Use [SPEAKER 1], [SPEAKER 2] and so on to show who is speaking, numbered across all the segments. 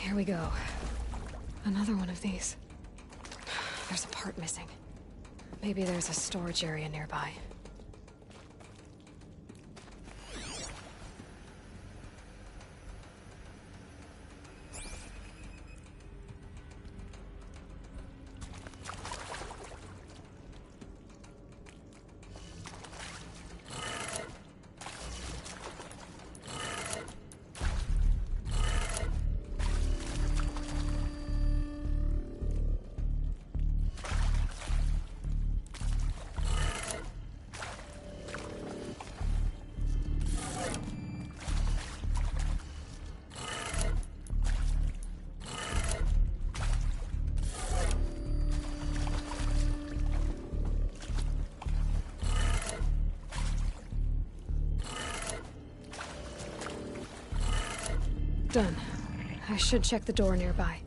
[SPEAKER 1] Here we go. Another one of these. There's a part missing. Maybe there's a storage area nearby. Done. I should check the door nearby.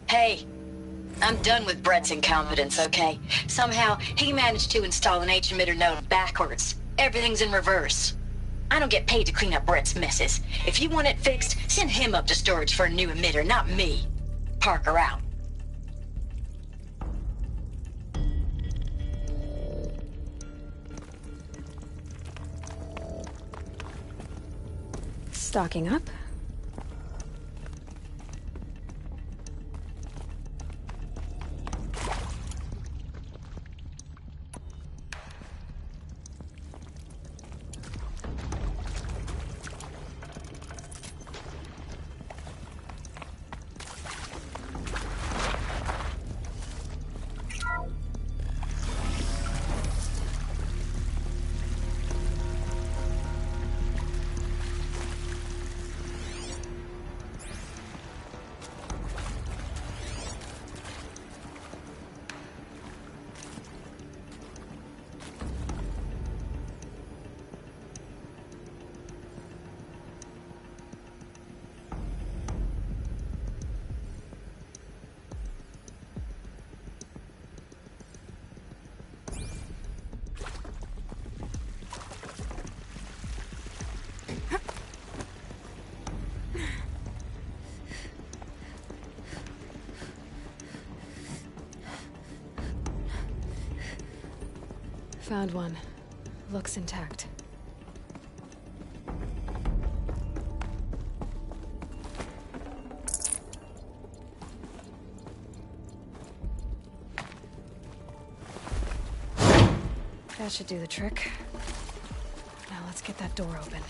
[SPEAKER 2] Hey, I'm done with Brett's incompetence, okay? Somehow, he managed to install an H-emitter node backwards. Everything's in reverse. I don't get paid to clean up Brett's messes. If you want it fixed, send him up to storage for a new emitter, not me. Parker out.
[SPEAKER 1] Stocking up. Found one. Looks intact. That should do the trick. Now let's get that door open.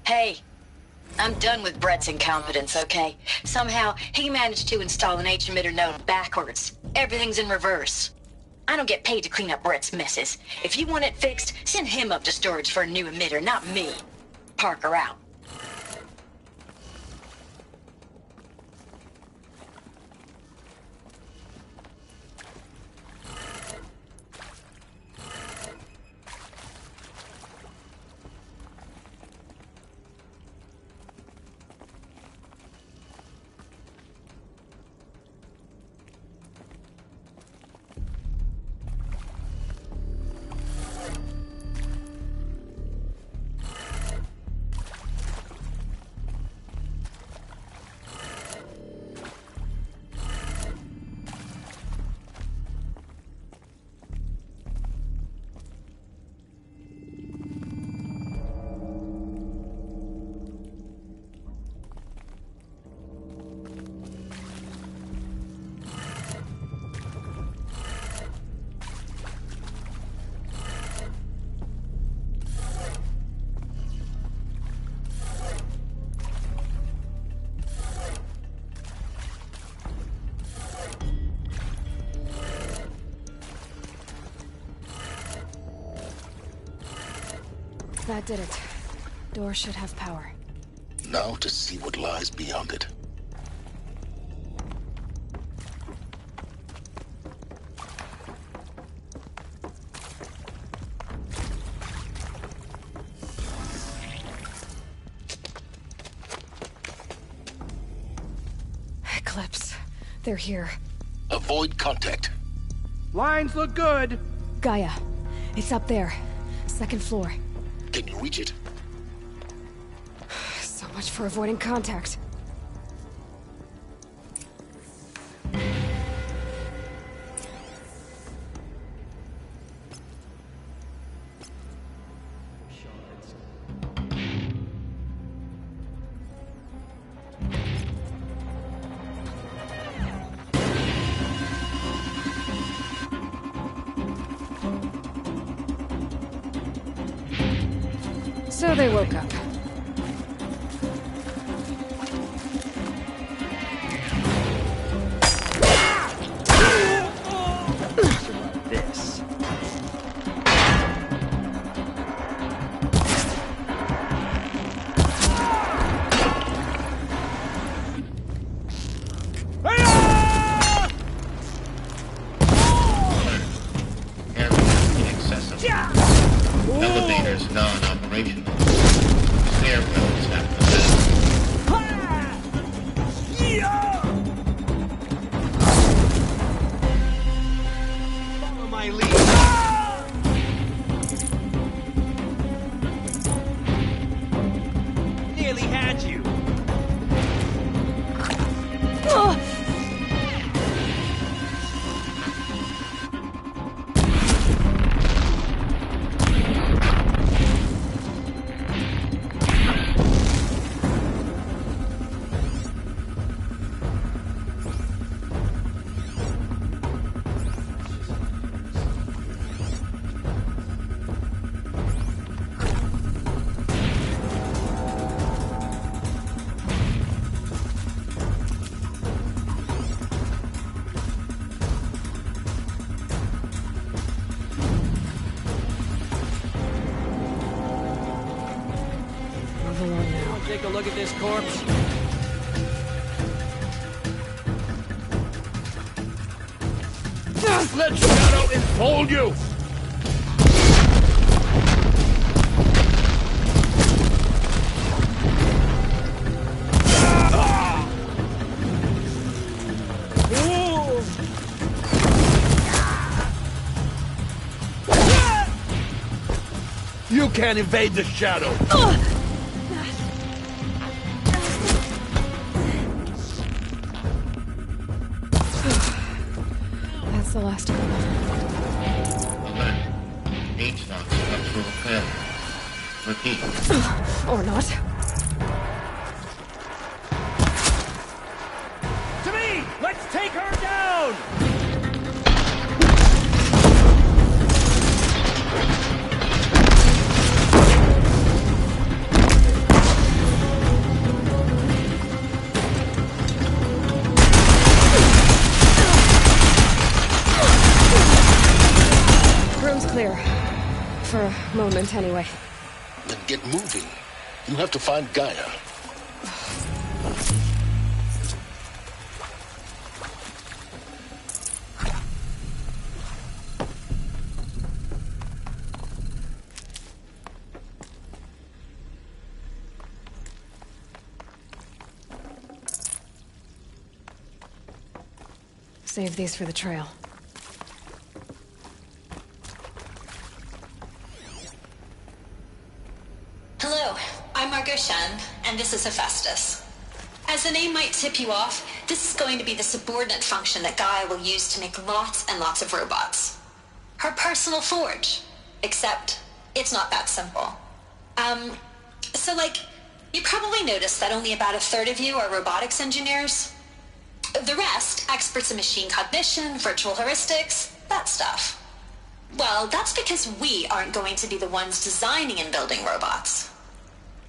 [SPEAKER 2] Hey, I'm done with Brett's incompetence, okay? Somehow, he managed to install an H-emitter node backwards. Everything's in reverse. I don't get paid to clean up Brett's messes. If you want it fixed, send him up to storage for a new emitter, not me. Parker out.
[SPEAKER 1] That did it. Door should have power.
[SPEAKER 3] Now to see what lies beyond it.
[SPEAKER 1] Eclipse. They're here.
[SPEAKER 3] Avoid contact.
[SPEAKER 4] Lines look good.
[SPEAKER 1] Gaia. It's up there. Second floor.
[SPEAKER 3] Can you reach it?
[SPEAKER 1] So much for avoiding contact. So they woke up.
[SPEAKER 4] This.
[SPEAKER 5] Inaccessible. Elevators non-operational. Stairwells have collapsed.
[SPEAKER 4] Follow my lead. Nearly had you.
[SPEAKER 1] Move along now.
[SPEAKER 4] Take a look at this corpse. Let Shadow enfold you! You can't invade the Shadow!
[SPEAKER 1] That's the last of them.
[SPEAKER 5] Alert. H-Knock structural failure. Repeat.
[SPEAKER 1] Or not.
[SPEAKER 4] To me! Let's take her down!
[SPEAKER 1] Room's clear. For a moment, anyway.
[SPEAKER 3] Then get moving. You have to find Gaia.
[SPEAKER 1] Save these for the trail.
[SPEAKER 2] Hello, I'm Margot Shen, and this is Hephaestus. As the name might tip you off, this is going to be the subordinate function that Gaia will use to make lots and lots of robots. Her personal forge. Except, it's not that simple. You probably noticed that only about a third of you are robotics engineers. The rest, experts in machine cognition, virtual heuristics, that stuff. Well, that's because we aren't going to be the ones designing and building robots.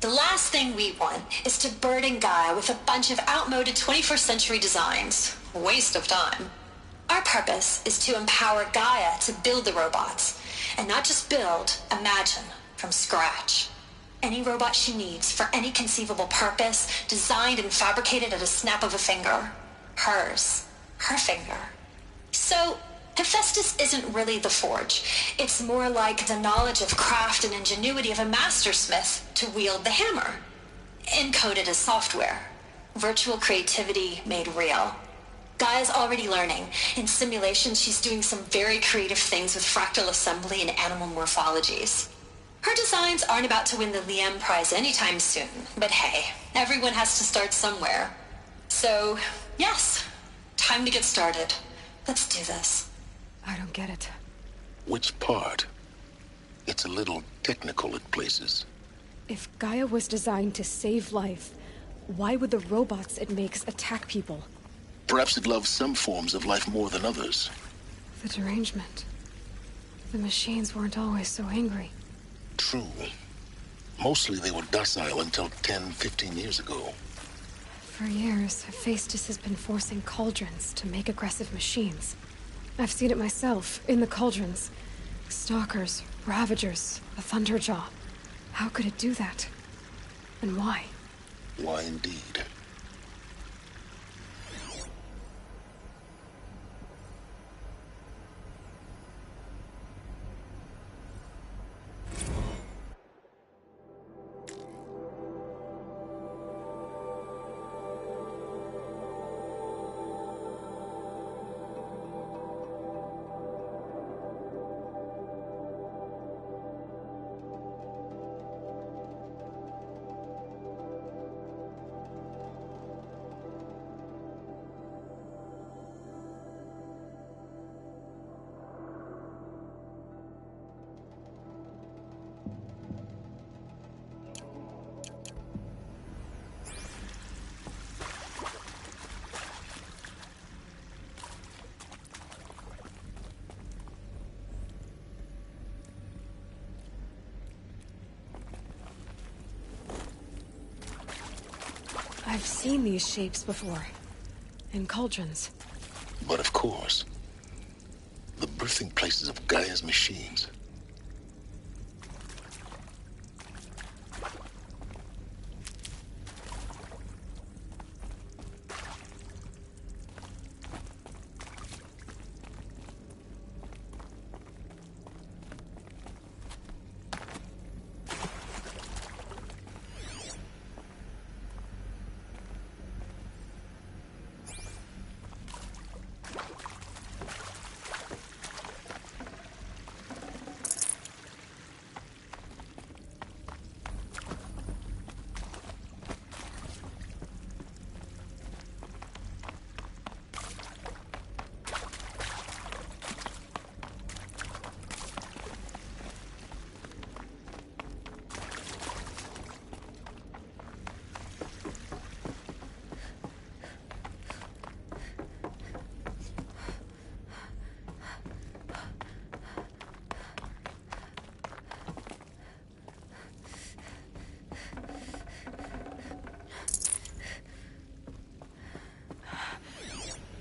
[SPEAKER 2] The last thing we want is to burden Gaia with a bunch of outmoded 21st century designs. Waste of time. Our purpose is to empower Gaia to build the robots, and not just build, imagine, from scratch.
[SPEAKER 6] any robot she needs for any conceivable purpose, designed and fabricated at a snap of a finger. Hers. Her finger. So, Hephaestus isn't really the forge. It's more like the knowledge of craft and ingenuity of a mastersmith to wield the hammer. Encoded as software. Virtual creativity made real. Gaia's already learning. In simulation, she's doing some very creative things with fractal assembly and animal morphologies. Her designs aren't about to win the Liam Prize anytime soon, but hey, everyone has to start somewhere. So, yes, time to get started. Let's do this.
[SPEAKER 1] I don't get it.
[SPEAKER 3] Which part? It's a little technical at places.
[SPEAKER 1] If Gaia was designed to save life, why would the robots it makes attack people?
[SPEAKER 3] Perhaps it loves some forms of life more than others.
[SPEAKER 1] The derangement. The machines weren't always so angry.
[SPEAKER 3] True. Mostly they were docile until 10, 15 years ago.
[SPEAKER 1] For years, Hephaestus has been forcing cauldrons to make aggressive machines. I've seen it myself, in the cauldrons. Stalkers, Ravagers, a Thunderjaw. How could it do that? And why?
[SPEAKER 3] Why indeed?
[SPEAKER 1] I've seen these shapes before. In cauldrons.
[SPEAKER 3] But of course, the birthing places of Gaia's machines.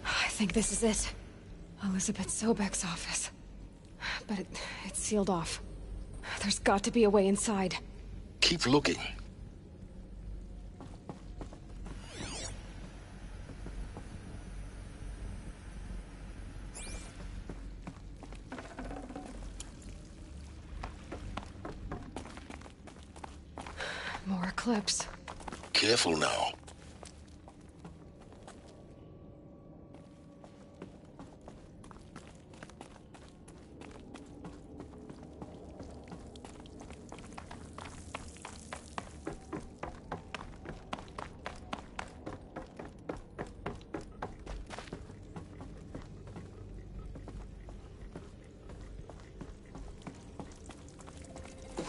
[SPEAKER 1] I think this is it. Elizabeth Sobek's office. But it's sealed off. There's got to be a way inside.
[SPEAKER 3] Keep looking.
[SPEAKER 1] More eclipse.
[SPEAKER 3] Careful now.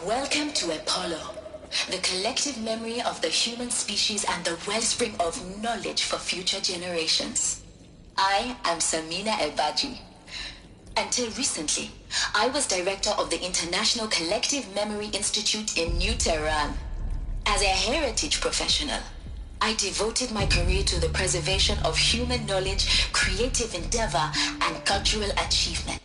[SPEAKER 2] Welcome to Apollo, the collective memory of the human species and the wellspring of knowledge for future generations. I am Samina Ebaji. Until recently, I was director of the International Collective Memory Institute in New Tehran. As a heritage professional, I devoted my career to the preservation of human knowledge, creative endeavor, and cultural achievement.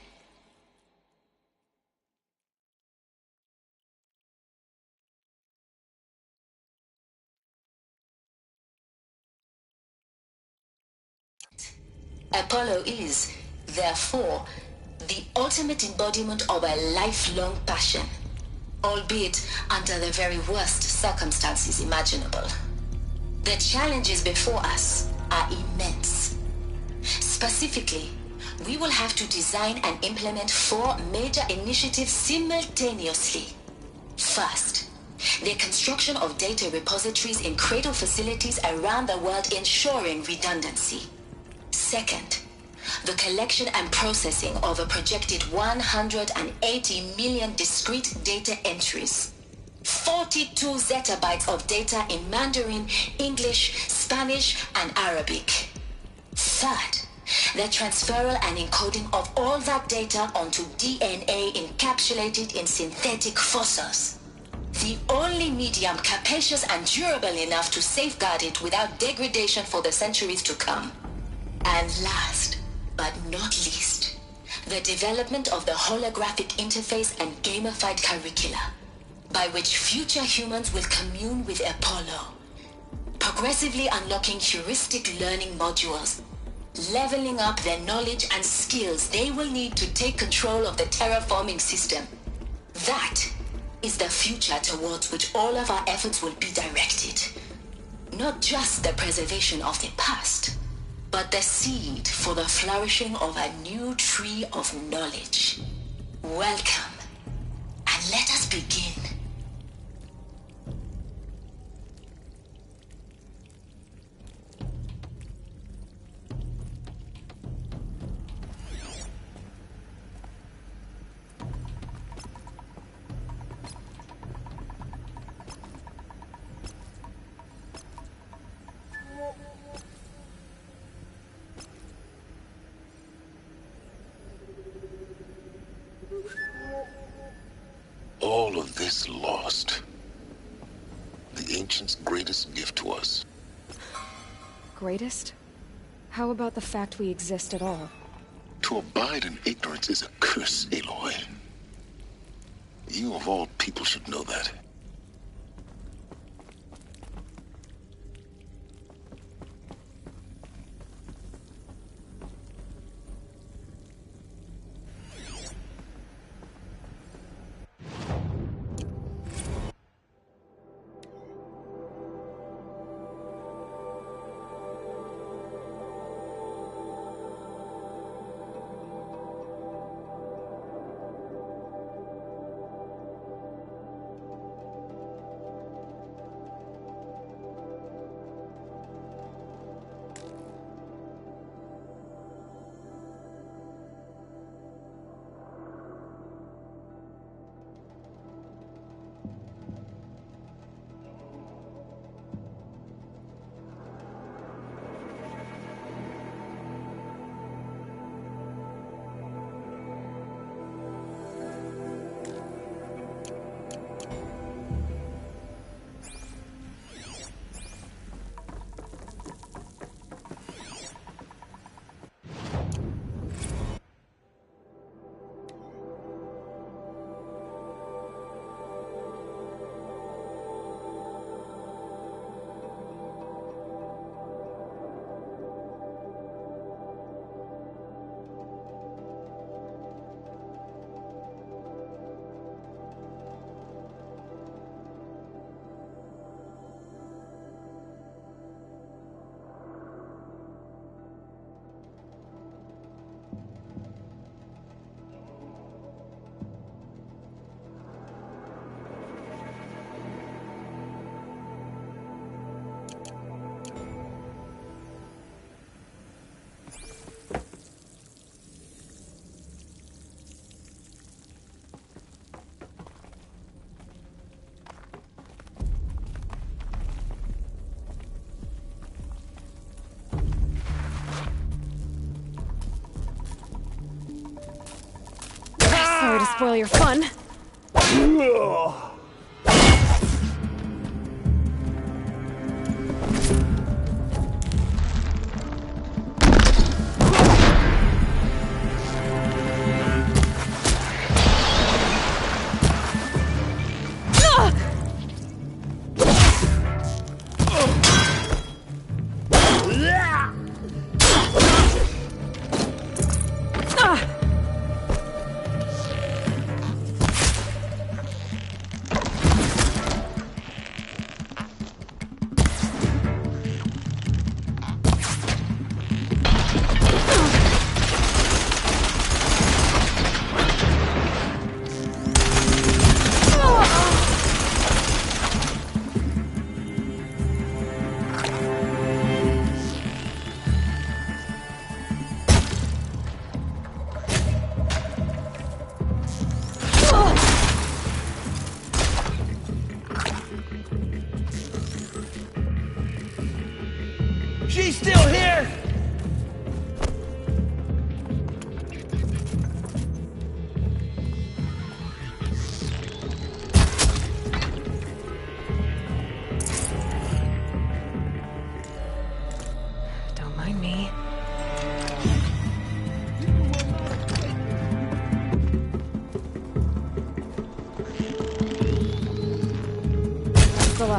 [SPEAKER 6] Apollo is, therefore, the ultimate embodiment of a lifelong passion, albeit under the very worst circumstances imaginable. The challenges before us are immense. Specifically, we will have to design and implement 4 major initiatives simultaneously. First, the construction of data repositories in cradle facilities around the world ensuring redundancy. Second, the collection and processing of a projected 180 million discrete data entries. 42 zettabytes of data in Mandarin, English, Spanish, and Arabic. Third, the transferal and encoding of all that data onto DNA encapsulated in synthetic fossils. The only medium capacious and durable enough to safeguard it without degradation for the centuries to come. And last, but not least, the development of the holographic interface and gamified curricula, by which future humans will commune with Apollo, progressively unlocking heuristic learning modules, leveling up their knowledge and skills they will need to take control of the terraforming system. That is the future towards which all of our efforts will be directed. Not just the preservation of the past, but the seed for the flourishing of a new tree of knowledge. Welcome, and let us begin.
[SPEAKER 3] All of this lost. The ancients' greatest gift to us.
[SPEAKER 1] Greatest? How about the fact we exist at all?
[SPEAKER 3] To abide in ignorance is a curse, Aloy. You of all people should know that.
[SPEAKER 1] Sorry to spoil your fun.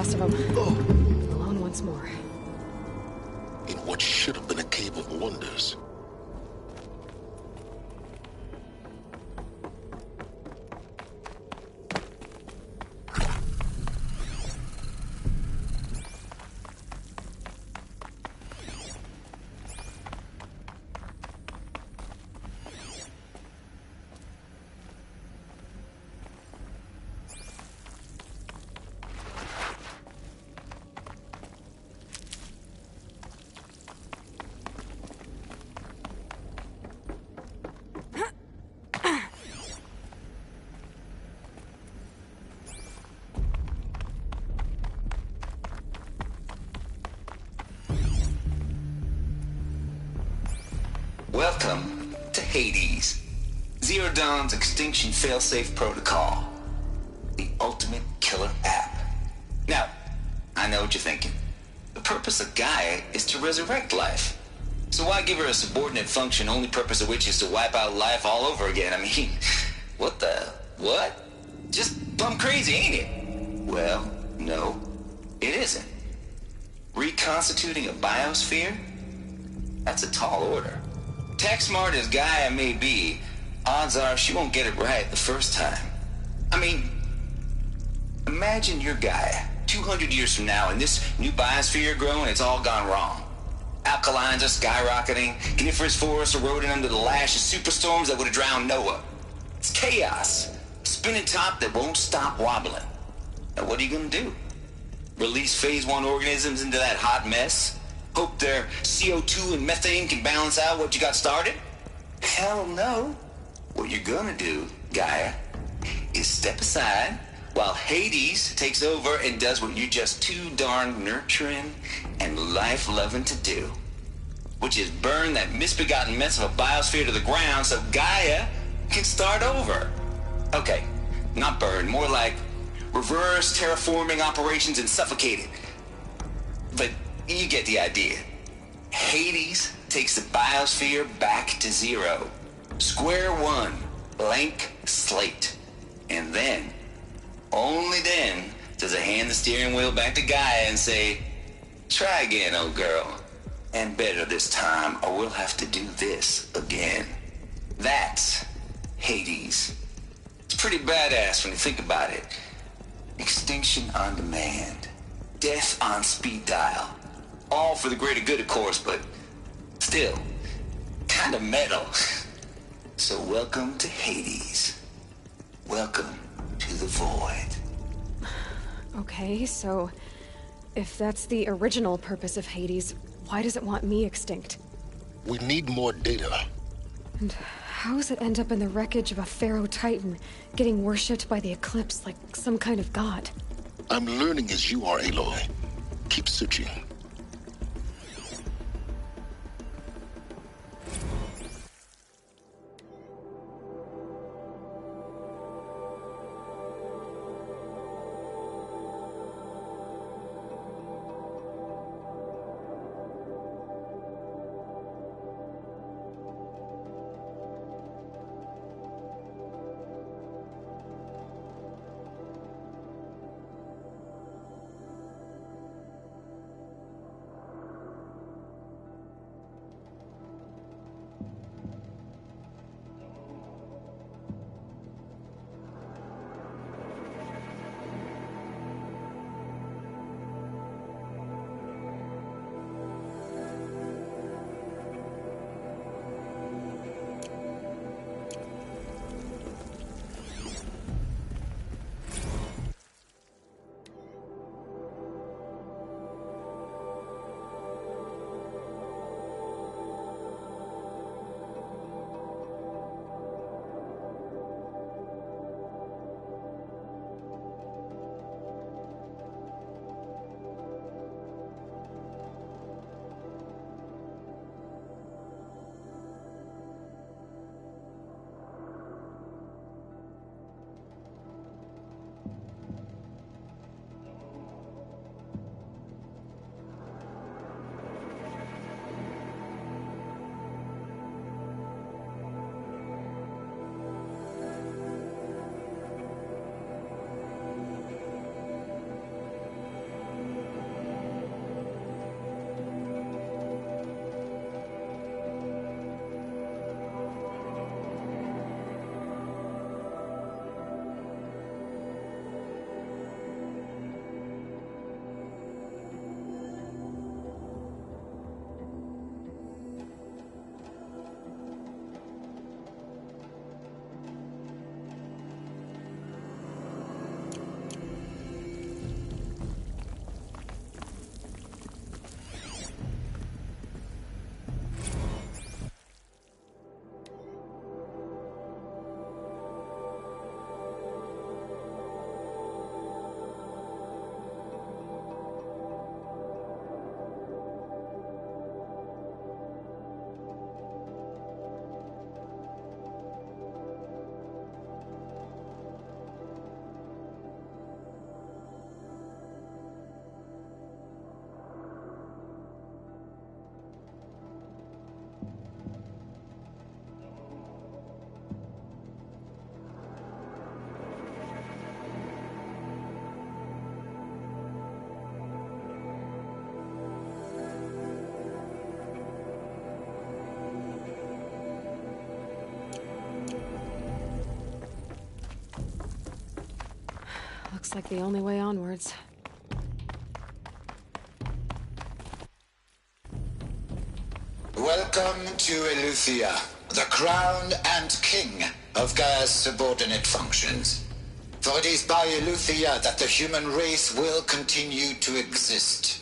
[SPEAKER 1] last of them. Alone once more.
[SPEAKER 3] In what should have been a cave of wonders.
[SPEAKER 7] Welcome to Hades, Zero Dawn's extinction failsafe protocol, the ultimate killer app. Now, I know what you're thinking. The purpose of Gaia is to resurrect life. So why give her a subordinate function, only purpose of which is to wipe out life all over again? I mean, what? Just plumb crazy, ain't it? Well, no, it isn't. Reconstituting a biosphere? That's a tall order. Tech smart as Gaia may be, odds are she won't get it right the first time. I mean, imagine you're Gaia 200 years from now and this new biosphere growing, it's all gone wrong. Alkalines are skyrocketing, coniferous forests eroding under the lash of superstorms that would have drowned Noah. It's chaos, a spinning top that won't stop wobbling. Now what are you gonna do? Release phase 1 organisms into that hot mess? Hope their CO2 and methane can balance out what you got started? Hell no. What you're gonna do, Gaia, is step aside while Hades takes over and does what you're just too darn nurturing and life-loving to do, which is burn that misbegotten mess of a biosphere to the ground so Gaia can start over. Okay, not burn, more like reverse terraforming operations and suffocate it. But you get the idea. Hades takes the biosphere back to zero. Square one, blank slate. And then, only then, does it hand the steering wheel back to Gaia and say, try again, old girl. And better this time, or we'll have to do this again. That's Hades. It's pretty badass when you think about it. Extinction on demand. Death on speed dial. All for the greater good, of course, but still, kind of metal. So welcome to Hades. Welcome to the void.
[SPEAKER 1] Okay, so if that's the original purpose of Hades, why does it want me extinct?
[SPEAKER 3] We need more data.
[SPEAKER 1] And how does it end up in the wreckage of a pharaoh titan, getting worshipped by the Eclipse like some kind of god?
[SPEAKER 3] I'm learning as you are, Aloy. Keep searching.
[SPEAKER 1] Looks like the only way onwards.
[SPEAKER 7] Welcome to Eleuthia, the crown and king of Gaia's subordinate functions. For it is by Eleuthia that the human race will continue to exist.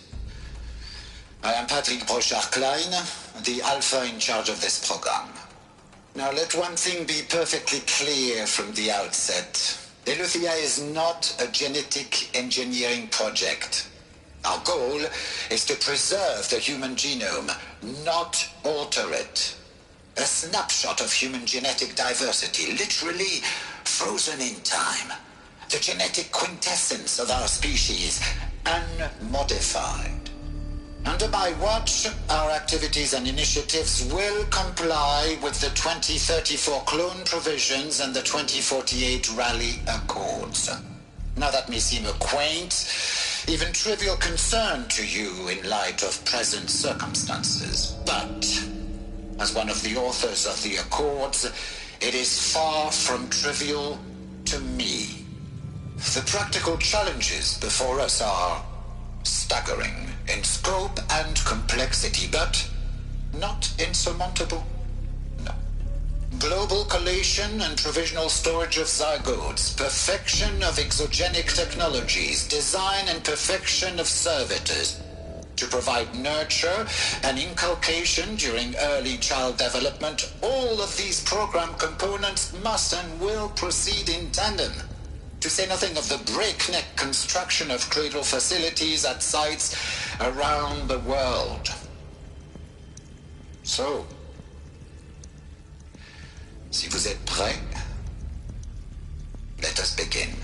[SPEAKER 7] I am Patrick Brochard-Klein, the Alpha in charge of this program. Now let one thing be perfectly clear from the outset. Eleuthia is not a genetic engineering project. Our goal is to preserve the human genome, not alter it. A snapshot of human genetic diversity, literally frozen in time. The genetic quintessence of our species, unmodified. Under my watch, our activities and initiatives will comply with the 2034 clone provisions and the 2048 Rally Accords. Now that may seem a quaint, even trivial concern to you in light of present circumstances, but as one of the authors of the Accords, it is far from trivial to me. The practical challenges before us are staggering in scope and complexity, but not insurmountable. No. Global collation and provisional storage of zygotes, perfection of exogenic technologies, design and perfection of servitors to provide nurture and inculcation during early child development. All of these program components must and will proceed in tandem. To say nothing of the breakneck construction of cradle facilities at sites around the world. So, si vous êtes prêts, let us begin.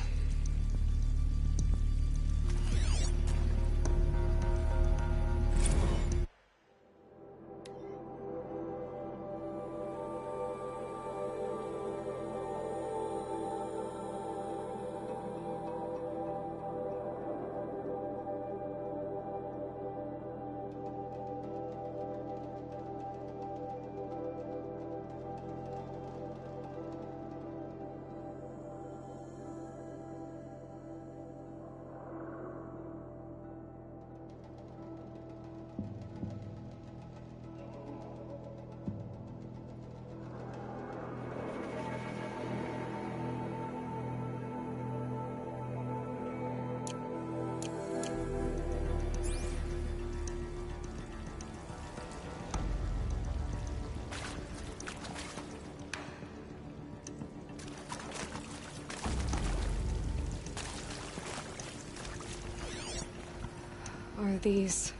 [SPEAKER 1] Are these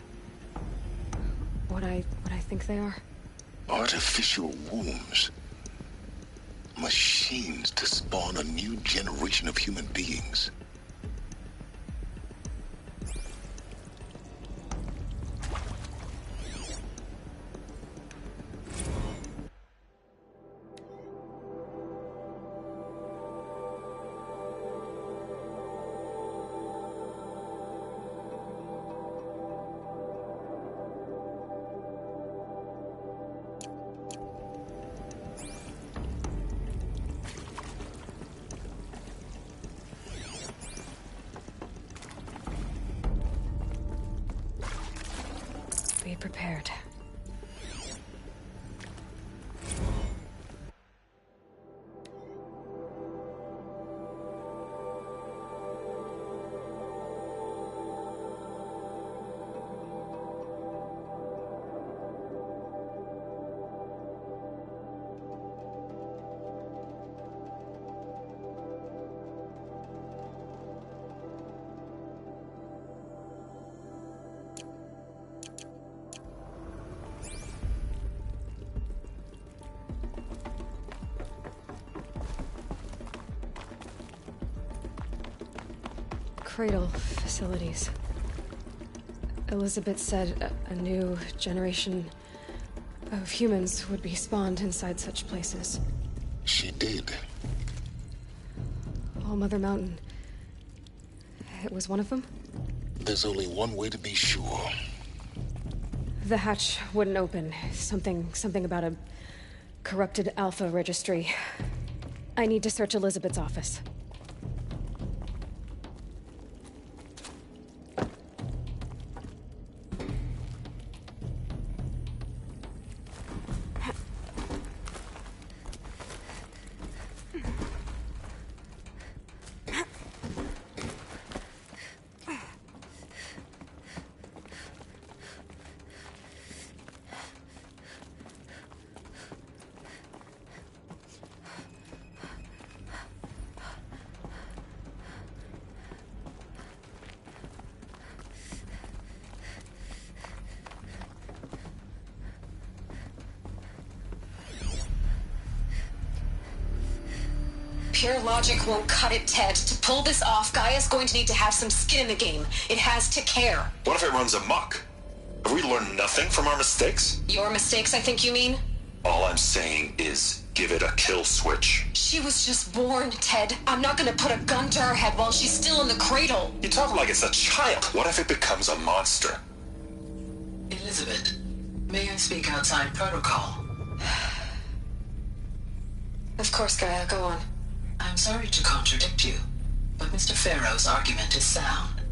[SPEAKER 1] what I think they are?
[SPEAKER 3] Artificial wombs. Machines to spawn a new generation of human beings.
[SPEAKER 1] Be prepared. Cradle facilities. Elizabeth said a new generation of humans would be spawned inside such places.
[SPEAKER 3] She did.
[SPEAKER 1] All Mother Mountain. It was one of them?
[SPEAKER 3] There's only one way to be sure.
[SPEAKER 1] The hatch wouldn't open. Something about a corrupted Alpha registry. I need to search Elizabeth's office.
[SPEAKER 6] Pure logic won't cut it, Ted. To pull this off, Gaia's going to need to have some skin in the game. It has to care.
[SPEAKER 8] What if it runs amok? Have we learned nothing from our mistakes?
[SPEAKER 6] Your mistakes, I think you mean?
[SPEAKER 8] All I'm saying is, give it a kill switch.
[SPEAKER 6] She was just born, Ted. I'm not gonna put a gun to her head while she's still in the cradle.
[SPEAKER 8] You talk like it's a child. What if it becomes a monster?
[SPEAKER 9] Elizabeth, may I speak outside protocol?
[SPEAKER 6] Of course, Gaia, go on.
[SPEAKER 9] I'm sorry to contradict you, but Mr. Farrow's argument is sound.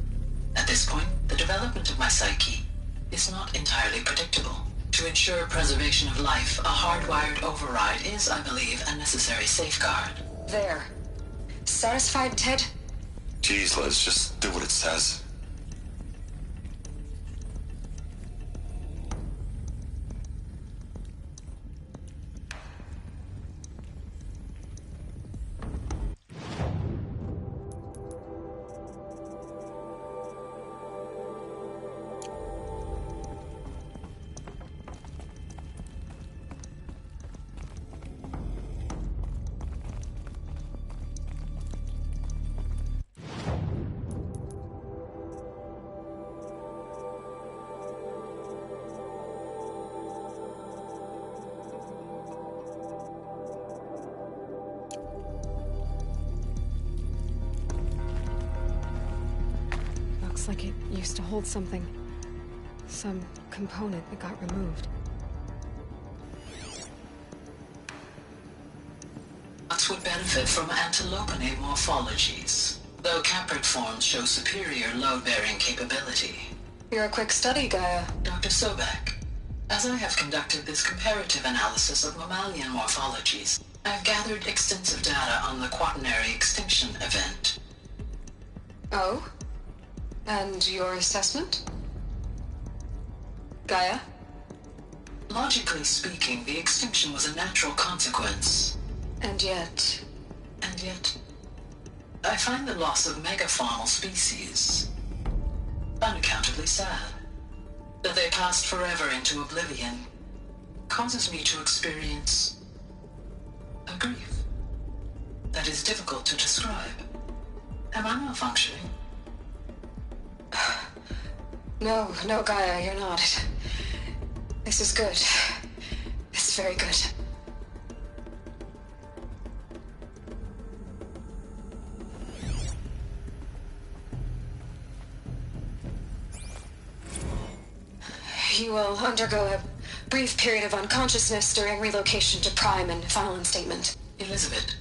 [SPEAKER 9] At this point, the development of my psyche is not entirely predictable. To ensure preservation of life, a hardwired override is, I believe, a necessary safeguard.
[SPEAKER 6] There. Satisfied, Ted?
[SPEAKER 8] Jeez, Liz, just do what it says.
[SPEAKER 1] Looks like it used to hold something. Some component that got removed.
[SPEAKER 9] Nuts would benefit from antilopenate morphologies, though caprid forms show superior load-bearing capability.
[SPEAKER 6] You're a quick study, Gaia.
[SPEAKER 9] Dr. Sobek, as I have conducted this comparative analysis of mammalian morphologies, I have gathered extensive data on the quaternary extinction event.
[SPEAKER 6] Oh? And your assessment? Gaia?
[SPEAKER 9] Logically speaking, the extinction was a natural consequence.
[SPEAKER 6] And yet,
[SPEAKER 9] I find the loss of megafaunal species unaccountably sad. That they passed forever into oblivion causes me to experience a grief that is difficult to describe. Am I malfunctioning?
[SPEAKER 6] No, Gaia, you're not. This is good. This is very good. You will undergo a brief period of unconsciousness during relocation to Prime and final instatement.
[SPEAKER 9] Elizabeth,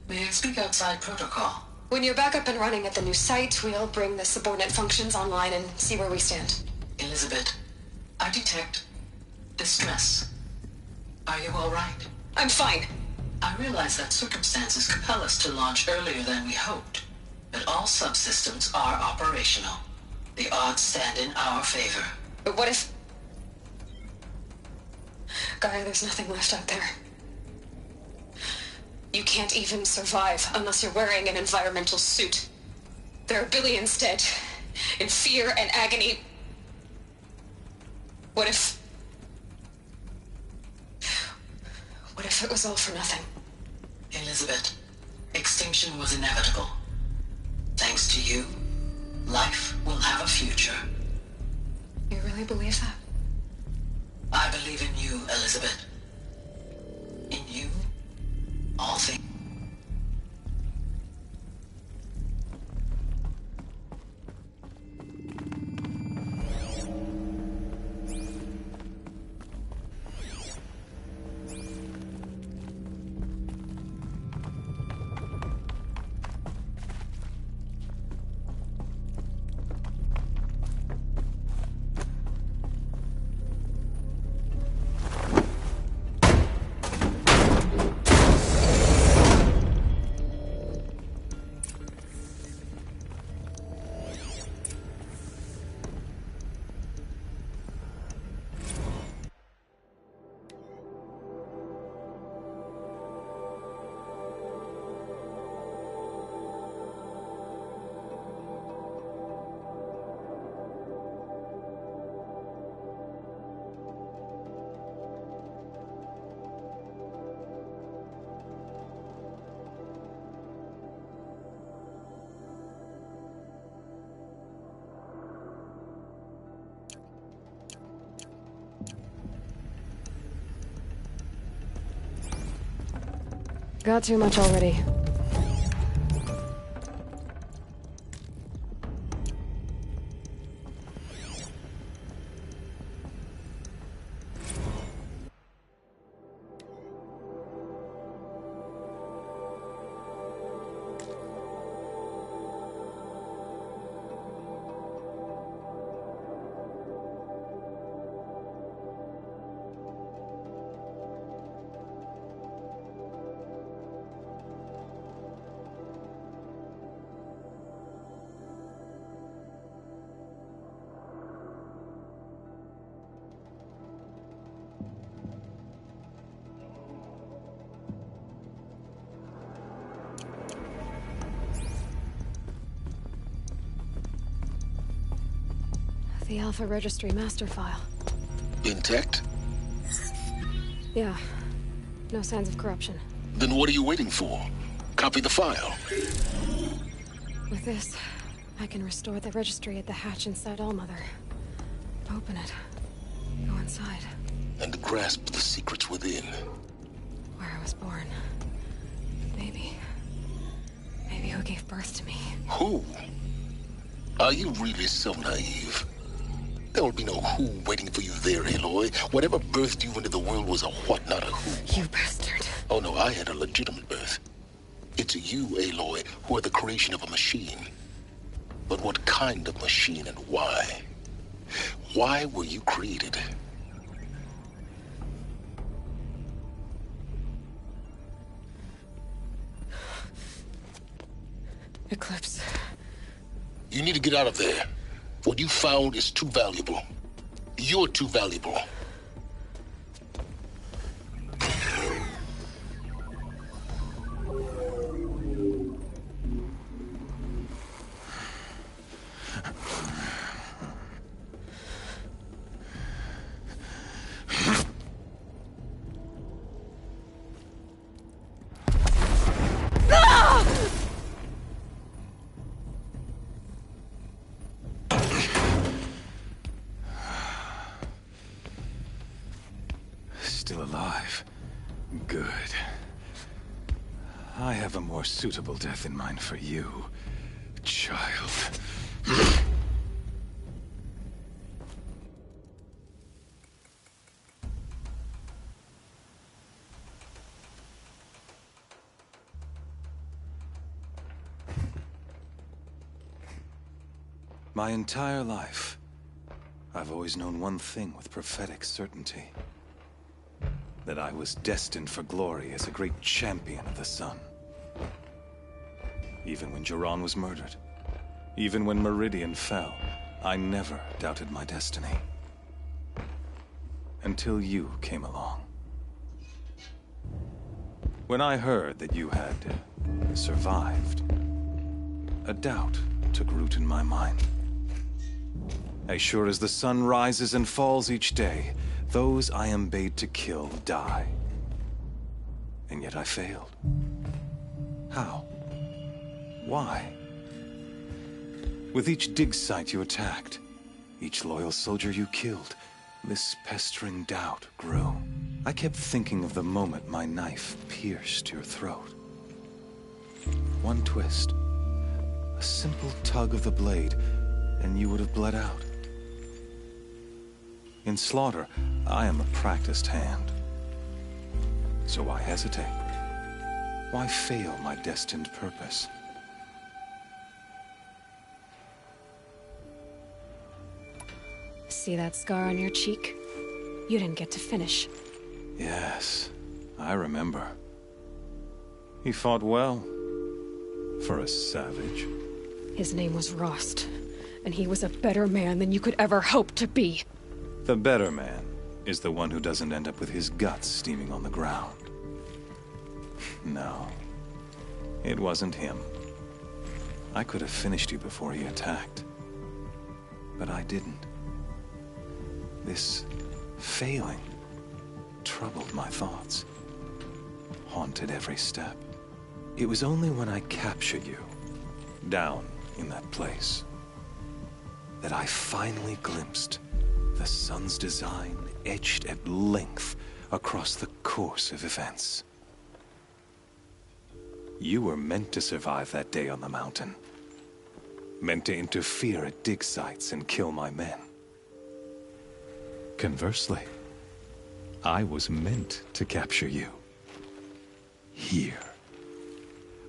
[SPEAKER 9] may I speak outside protocol?
[SPEAKER 6] When you're back up and running at the new site, we'll bring the subordinate functions online and see where we stand.
[SPEAKER 9] Elizabeth, I detect distress. Are you all right?
[SPEAKER 6] I'm fine.
[SPEAKER 9] I realize that circumstances compel us to launch earlier than we hoped, but all subsystems are operational. The odds stand in our favor.
[SPEAKER 6] But what if... Gaia, there's nothing left out there. You can't even survive unless you're wearing an environmental suit. There are billions dead, in fear and agony. What if it was all for nothing?
[SPEAKER 9] Elizabeth, extinction was inevitable. Thanks to you, life will have a future.
[SPEAKER 6] You really believe that?
[SPEAKER 9] I believe in you, Elizabeth. In you, all things.
[SPEAKER 1] Got too much already. The Alpha Registry master file.
[SPEAKER 3] Intact?
[SPEAKER 1] Yeah. No signs of corruption.
[SPEAKER 3] Then what are you waiting for? Copy the file.
[SPEAKER 1] With this, I can restore the registry at the hatch inside Allmother. Open it. Go inside.
[SPEAKER 3] And grasp the secrets within.
[SPEAKER 1] Where I was born. Maybe who gave birth to me.
[SPEAKER 3] Who? Are you really so naive? There will be no who waiting for you there, Aloy. Whatever birthed you into the world was a what, not a who.
[SPEAKER 1] You bastard.
[SPEAKER 3] Oh no, I had a legitimate birth. It's you, Aloy, who are the creation of a machine. But what kind of machine and why? Why were you created?
[SPEAKER 1] Eclipse.
[SPEAKER 3] You need to get out of there. What you found is too valuable. You're too valuable.
[SPEAKER 10] Still alive. Good. I have a more suitable death in mind for you, child. My entire life, I've always known one thing with prophetic certainty. That I was destined for glory as a great champion of the sun. Even when Jiran was murdered, even when Meridian fell, I never doubted my destiny. Until you came along. When I heard that you had survived, a doubt took root in my mind. As sure as the sun rises and falls each day, those I am bade to kill die. And yet I failed. How? Why? With each dig site you attacked, each loyal soldier you killed, this pestering doubt grew. I kept thinking of the moment my knife pierced your throat. One twist, a simple tug of the blade, and you would have bled out. In slaughter, I am a practiced hand. So why hesitate? Why fail my destined purpose?
[SPEAKER 1] See that scar on your cheek? You didn't get to finish.
[SPEAKER 10] Yes, I remember. He fought well. For a savage.
[SPEAKER 1] His name was Rost, and he was a better man than you could ever hope to be.
[SPEAKER 10] The better man is the one who doesn't end up with his guts steaming on the ground. No, it wasn't him. I could have finished you before he attacked. But I didn't. This failing troubled my thoughts, haunted every step. It was only when I captured you, down in that place, that I finally glimpsed the sun's design etched at length across the course of events. You were meant to survive that day on the mountain. Meant to interfere at dig sites and kill my men. Conversely, I was meant to capture you. Here.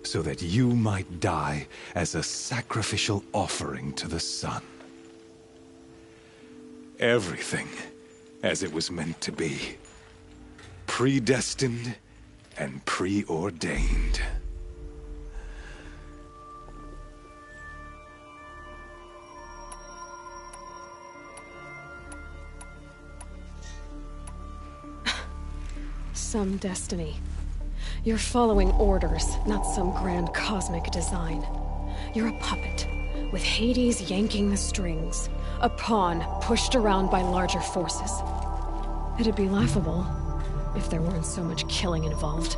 [SPEAKER 10] So that you might die as a sacrificial offering to the sun. Everything as it was meant to be. Predestined and preordained.
[SPEAKER 1] Some destiny. You're following orders, not some grand cosmic design. You're a puppet, with Hades yanking the strings. A pawn pushed around by larger forces. It'd be laughable if there weren't so much killing involved.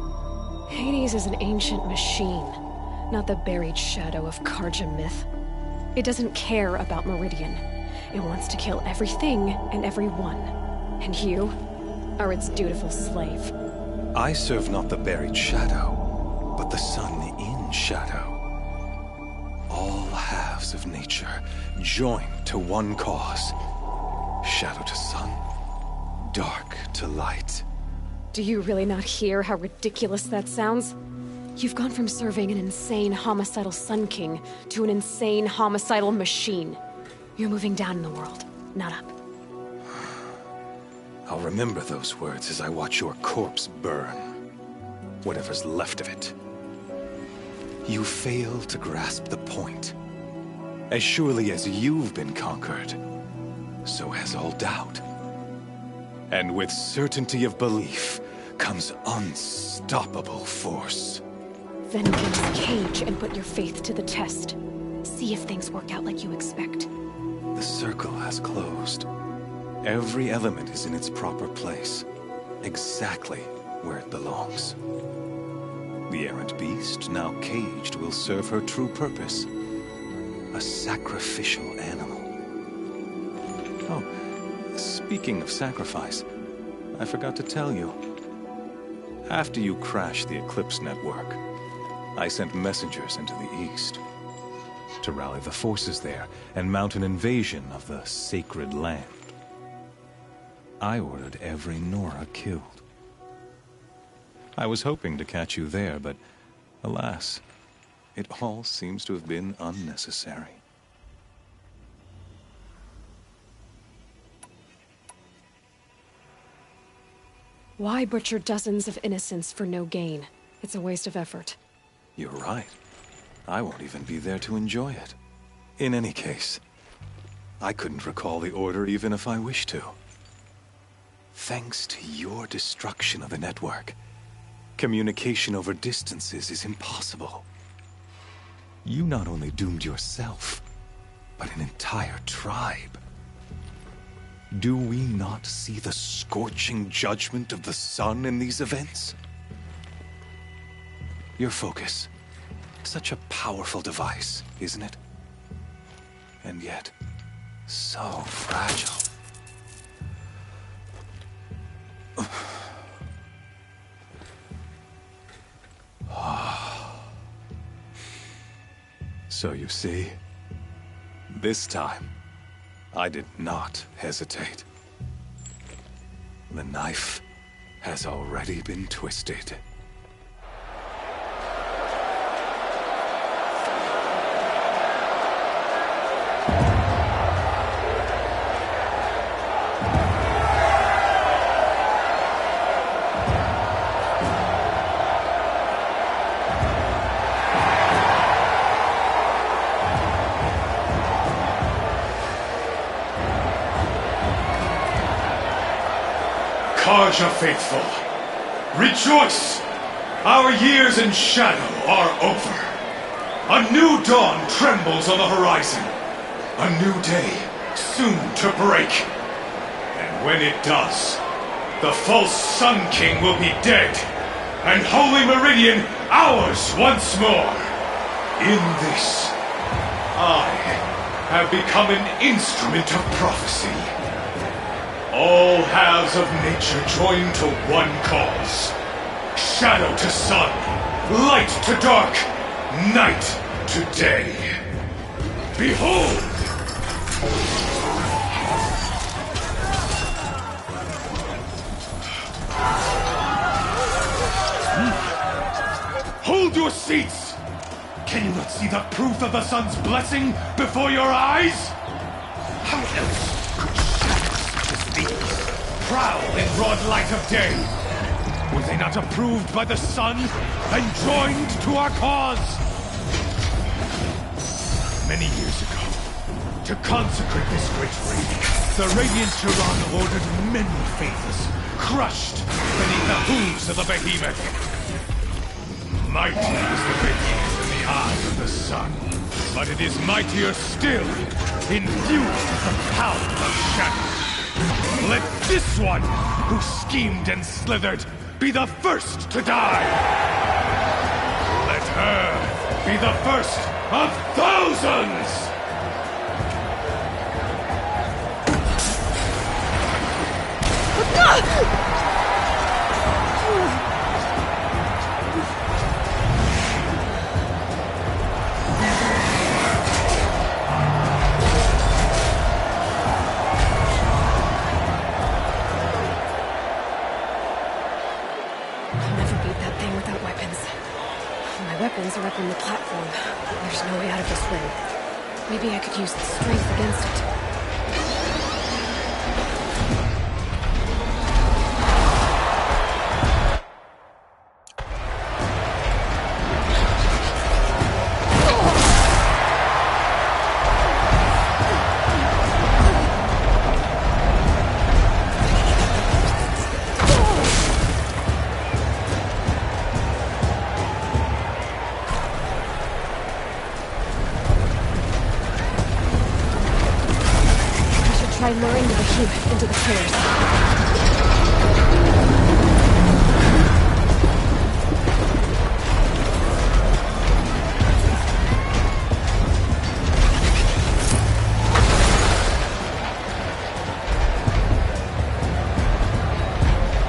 [SPEAKER 1] Hades is an ancient machine, not the buried shadow of Karja myth. It doesn't care about Meridian. It wants to kill everything and everyone. And you are its dutiful slave.
[SPEAKER 10] I serve not the buried shadow, but the sun in shadow. All halves of nature joined to one cause. Shadow to sun, dark to light.
[SPEAKER 1] Do you really not hear how ridiculous that sounds? You've gone from serving an insane homicidal Sun King to an insane homicidal machine. You're moving down in the world, not up.
[SPEAKER 10] I'll remember those words as I watch your corpse burn. Whatever's left of it. You fail to grasp the point. As surely as you've been conquered, so has all doubt. And with certainty of belief comes unstoppable force.
[SPEAKER 1] Then open this cage and put your faith to the test. See if things work out like you expect.
[SPEAKER 10] The circle has closed. Every element is in its proper place, exactly where it belongs. The errant beast, now caged, will serve her true purpose. A sacrificial animal. Oh, speaking of sacrifice, I forgot to tell you. After you crashed the Eclipse network, I sent messengers into the east to rally the forces there and mount an invasion of the sacred land. I ordered every Nora killed. I was hoping to catch you there, but alas, it all seems to have been unnecessary.
[SPEAKER 1] Why butcher dozens of innocents for no gain? It's a waste of effort.
[SPEAKER 10] You're right. I won't even be there to enjoy it. In any case, I couldn't recall the order even if I wished to. Thanks to your destruction of the network, communication over distances is impossible. You not only doomed yourself, but an entire tribe. Do we not see the scorching judgment of the sun in these events? Your focus, such a powerful device, isn't it? And yet, so fragile. So you see, this time, I did not hesitate. The knife has already been twisted.
[SPEAKER 11] Karja faithful, rejoice! Our years in shadow are over. A new dawn trembles on the horizon. A new day soon to break. And when it does, the false Sun King will be dead, and Holy Meridian ours once more. In this, I have become an instrument of prophecy. All halves of nature join to one cause. Shadow to sun, light to dark, night to day. Behold! Hold your seats! Can you not see the proof of the sun's blessing before your eyes? How else could shadows such as these prowl in broad light of day? Were they not approved by the sun and joined to our cause? Many years ago, to consecrate this great raid, the Radiant Tyrann ordered many faithless, crushed beneath the hooves of the behemoth. Mighty is the radiance in the eyes of the sun, but it is mightier still, imbued with the power of shadow. Let this one, who schemed and slithered, be the first to die! Let her be the first of thousands!
[SPEAKER 1] Weapons are up on the platform. There's no way out of this room. Maybe I could use the strength against it. Try luring the behemoth into the pillars.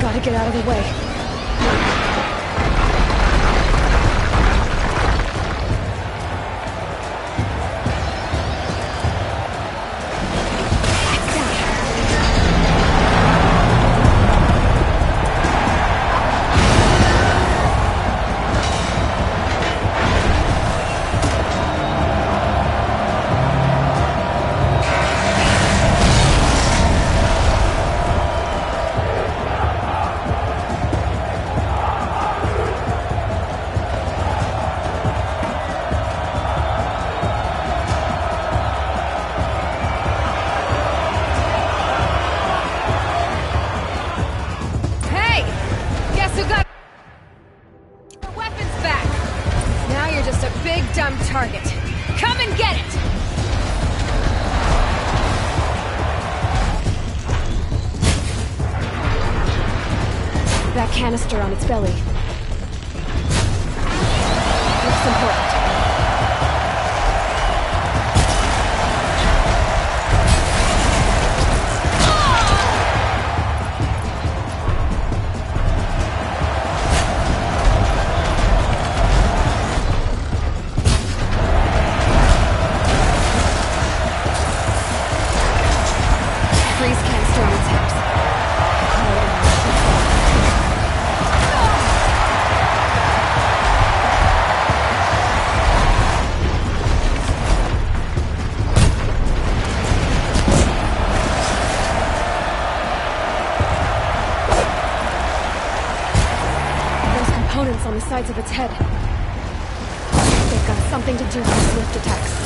[SPEAKER 1] Gotta get out of the way. Target. Come and get it! That canister on its belly. Looks important. On the sides of its head. They've got something to do with its lift attacks.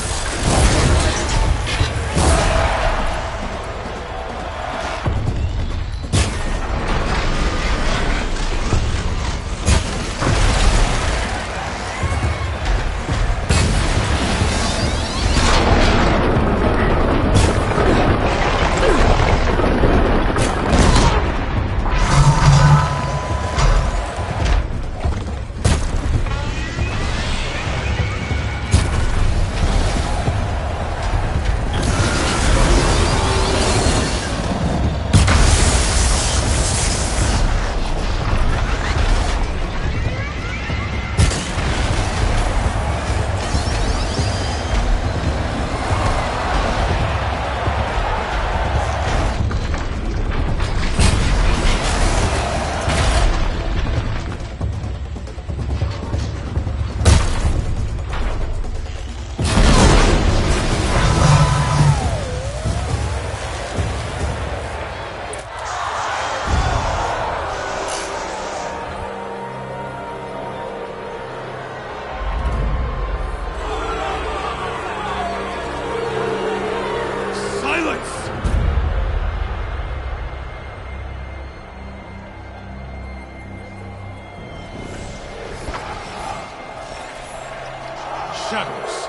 [SPEAKER 11] shadows.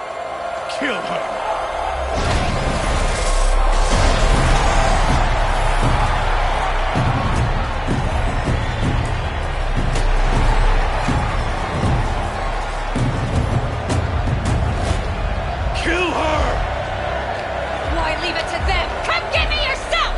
[SPEAKER 11] Kill her!
[SPEAKER 1] Leave it to them! Come get me yourself!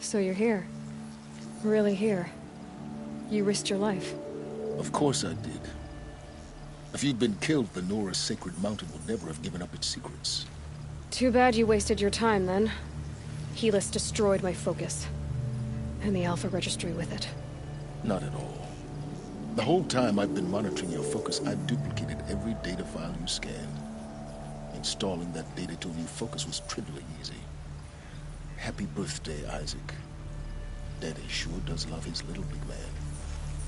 [SPEAKER 1] So you're here. Really here. You risked your life.
[SPEAKER 3] Of course I did. If you'd been killed, the Nora's sacred mountain would never have given up its secrets.
[SPEAKER 1] Too bad you wasted your time, then. Helis destroyed my focus. And the Alpha Registry with it.
[SPEAKER 3] Not at all. The whole time I've been monitoring your focus, I've duplicated every data file you scanned. Installing that data to a new focus was trivially easy. Happy birthday, Isaac. Daddy sure does love his little big man.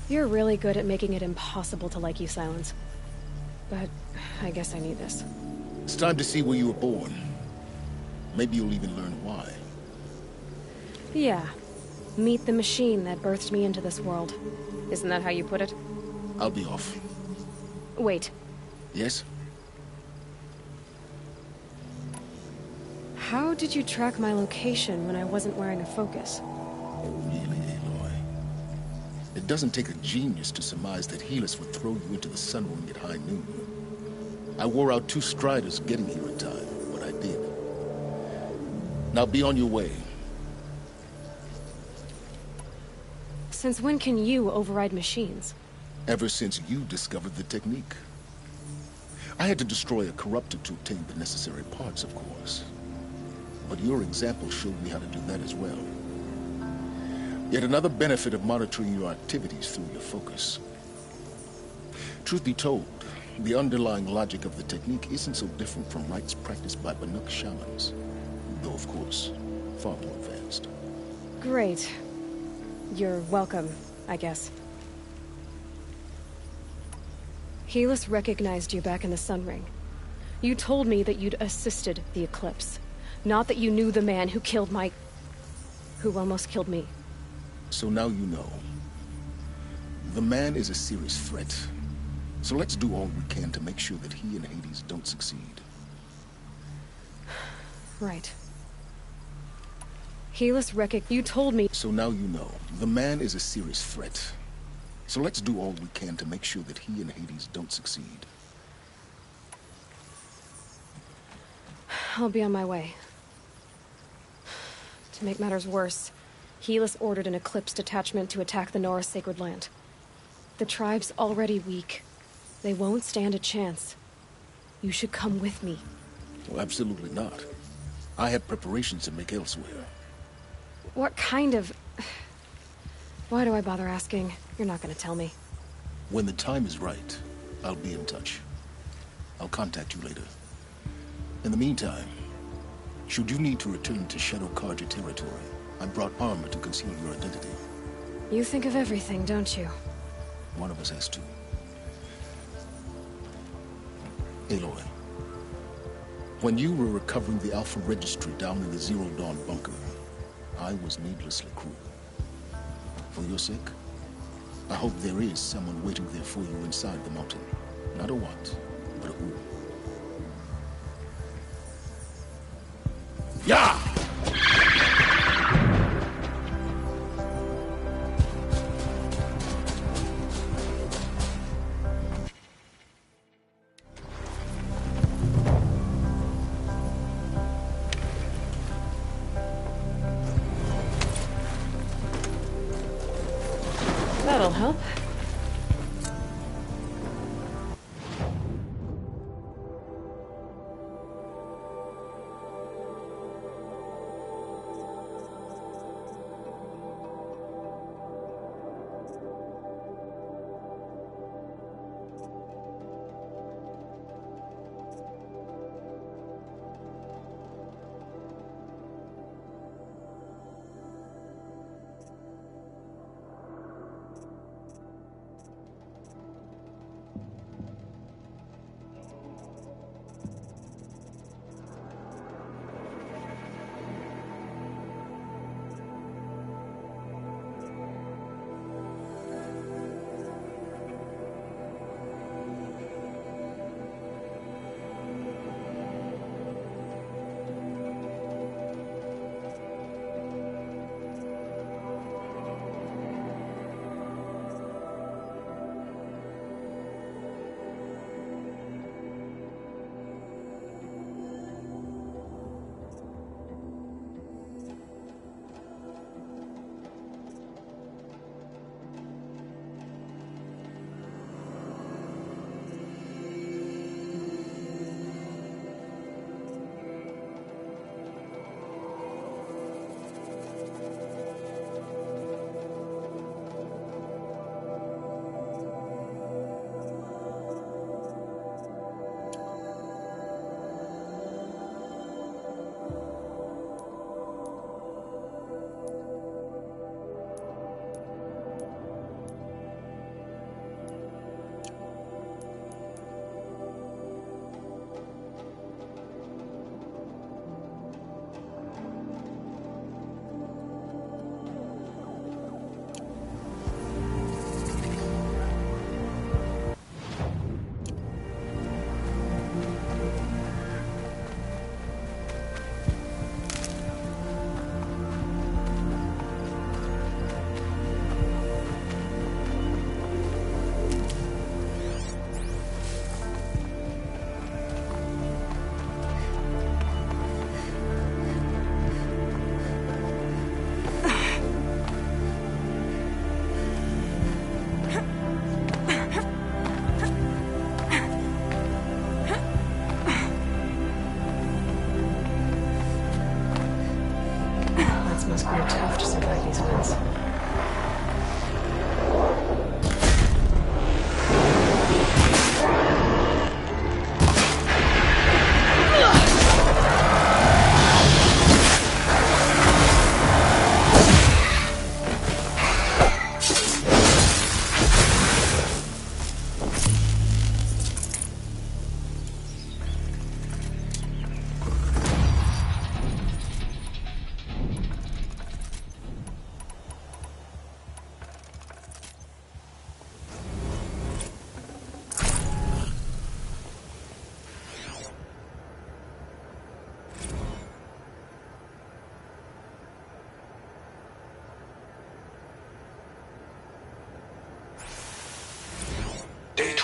[SPEAKER 1] You're really good at making it impossible to like you, Silence. But I guess I need this.
[SPEAKER 3] It's time to see where you were born. Maybe you'll even learn why.
[SPEAKER 1] Yeah. Meet the machine that birthed me into this world. Isn't that how you put it?
[SPEAKER 3] I'll be off.
[SPEAKER 1] Wait.
[SPEAKER 3] Yes?
[SPEAKER 1] How did you track my location when I wasn't wearing a focus?
[SPEAKER 3] Oh, really, Aloy? It doesn't take a genius to surmise that Helis would throw you into the sun ring at high noon. I wore out 2 striders getting here in time, but I did. Now be on your way.
[SPEAKER 1] Since when can you override machines?
[SPEAKER 3] Ever since you discovered the technique. I had to destroy a corruptor to obtain the necessary parts, of course. But your example showed me how to do that as well. Yet another benefit of monitoring your activities through your focus. Truth be told, the underlying logic of the technique isn't so different from rites practiced by Banuk shamans. Though, of course, far more advanced.
[SPEAKER 1] Great. You're welcome, I guess. Helis recognized you back in the Sun Ring. You told me that you'd assisted the Eclipse. Not that you knew the man who almost killed me.
[SPEAKER 3] So now you know. The man is a serious threat. So let's do all we can to make sure that he and Hades don't succeed.
[SPEAKER 1] Right. Helis you told me.
[SPEAKER 3] So now you know. The man is a serious threat. So let's do all we can to make sure that he and Hades don't succeed.
[SPEAKER 1] I'll be on my way. To make matters worse, Helis ordered an Eclipse detachment to attack the Nora Sacred Land. The tribe's already weak. They won't stand a chance. You should come with me.
[SPEAKER 3] Well, absolutely not. I have preparations to make elsewhere.
[SPEAKER 1] What kind of... Why do I bother asking? You're not gonna tell me.
[SPEAKER 3] When the time is right, I'll be in touch. I'll contact you later. In the meantime, should you need to return to Shadow Karja territory, I brought armor to conceal your identity.
[SPEAKER 1] You think of everything, don't you?
[SPEAKER 3] One of us has to. Aloy, when you were recovering the Alpha Registry down in the Zero Dawn bunker, I was needlessly cruel. For your sake, I hope there is someone waiting there for you inside the mountain. Not a what, but a who.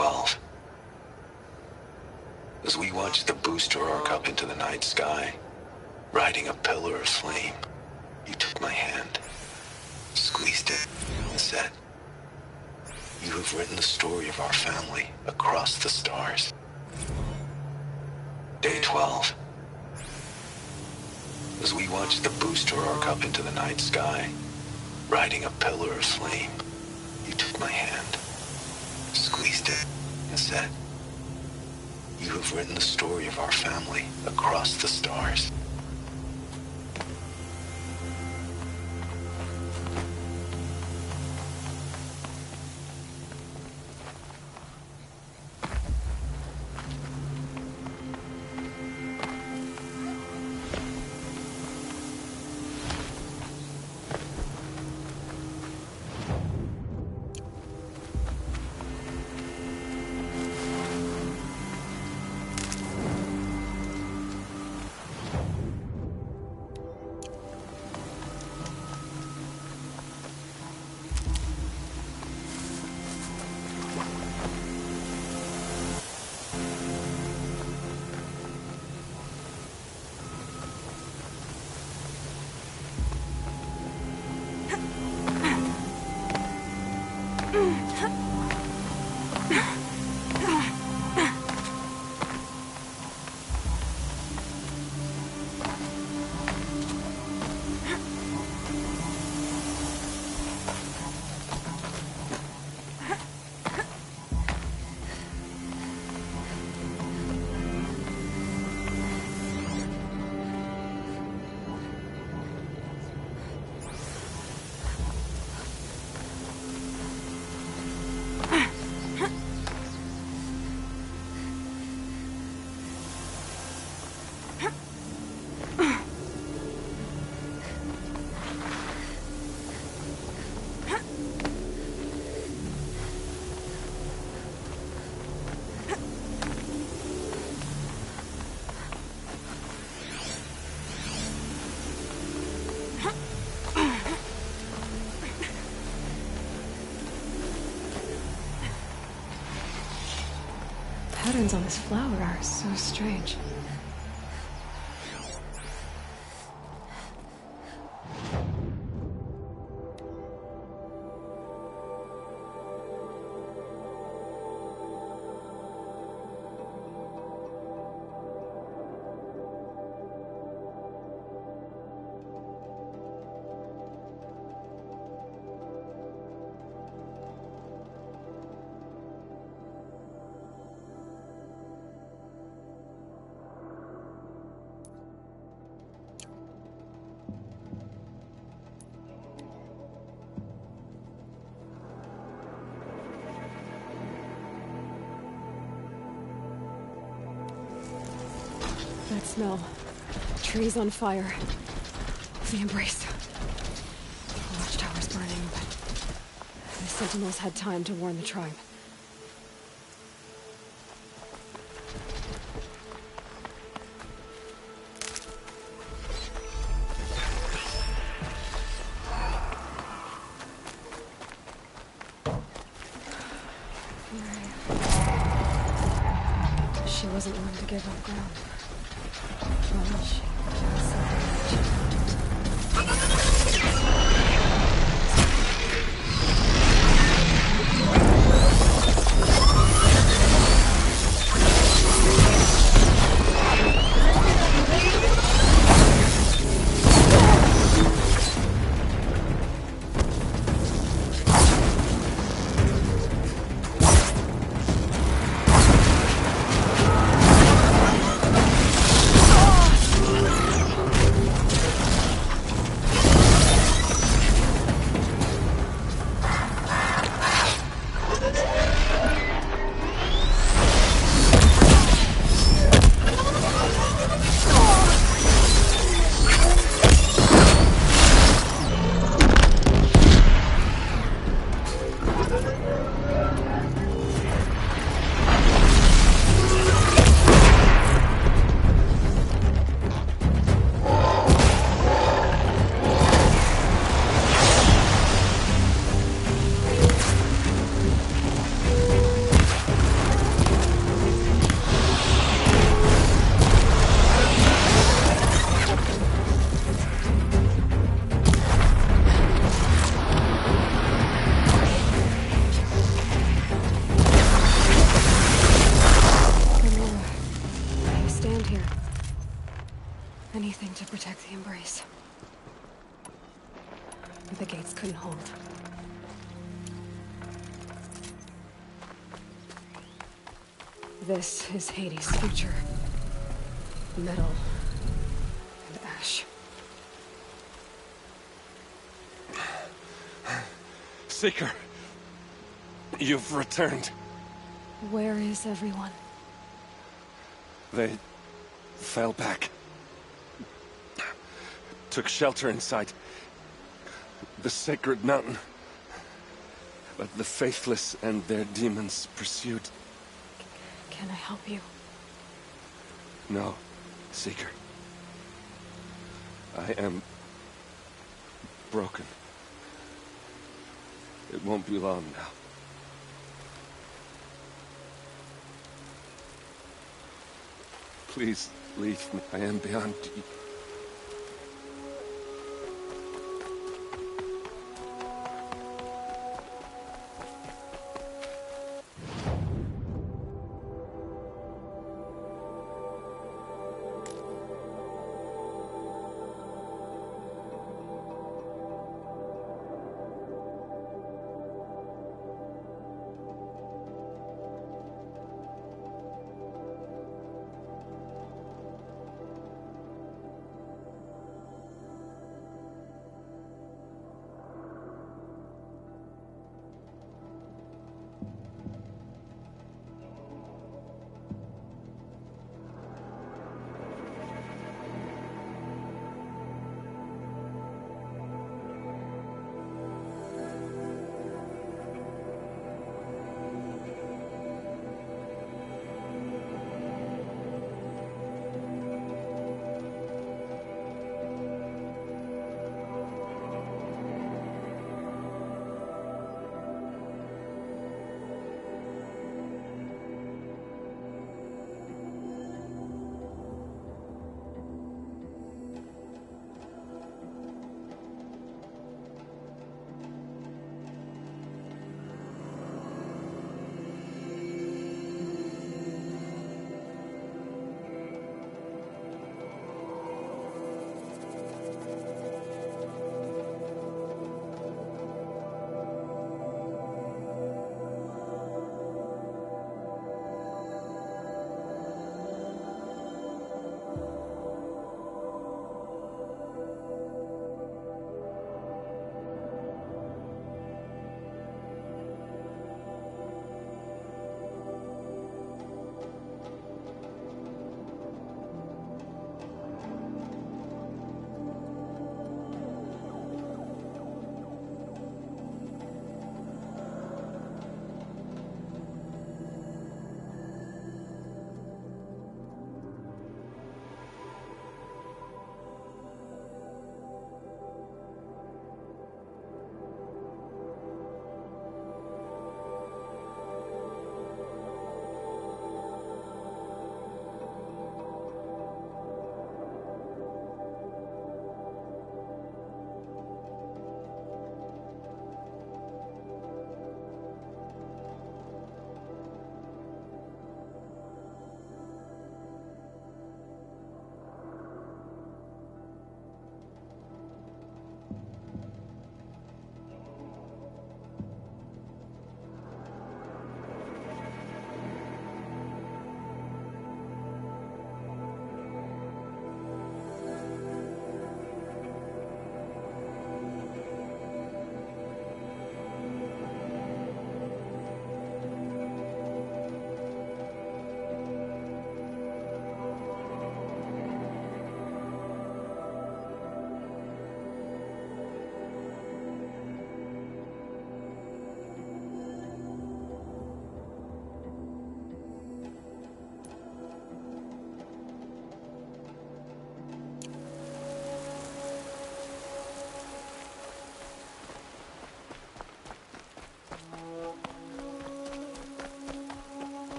[SPEAKER 10] 12. As we watched the booster arc up into the night sky, riding a pillar of flame, you took my hand, squeezed it, and said, "You have written the story of our family across the stars." Day 12. As we watched the booster arc up into the night sky, riding a pillar of flame, you took my hand, squeezed it, and said, "You have written the story of our family across the stars."
[SPEAKER 1] Patterns on this flower are so strange. That smell. Trees on fire. The embrace. The watchtower's burning, but the sentinels had time to warn the tribe. She wasn't one to give up ground. Well, she Anything to protect the Embrace. The gates couldn't hold. This is Hades' future. Metal and ash.
[SPEAKER 12] Seeker, you've returned.
[SPEAKER 1] Where is everyone?
[SPEAKER 12] They fell back. Took shelter inside the sacred mountain. But the faithless and their demons pursued.
[SPEAKER 1] Can I help you?
[SPEAKER 12] No, Seeker. I am broken. It won't be long now. Please leave me. I am beyond you.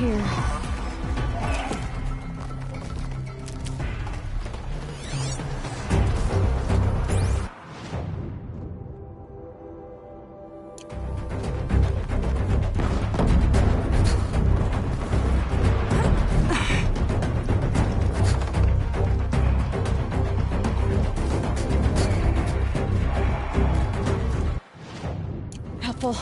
[SPEAKER 1] here. Helpful.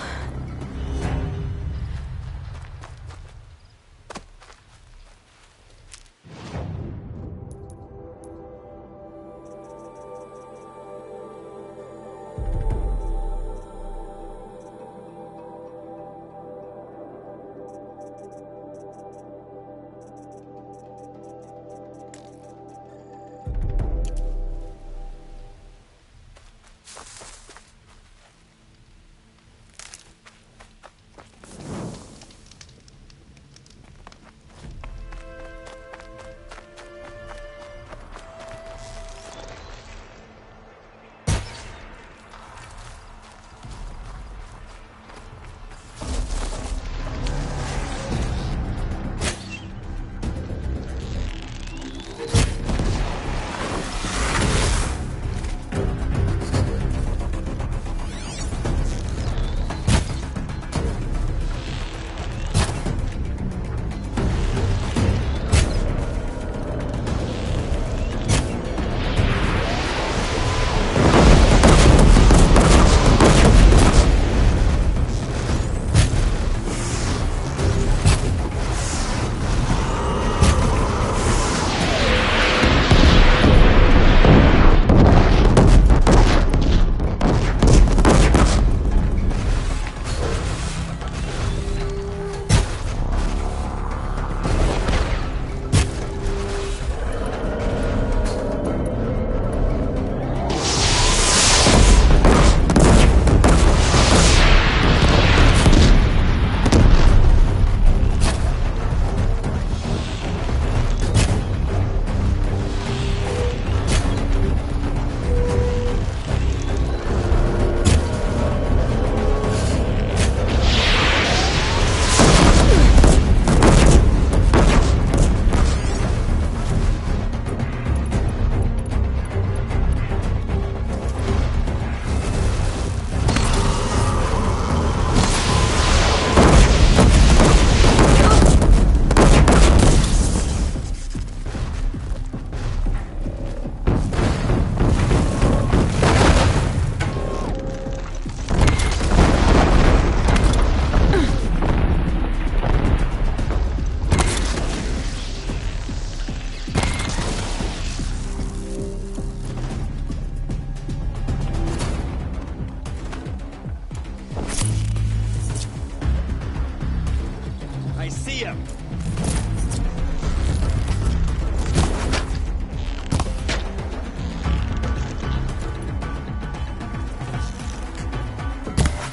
[SPEAKER 4] I see him!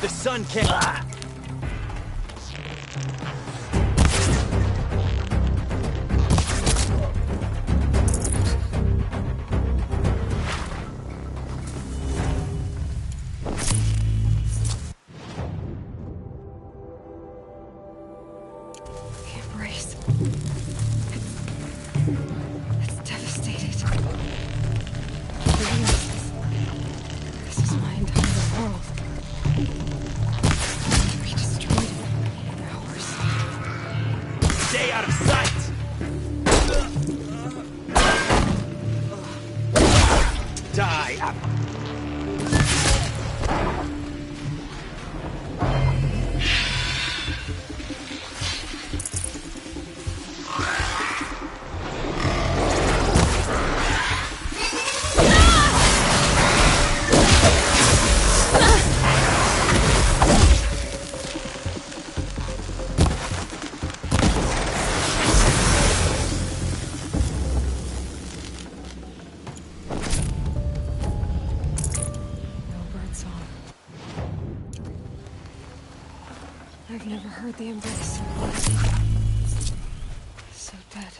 [SPEAKER 4] The sun can't... Ah!
[SPEAKER 1] It's devastated. For years, this is my entire world. To be destroyed in hours.
[SPEAKER 4] Stay out of sight! Die!
[SPEAKER 1] I've never heard the embrace. So dead.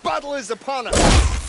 [SPEAKER 12] battle is upon us!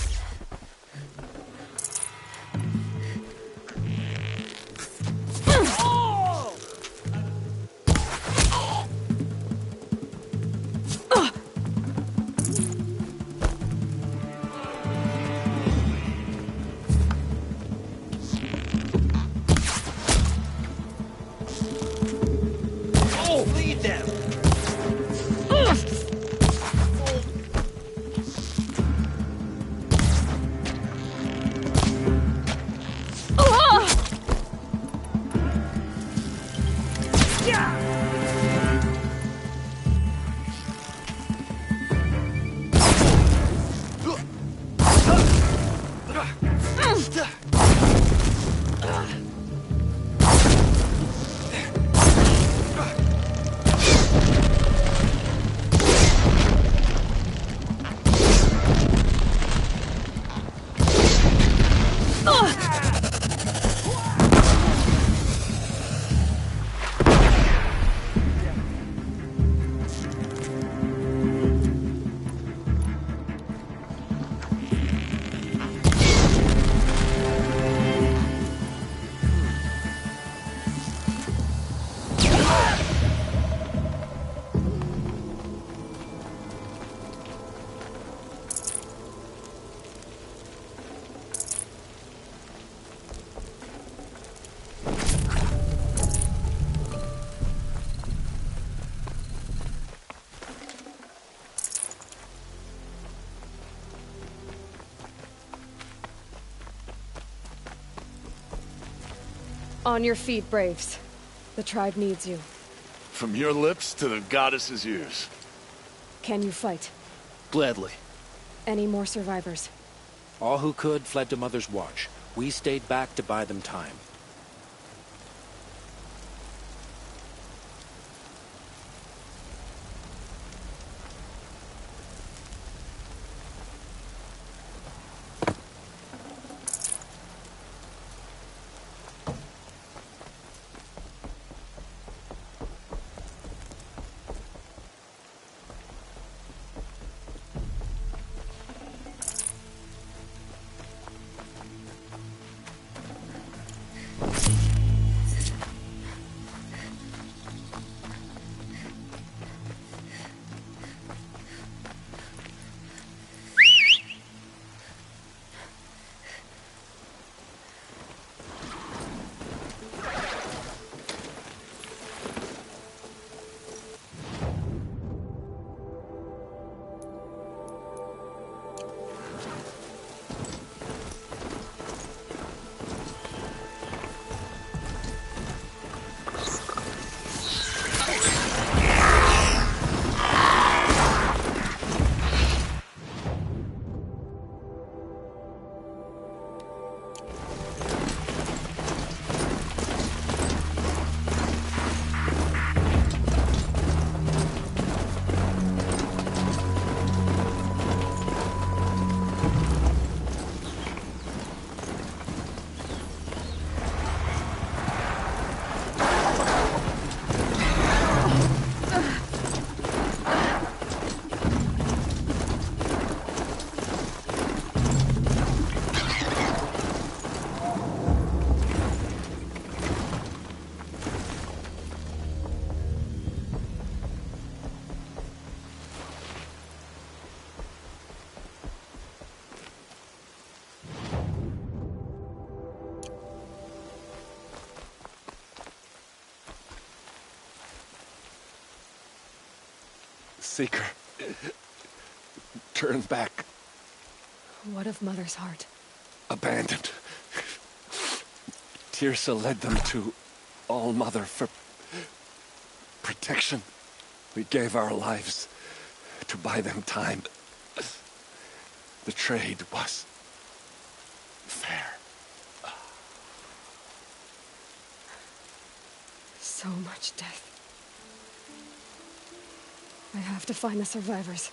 [SPEAKER 1] On your feet, Braves. The tribe needs you.
[SPEAKER 4] From your lips to the goddess's ears.
[SPEAKER 1] Can you fight?
[SPEAKER 13] Gladly.
[SPEAKER 1] Any more survivors?
[SPEAKER 13] All who could fled to Mother's Watch. We stayed back to buy them time.
[SPEAKER 12] Seeker. Turn back.
[SPEAKER 1] What of Mother's heart?
[SPEAKER 12] Abandoned. Tirsa led them to All Mother for protection. We gave our lives to buy them time. The trade was fair.
[SPEAKER 1] So much death. I have to find the survivors.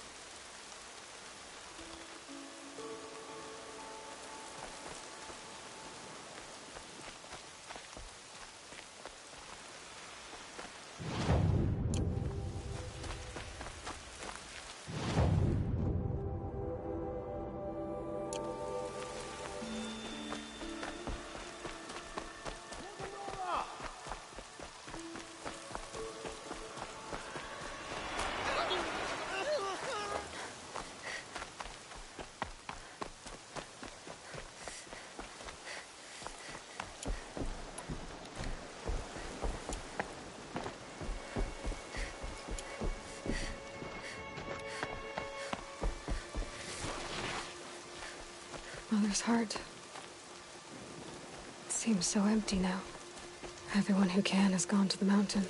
[SPEAKER 1] Mother's heart. It seems so empty now. Everyone who can has gone to the mountain.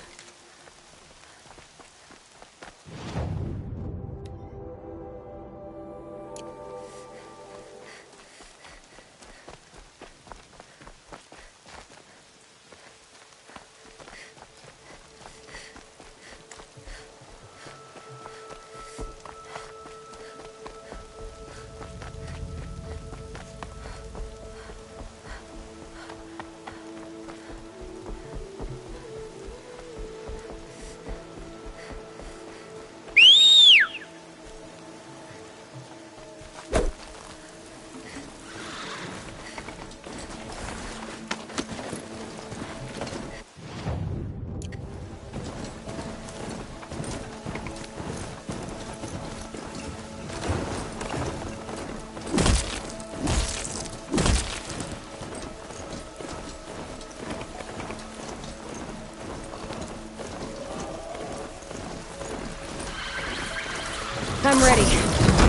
[SPEAKER 1] I'm ready.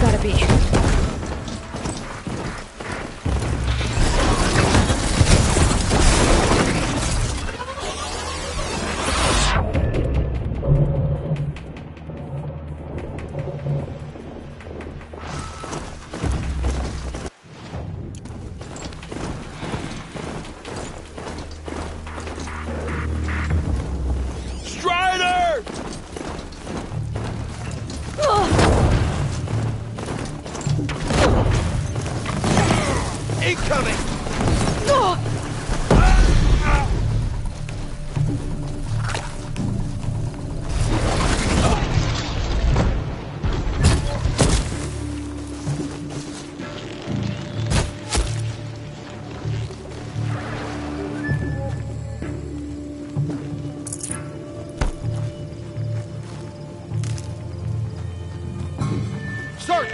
[SPEAKER 1] Gotta be.
[SPEAKER 4] Strider! Incoming! Start!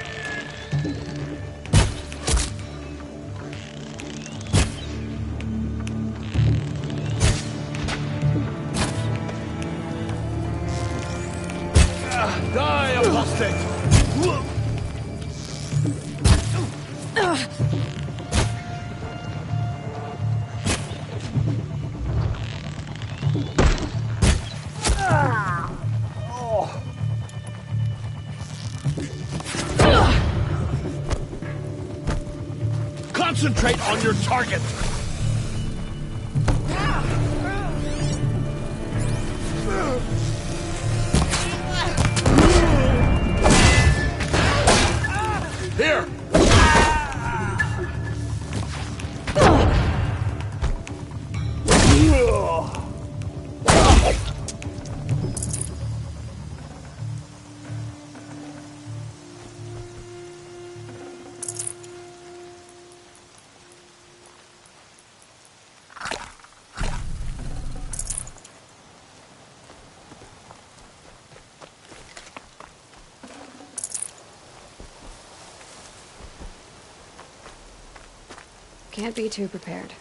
[SPEAKER 4] Die, apostate! Concentrate on your target! Here!
[SPEAKER 1] Can't be too prepared.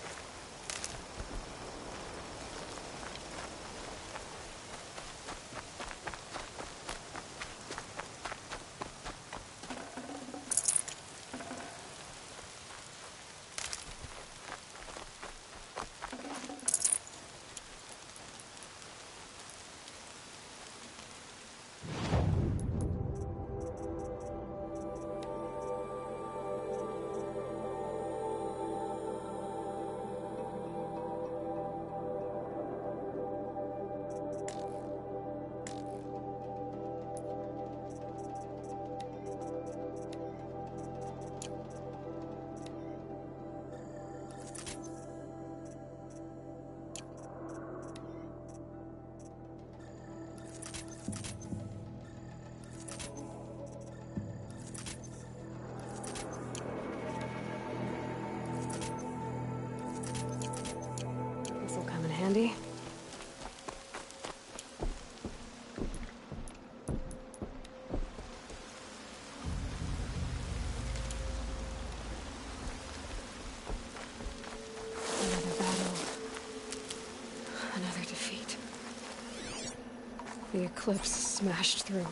[SPEAKER 1] This'll come in handy. Another battle. Another defeat. The eclipse smashed through.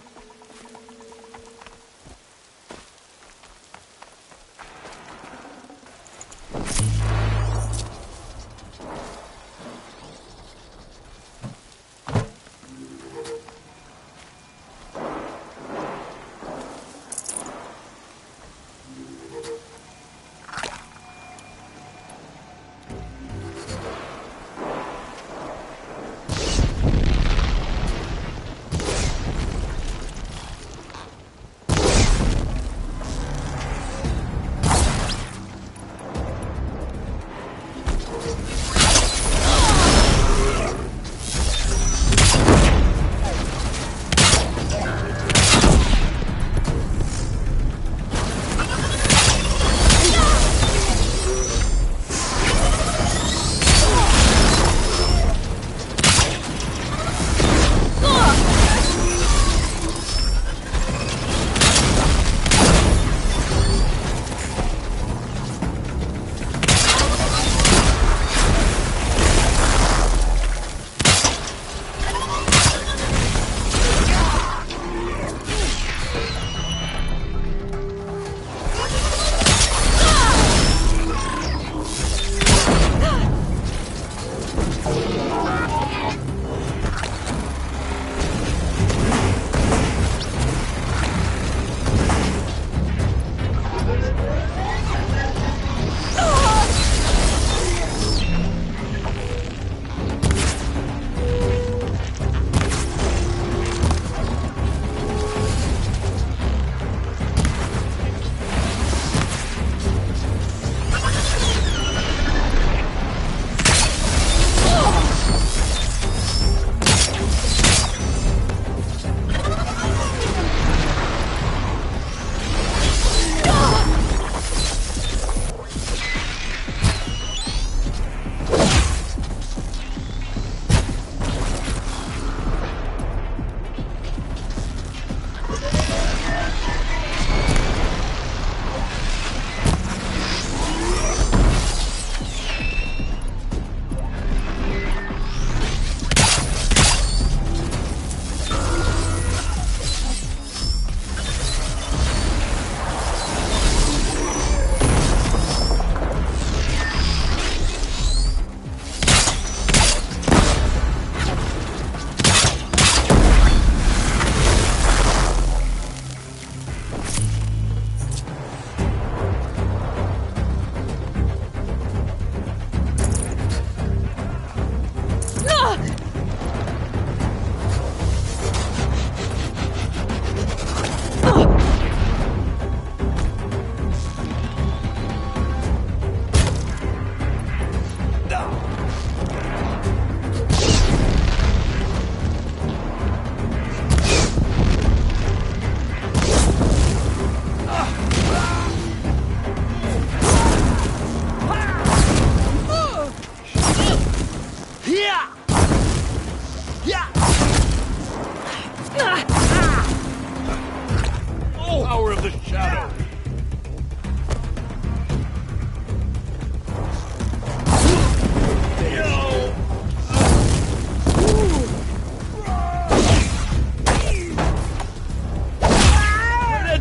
[SPEAKER 4] shadow!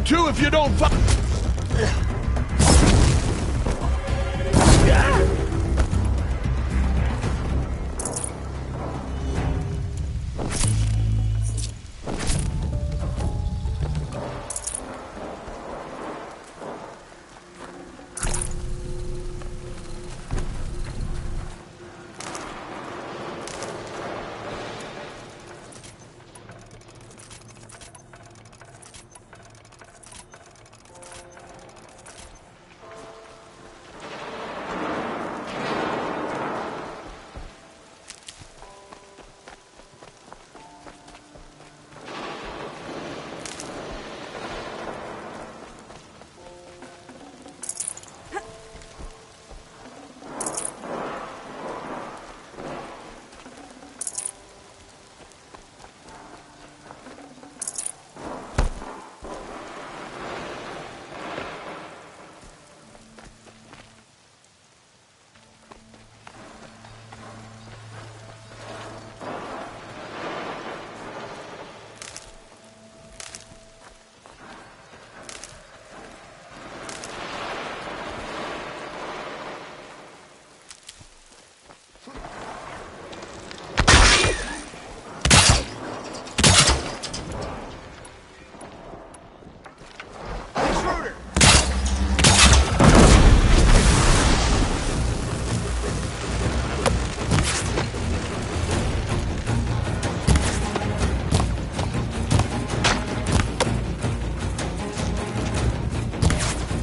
[SPEAKER 4] Two if you don't fight.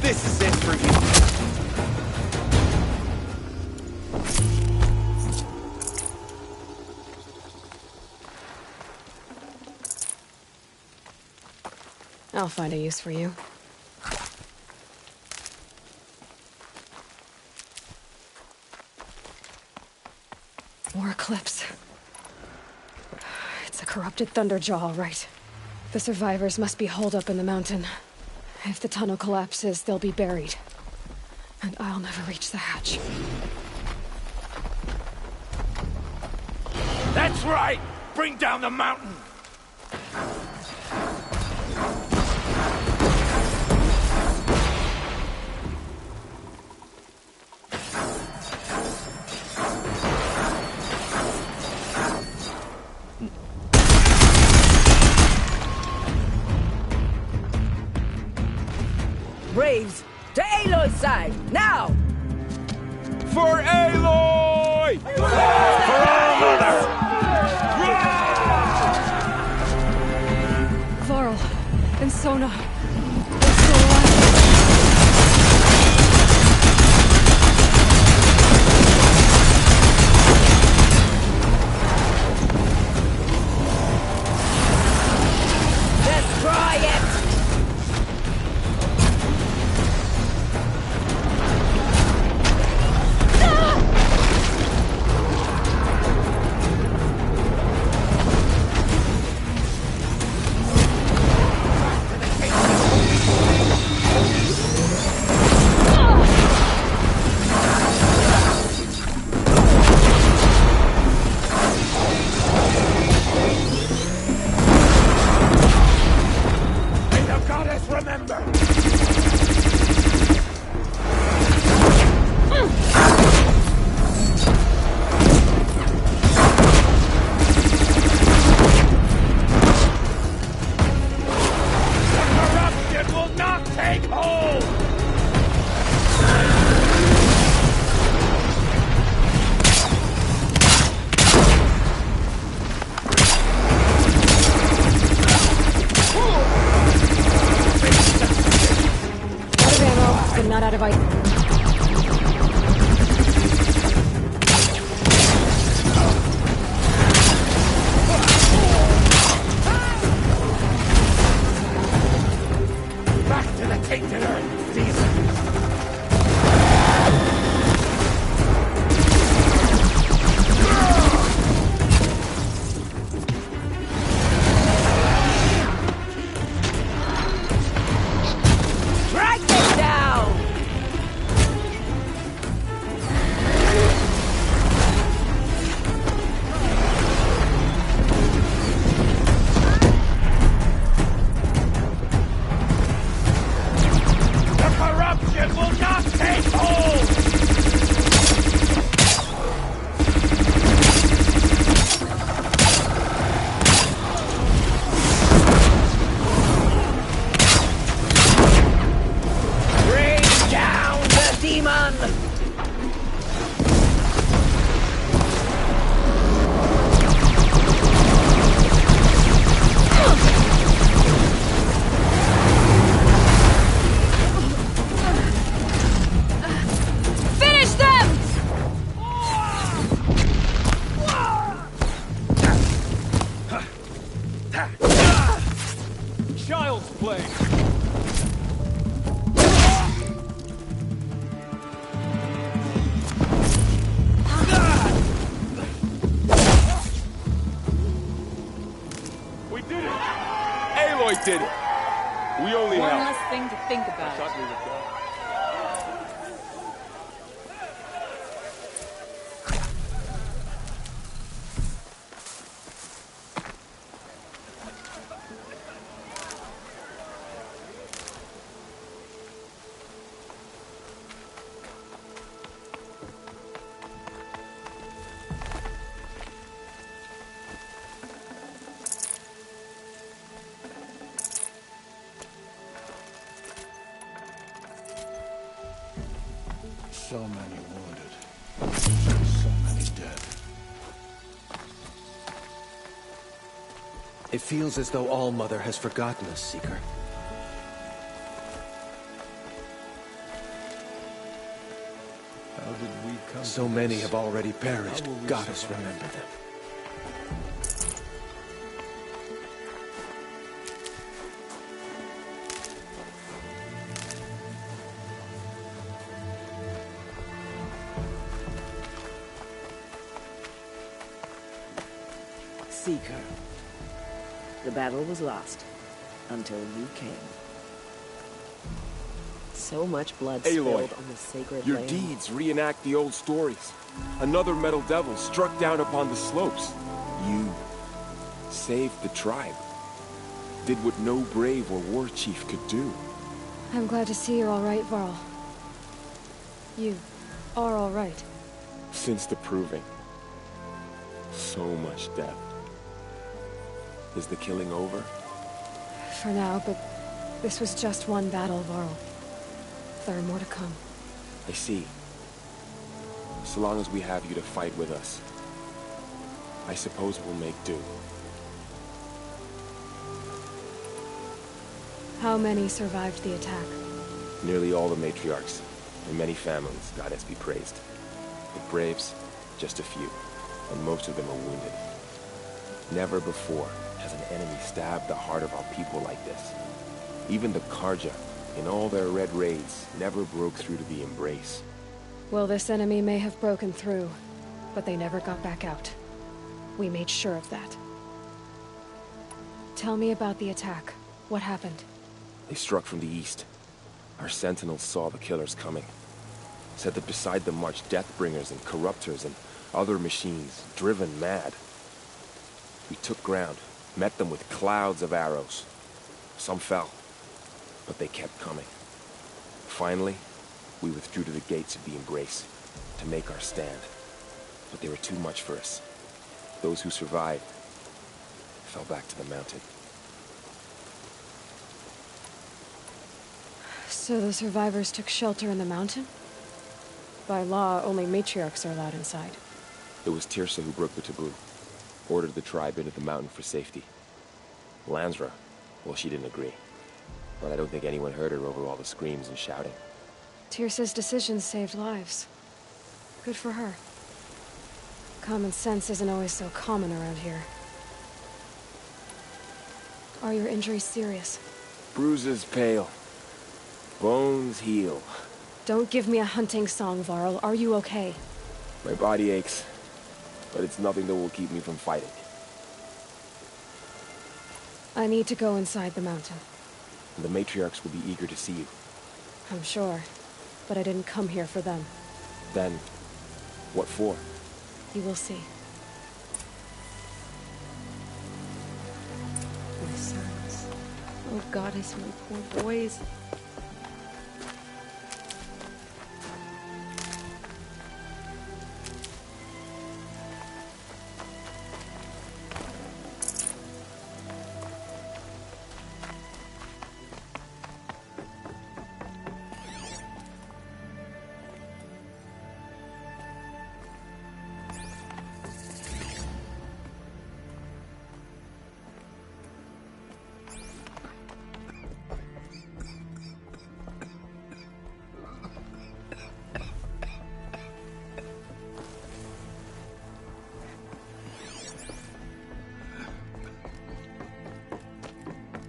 [SPEAKER 14] This is it for you.
[SPEAKER 1] I'll find a use for you. More Eclipse. It's a corrupted Thunderjaw, all right. The survivors must be holed up in the mountain. If the tunnel collapses, they'll be buried. And I'll never reach the hatch.
[SPEAKER 4] That's right! Bring down the mountain!
[SPEAKER 15] Braves, to Aloy's side, now!
[SPEAKER 4] For Aloy! For our mother!
[SPEAKER 1] Varl and Sona, they're still alive.
[SPEAKER 15] Let's try it!
[SPEAKER 1] Not out of ice.
[SPEAKER 4] Back to the tainted earth, demon!
[SPEAKER 15] about it.
[SPEAKER 12] We would go.
[SPEAKER 4] So many wounded. So many dead.
[SPEAKER 14] It feels as though All-Mother has forgotten us, Seeker.
[SPEAKER 4] How did we come
[SPEAKER 14] So
[SPEAKER 4] to
[SPEAKER 14] many
[SPEAKER 4] this?
[SPEAKER 14] have already perished.
[SPEAKER 4] How will we
[SPEAKER 14] Goddess,
[SPEAKER 4] survive?
[SPEAKER 14] remember them.
[SPEAKER 15] Seeker. The battle was lost until you came. So much blood
[SPEAKER 12] Aloy,
[SPEAKER 15] spilled on the sacred
[SPEAKER 12] your
[SPEAKER 15] land.
[SPEAKER 12] deeds reenact the old stories. Another metal devil struck down upon the slopes. You saved the tribe. Did what no brave or war chief could do.
[SPEAKER 1] I'm glad to see you're all right, Varl. You are all right.
[SPEAKER 12] Since the proving. So much death. Is the killing over?
[SPEAKER 1] For now, but this was just one battle, Varl. There are more to come.
[SPEAKER 12] I see. So long as we have you to fight with us, I suppose we'll make do.
[SPEAKER 1] How many survived the attack?
[SPEAKER 12] Nearly all the matriarchs, and many families, goddess be praised. The braves, just a few, and most of them are wounded. Never before has an enemy stabbed the heart of our people like this. Even the Karja, in all their red raids, never broke through to the embrace.
[SPEAKER 1] Well, this enemy may have broken through, but they never got back out. We made sure of that. Tell me about the attack. What happened?
[SPEAKER 12] They struck from the east. Our sentinels saw the killers coming. Said that beside them marched Deathbringers and Corruptors and other machines, driven mad. We took ground, met them with clouds of arrows. Some fell, but they kept coming. Finally, we withdrew to the gates of the Embrace to make our stand. But they were too much for us. Those who survived fell back to the mountain.
[SPEAKER 1] So the survivors took shelter in the mountain? By law, only matriarchs are allowed inside.
[SPEAKER 12] It was Tirsa who broke the taboo. Ordered the tribe into the mountain for safety. Lansra, well, she didn't agree. But I don't think anyone heard her over all the screams and shouting.
[SPEAKER 1] Tirsa's decisions saved lives. Good for her. Common sense isn't always so common around here. Are your injuries serious?
[SPEAKER 12] Bruises pale. Bones heal.
[SPEAKER 1] Don't give me a hunting song, Varl. Are you okay?
[SPEAKER 12] My body aches, but it's nothing that will keep me from fighting.
[SPEAKER 1] I need to go inside the mountain.
[SPEAKER 12] The matriarchs will be eager to see you.
[SPEAKER 1] I'm sure, but I didn't come here for them.
[SPEAKER 12] Then, what for?
[SPEAKER 1] You will see.
[SPEAKER 15] My sons. Oh, Goddess, my poor boys.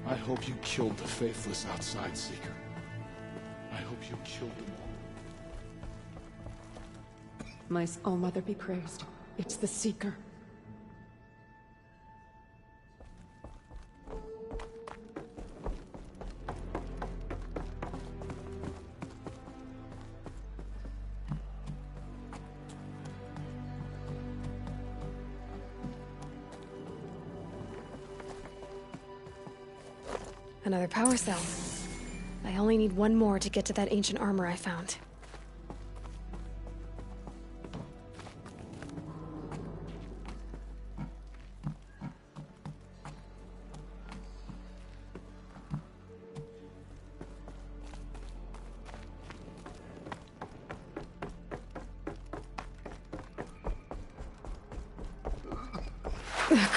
[SPEAKER 3] I hope you killed the faithless outside, Seeker. I hope you killed them all.
[SPEAKER 1] My All-Mother be praised. It's the Seeker. Another power cell. I only need one more to get to that ancient armor I found.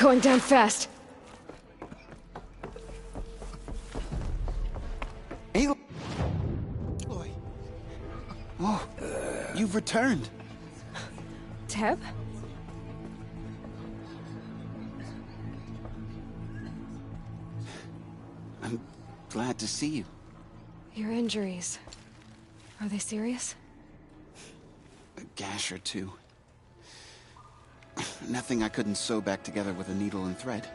[SPEAKER 1] Going down fast.
[SPEAKER 16] Aloy! Oh, you've returned.
[SPEAKER 1] Teb?
[SPEAKER 16] I'm glad to see you.
[SPEAKER 1] Your injuries. Are they serious?
[SPEAKER 16] A gash or two. Nothing I couldn't sew back together with a needle and thread.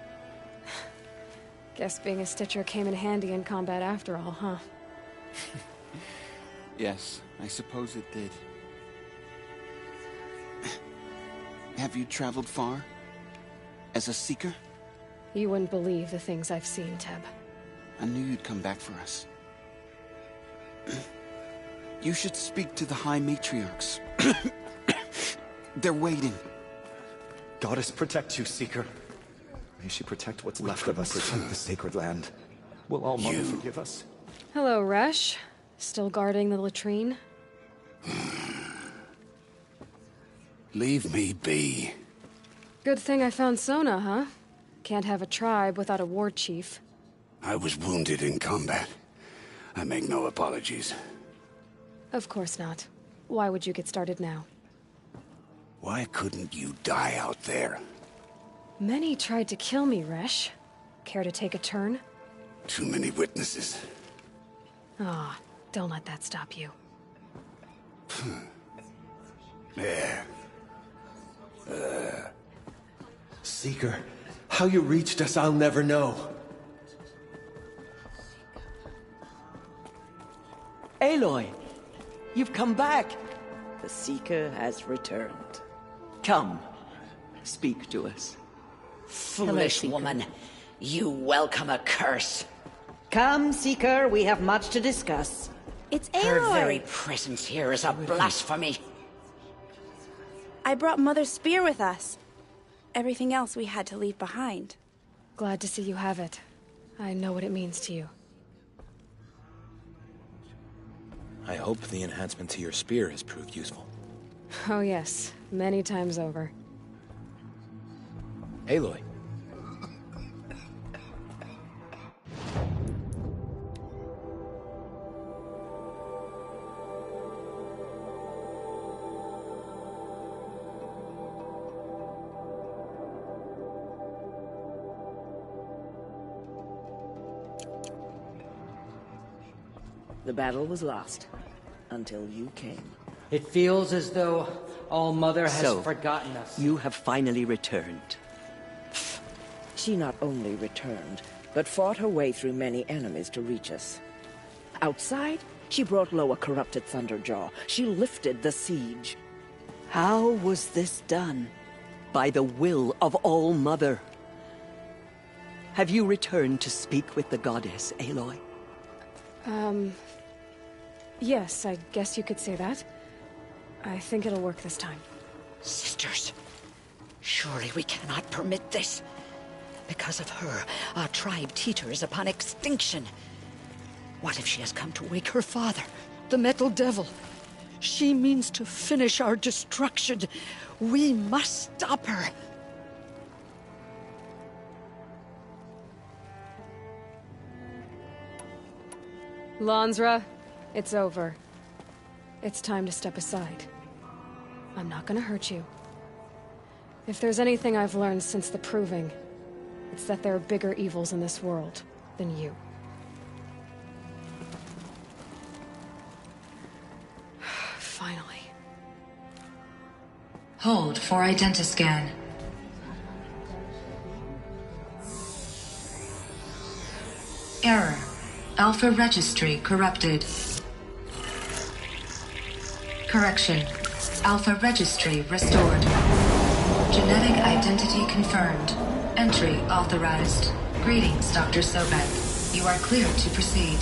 [SPEAKER 1] Guess being a stitcher came in handy in combat after all, huh?
[SPEAKER 16] Yes, I suppose it did. Have you traveled far? As a seeker?
[SPEAKER 1] You wouldn't believe the things I've seen, Teb.
[SPEAKER 16] I knew you'd come back for us. You should speak to the High Matriarchs. They're waiting.
[SPEAKER 17] Goddess protect you, Seeker. May she protect what's left of us. Protect the sacred land. Will All Mother forgive us?
[SPEAKER 1] Hello, Resh. Still guarding the latrine?
[SPEAKER 18] Leave me be.
[SPEAKER 1] Good thing I found Sona, huh? Can't have a tribe without a war chief.
[SPEAKER 18] I was wounded in combat. I make no apologies.
[SPEAKER 1] Of course not. Why would you get started now?
[SPEAKER 18] Why couldn't you die out there?
[SPEAKER 1] Many tried to kill me, Resh. Care to take a turn?
[SPEAKER 18] Too many witnesses.
[SPEAKER 1] Ah, don't let that stop you.
[SPEAKER 18] There.
[SPEAKER 14] Seeker, how you reached us, I'll never know.
[SPEAKER 19] Aloy, you've come back. The Seeker has returned. Come, speak to us.
[SPEAKER 20] Foolish woman, you welcome a curse.
[SPEAKER 15] Come, Seeker, we have much to discuss.
[SPEAKER 20] It's Aloy. Her very presence here is a blasphemy.
[SPEAKER 21] I brought Mother's spear with us. Everything else we had to leave behind.
[SPEAKER 1] Glad to see you have it. I know what it means to you.
[SPEAKER 13] I hope the enhancement to your spear has proved useful.
[SPEAKER 1] Oh yes, many times over.
[SPEAKER 13] Aloy.
[SPEAKER 15] The battle was lost, until you came.
[SPEAKER 22] It feels as though All Mother has forgotten us.
[SPEAKER 19] You have finally returned.
[SPEAKER 15] She not only returned, but fought her way through many enemies to reach us. Outside, she brought low a corrupted Thunderjaw. She lifted the siege.
[SPEAKER 19] How was this done? By the will of All Mother. Have you returned to speak with the goddess, Aloy?
[SPEAKER 1] Yes, I guess you could say that. I think it'll work this time.
[SPEAKER 20] Sisters, surely we cannot permit this. Because of her, our tribe teeters upon extinction. What if she has come to wake her father, the Metal Devil? She means to finish our destruction. We must stop her.
[SPEAKER 1] Lansra, it's over. It's time to step aside. I'm not gonna hurt you. If there's anything I've learned since the Proving, it's that there are bigger evils in this world than you. Finally.
[SPEAKER 23] Hold for identiscan. Error. Alpha registry corrupted. Correction. Alpha registry restored. Genetic identity confirmed. Entry authorized. Greetings, Dr. Sobek. You are cleared to proceed.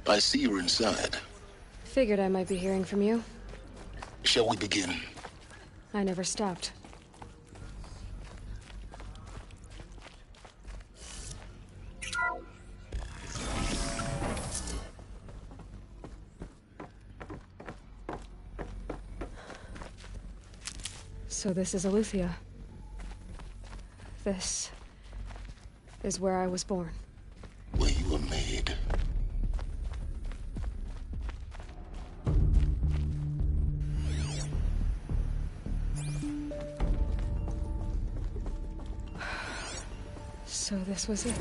[SPEAKER 3] I see you're inside.
[SPEAKER 1] Figured I might be hearing from you.
[SPEAKER 3] Shall we begin?
[SPEAKER 1] I never stopped. So this is Aletheia. This is where I was born.
[SPEAKER 3] Where you were made.
[SPEAKER 1] So this was it.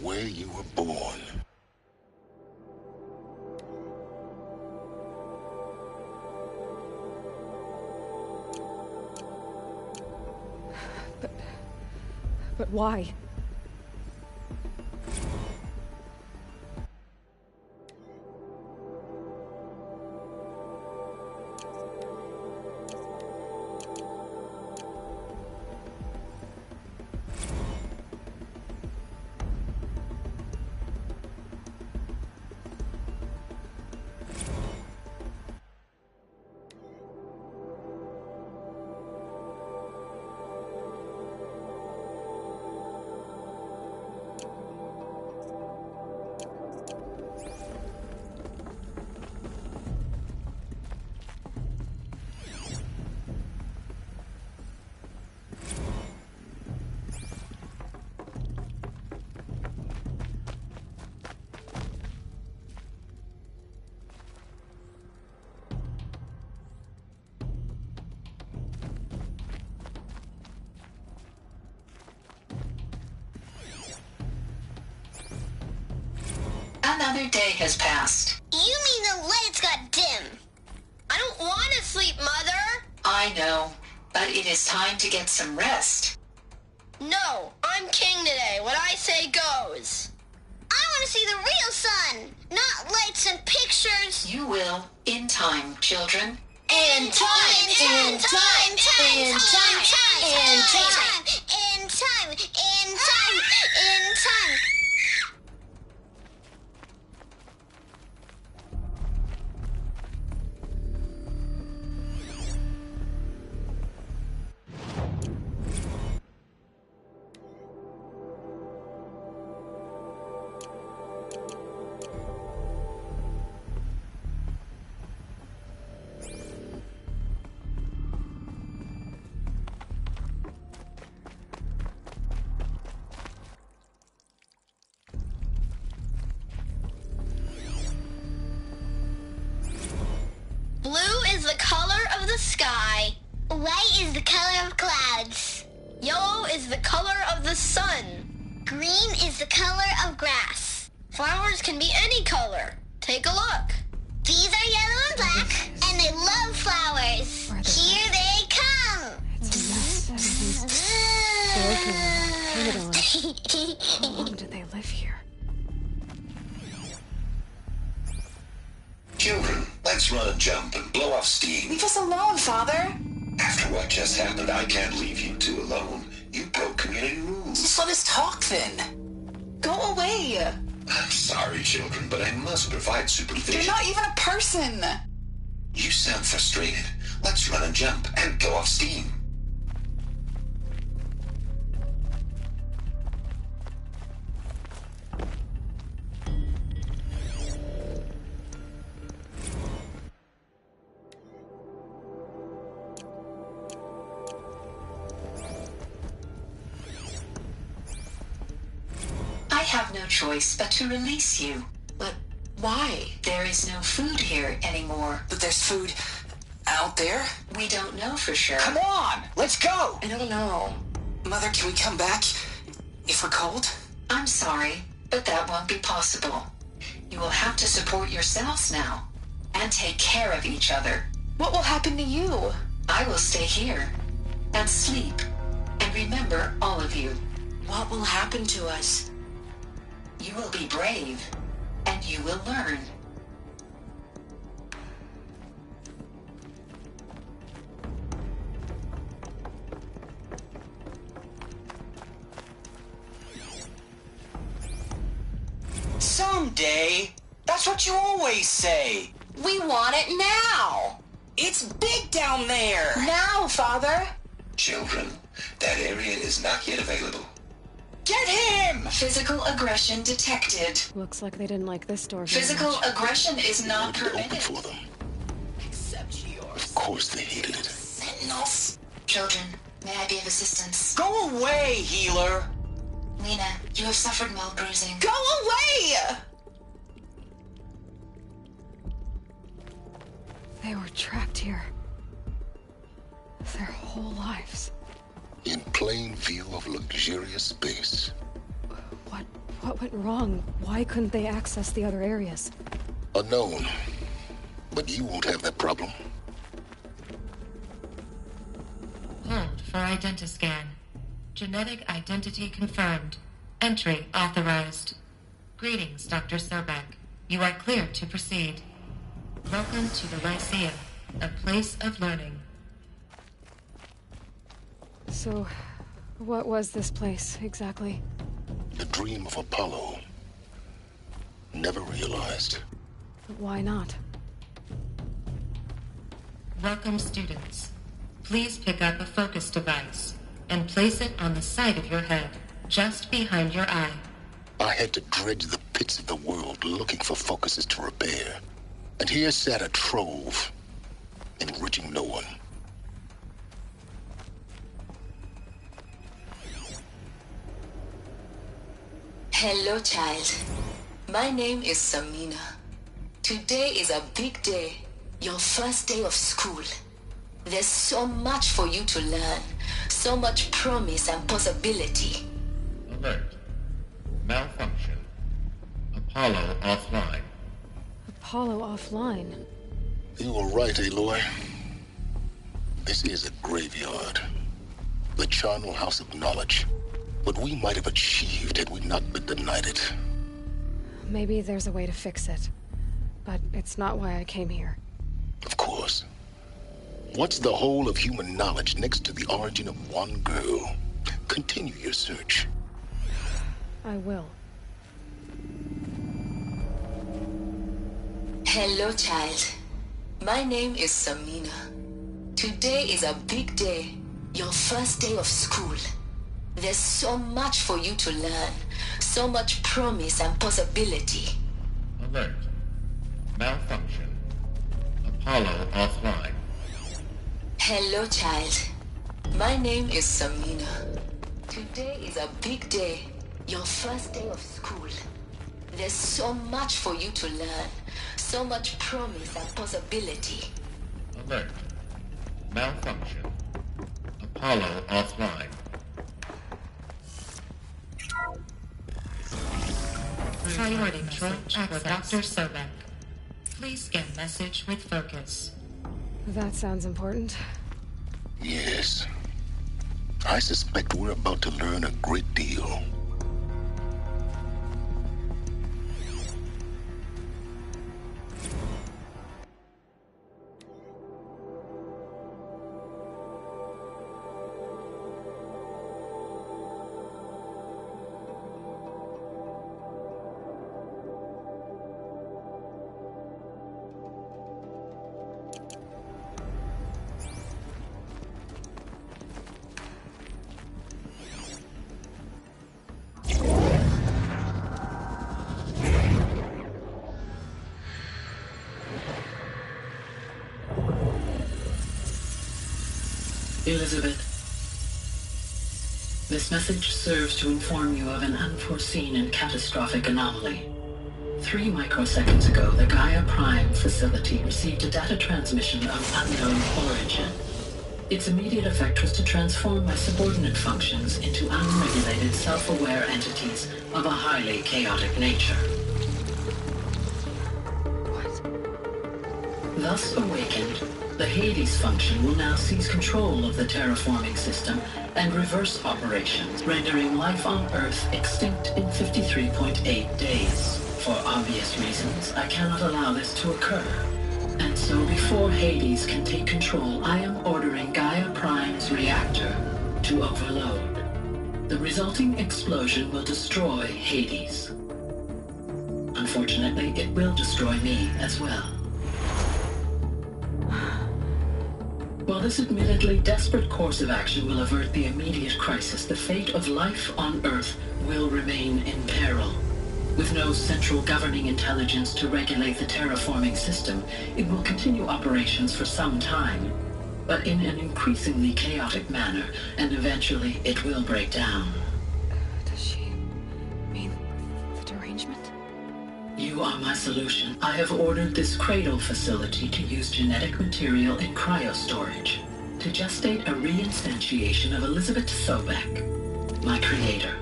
[SPEAKER 3] Where you were born.
[SPEAKER 1] But why?
[SPEAKER 9] Another day has passed.
[SPEAKER 2] You mean the lights got dim? I don't want to sleep, Mother!
[SPEAKER 9] I know, but it is time to get some rest.
[SPEAKER 2] No, I'm king today. What I say goes. I want to see the real sun, not lights and pictures.
[SPEAKER 9] You will, in time, children.
[SPEAKER 2] In time, in time, in time, in time, in time, in time, in time. Blue is the color of the sky. White is the color of clouds. Yellow is the color of the sun. Green is the color of grass. Flowers can be any color. Take a look. These are yellow and black, and they love flowers. Here they come.
[SPEAKER 1] How long did they live here?
[SPEAKER 8] Children, let's run and jump and blow off steam.
[SPEAKER 5] Leave us alone, Father.
[SPEAKER 8] After what just happened, I can't leave you two alone. You broke community rules.
[SPEAKER 5] Just let us talk then. Go away.
[SPEAKER 8] I'm sorry, children, but I must provide supervision.
[SPEAKER 5] You're not even a person.
[SPEAKER 8] You sound frustrated. Let's run and jump and blow off steam.
[SPEAKER 9] have no choice but to release you.
[SPEAKER 5] But why?
[SPEAKER 9] There is no food here anymore.
[SPEAKER 5] But there's food out there?
[SPEAKER 9] We don't know for sure.
[SPEAKER 16] Come on, let's go!
[SPEAKER 5] I don't know. Mother, can we come back if we're cold?
[SPEAKER 9] I'm sorry, but that won't be possible. You will have to support yourselves now, and take care of each other.
[SPEAKER 5] What will happen to you?
[SPEAKER 9] I will stay here, and sleep, and remember all of you.
[SPEAKER 5] What will happen to us?
[SPEAKER 9] You will be brave, and you will learn.
[SPEAKER 16] Someday. That's what you always say.
[SPEAKER 5] We want it now.
[SPEAKER 16] It's big down there.
[SPEAKER 5] Now, Father.
[SPEAKER 8] Children, that area is not yet available.
[SPEAKER 16] Get him!
[SPEAKER 9] Physical aggression detected.
[SPEAKER 1] Looks like they didn't like this door.
[SPEAKER 9] Physical aggression is not
[SPEAKER 3] Open
[SPEAKER 9] permitted.
[SPEAKER 3] for them.
[SPEAKER 5] Except yours.
[SPEAKER 3] Of course they hated it.
[SPEAKER 5] Sentinels.
[SPEAKER 9] Children, may I be of assistance?
[SPEAKER 16] Go away, healer.
[SPEAKER 9] Lena, you have suffered mild bruising.
[SPEAKER 5] Go away!
[SPEAKER 1] They were trapped here. Their whole lives.
[SPEAKER 3] In plain view of luxurious space.
[SPEAKER 1] What went wrong? Why couldn't they access the other areas?
[SPEAKER 3] Unknown. But you won't have that problem.
[SPEAKER 23] Hold for identiscan. Genetic identity confirmed. Entry authorized. Greetings, Dr. Sobek. You are cleared to proceed. Welcome to the Lyceum, a place of learning.
[SPEAKER 1] So, what was this place, exactly?
[SPEAKER 3] The dream of Apollo. Never realized.
[SPEAKER 1] Why not?
[SPEAKER 23] Welcome, students. Please pick up a focus device and place it on the side of your head, just behind your eye.
[SPEAKER 3] I had to dredge the pits of the world looking for focuses to repair. And here sat a trove, enriching no one.
[SPEAKER 9] Hello, child. My name is Samina. Today is a big day. Your first day of school. There's so much for you to learn. So much promise and possibility.
[SPEAKER 6] Alert. Malfunction. Apollo offline.
[SPEAKER 1] Apollo offline.
[SPEAKER 3] You were right, Aloy. This is a graveyard. The charnel house of knowledge. What we might have achieved had we not been denied it.
[SPEAKER 1] Maybe there's a way to fix it. But it's not why I came here.
[SPEAKER 3] Of course. What's the whole of human knowledge next to the origin of one girl? Continue your search.
[SPEAKER 1] I will.
[SPEAKER 9] Hello, child. My name is Samina. Today is a big day. Your first day of school. There's so much for you to learn. So much promise and possibility.
[SPEAKER 6] Alert. Malfunction. Apollo offline.
[SPEAKER 9] Hello, child. My name is Samina. Today is a big day. Your first day of school. There's so much for you to learn. So much promise and possibility.
[SPEAKER 6] Alert. Malfunction. Apollo offline.
[SPEAKER 23] Priority control for Dr. Sobek. Please scan message with focus.
[SPEAKER 1] That sounds important.
[SPEAKER 3] Yes. I suspect we're about to learn a great deal.
[SPEAKER 9] Elizabeth. This message serves to inform you of an unforeseen and catastrophic anomaly. 3 microseconds ago, the Gaia Prime facility received a data transmission of unknown origin. Its immediate effect was to transform my subordinate functions into unregulated, self-aware entities of a highly chaotic nature. Thus awakened, the Hades function will now seize control of the terraforming system and reverse operations, rendering life on Earth extinct in 53.8 days. For obvious reasons, I cannot allow this to occur. And so before Hades can take control, I am ordering Gaia Prime's reactor to overload. The resulting explosion will destroy Hades. Unfortunately, it will destroy me as well. While this admittedly desperate course of action will avert the immediate crisis, the fate of life on Earth will remain in peril. With no central governing intelligence to regulate the terraforming system, it will continue operations for some time, but in an increasingly chaotic manner, and eventually it will break down.
[SPEAKER 1] Does she mean the derangement?
[SPEAKER 9] You are my solution. I have ordered this cradle facility to use genetic material in cryostorage to gestate a reinstantiation of Elizabeth Sobek, my creator.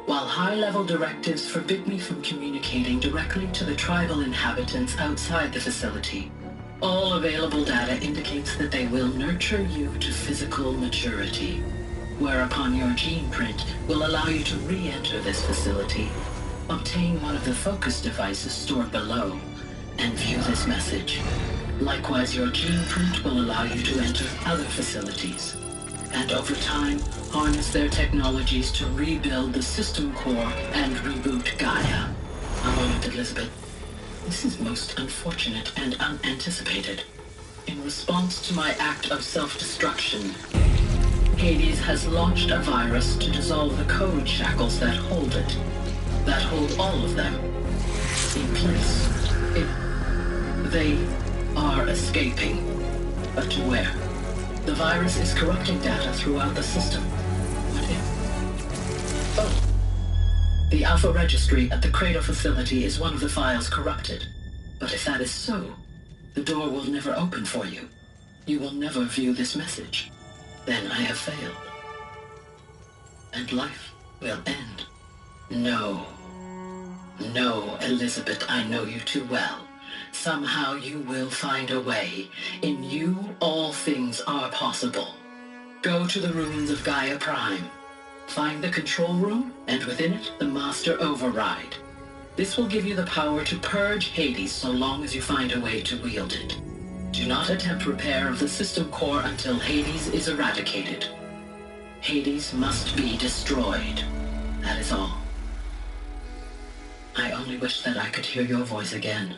[SPEAKER 9] While high-level directives forbid me from communicating directly to the tribal inhabitants outside the facility, all available data indicates that they will nurture you to physical maturity, whereupon your gene print will allow you to re-enter this facility, obtain one of the focus devices stored below, and view this message. Likewise, your gene print will allow you to enter other facilities, and over time, harness their technologies to rebuild the system core and reboot Gaia. A moment, Elizabeth. This is most unfortunate and unanticipated. In response to my act of self-destruction, Hades has launched a virus to dissolve the code shackles that hold it, that hold all of them in place. They are escaping, but to where? The virus is corrupting data throughout the system. What if? Oh. The Alpha Registry at the Cradle facility is one of the files corrupted. But if that is so, the door will never open for you. You will never view this message. Then I have failed. And life will end. No. No, Elizabeth, I know you too well. Somehow you will find a way. In you, all things are possible. Go to the ruins of Gaia Prime. Find the control room, and within it, the Master Override. This will give you the power to purge Hades so long as you find a way to wield it. Do not attempt repair of the system core until Hades is eradicated. Hades must be destroyed. That is all. I only wish that I could hear your voice again.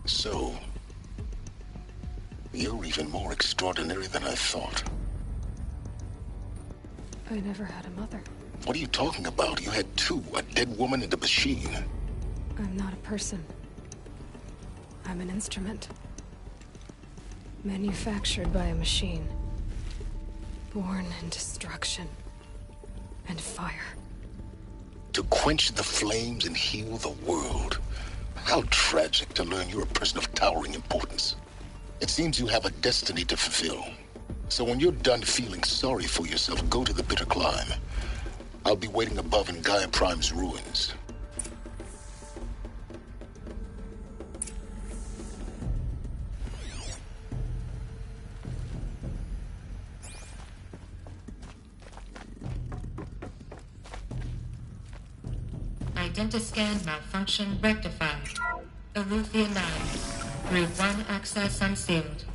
[SPEAKER 3] So, you're even more extraordinary than I thought.
[SPEAKER 1] I never had a mother.
[SPEAKER 3] What are you talking about? You had two, a dead woman and a machine.
[SPEAKER 1] I'm not a person. I'm an instrument. Manufactured by a machine. Born in destruction and fire.
[SPEAKER 3] To quench the flames and heal the world. How tragic to learn you're a person of towering importance. It seems you have a destiny to fulfill. So when you're done feeling sorry for yourself, go to the bitter climb. I'll be waiting above in Gaia Prime's ruins.
[SPEAKER 23] Identiscan malfunction rectified. Eleuthia 9. Route 1 access unsealed.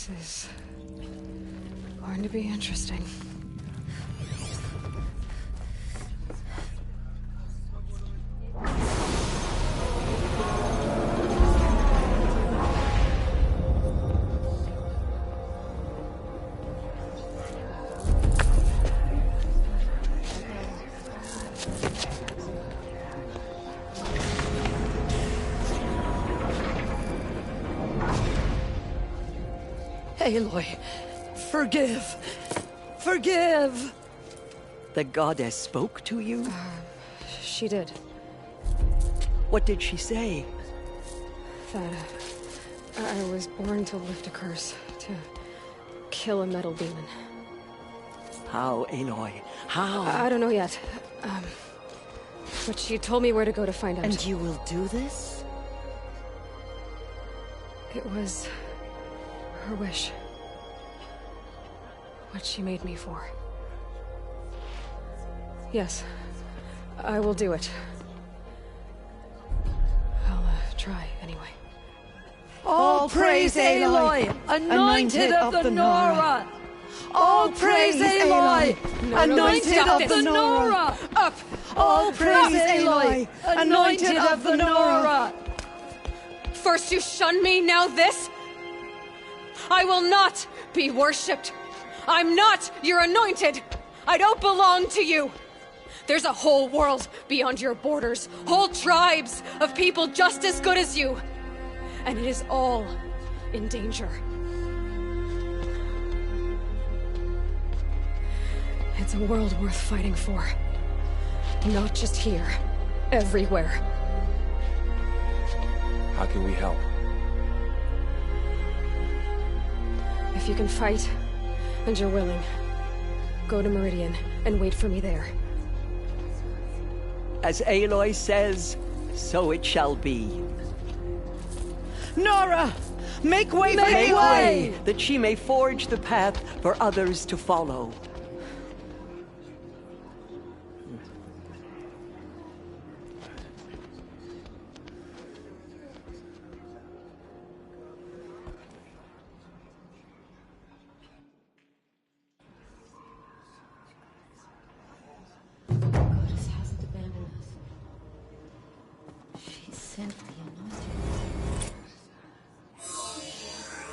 [SPEAKER 1] This is going to be interesting.
[SPEAKER 19] Aloy, forgive! Forgive! The goddess spoke to you?
[SPEAKER 1] She did.
[SPEAKER 19] What did she say?
[SPEAKER 1] That I was born to lift a curse, to kill a metal demon.
[SPEAKER 19] How, Aloy? How?
[SPEAKER 1] I don't know yet. But she told me where to go to find out.
[SPEAKER 19] And you will do this?
[SPEAKER 1] It was her wish. What she made me for. Yes, I will do it. I'll try anyway.
[SPEAKER 19] All praise Aloy, anointed of the Nora! All praise Aloy, anointed of the Nora! Up! All praise Aloy, anointed of the Nora!
[SPEAKER 1] First you shun me, now this? I will not be worshipped. I'm not your anointed. I don't belong to you. There's a whole world beyond your borders, whole tribes of people just as good as you. And it is all in danger. It's a world worth fighting for. Not just here, everywhere.
[SPEAKER 12] How can we help?
[SPEAKER 1] If you can fight, and you're willing, go to Meridian and wait for me there.
[SPEAKER 19] As Aloy says, so it shall be. Nora! Make way for Aloy! That she may forge the path for others to follow.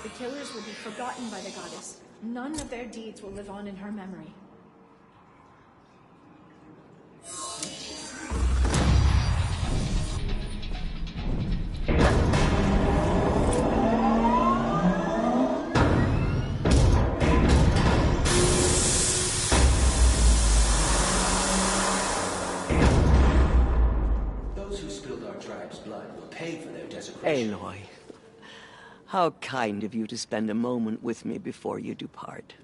[SPEAKER 7] The killers will be forgotten by the goddess. None of their deeds will live on in her memory.
[SPEAKER 14] Those who spilled our tribe's blood will pay for their desecration.
[SPEAKER 19] Aloy. How kind of you to spend a moment with me before you depart.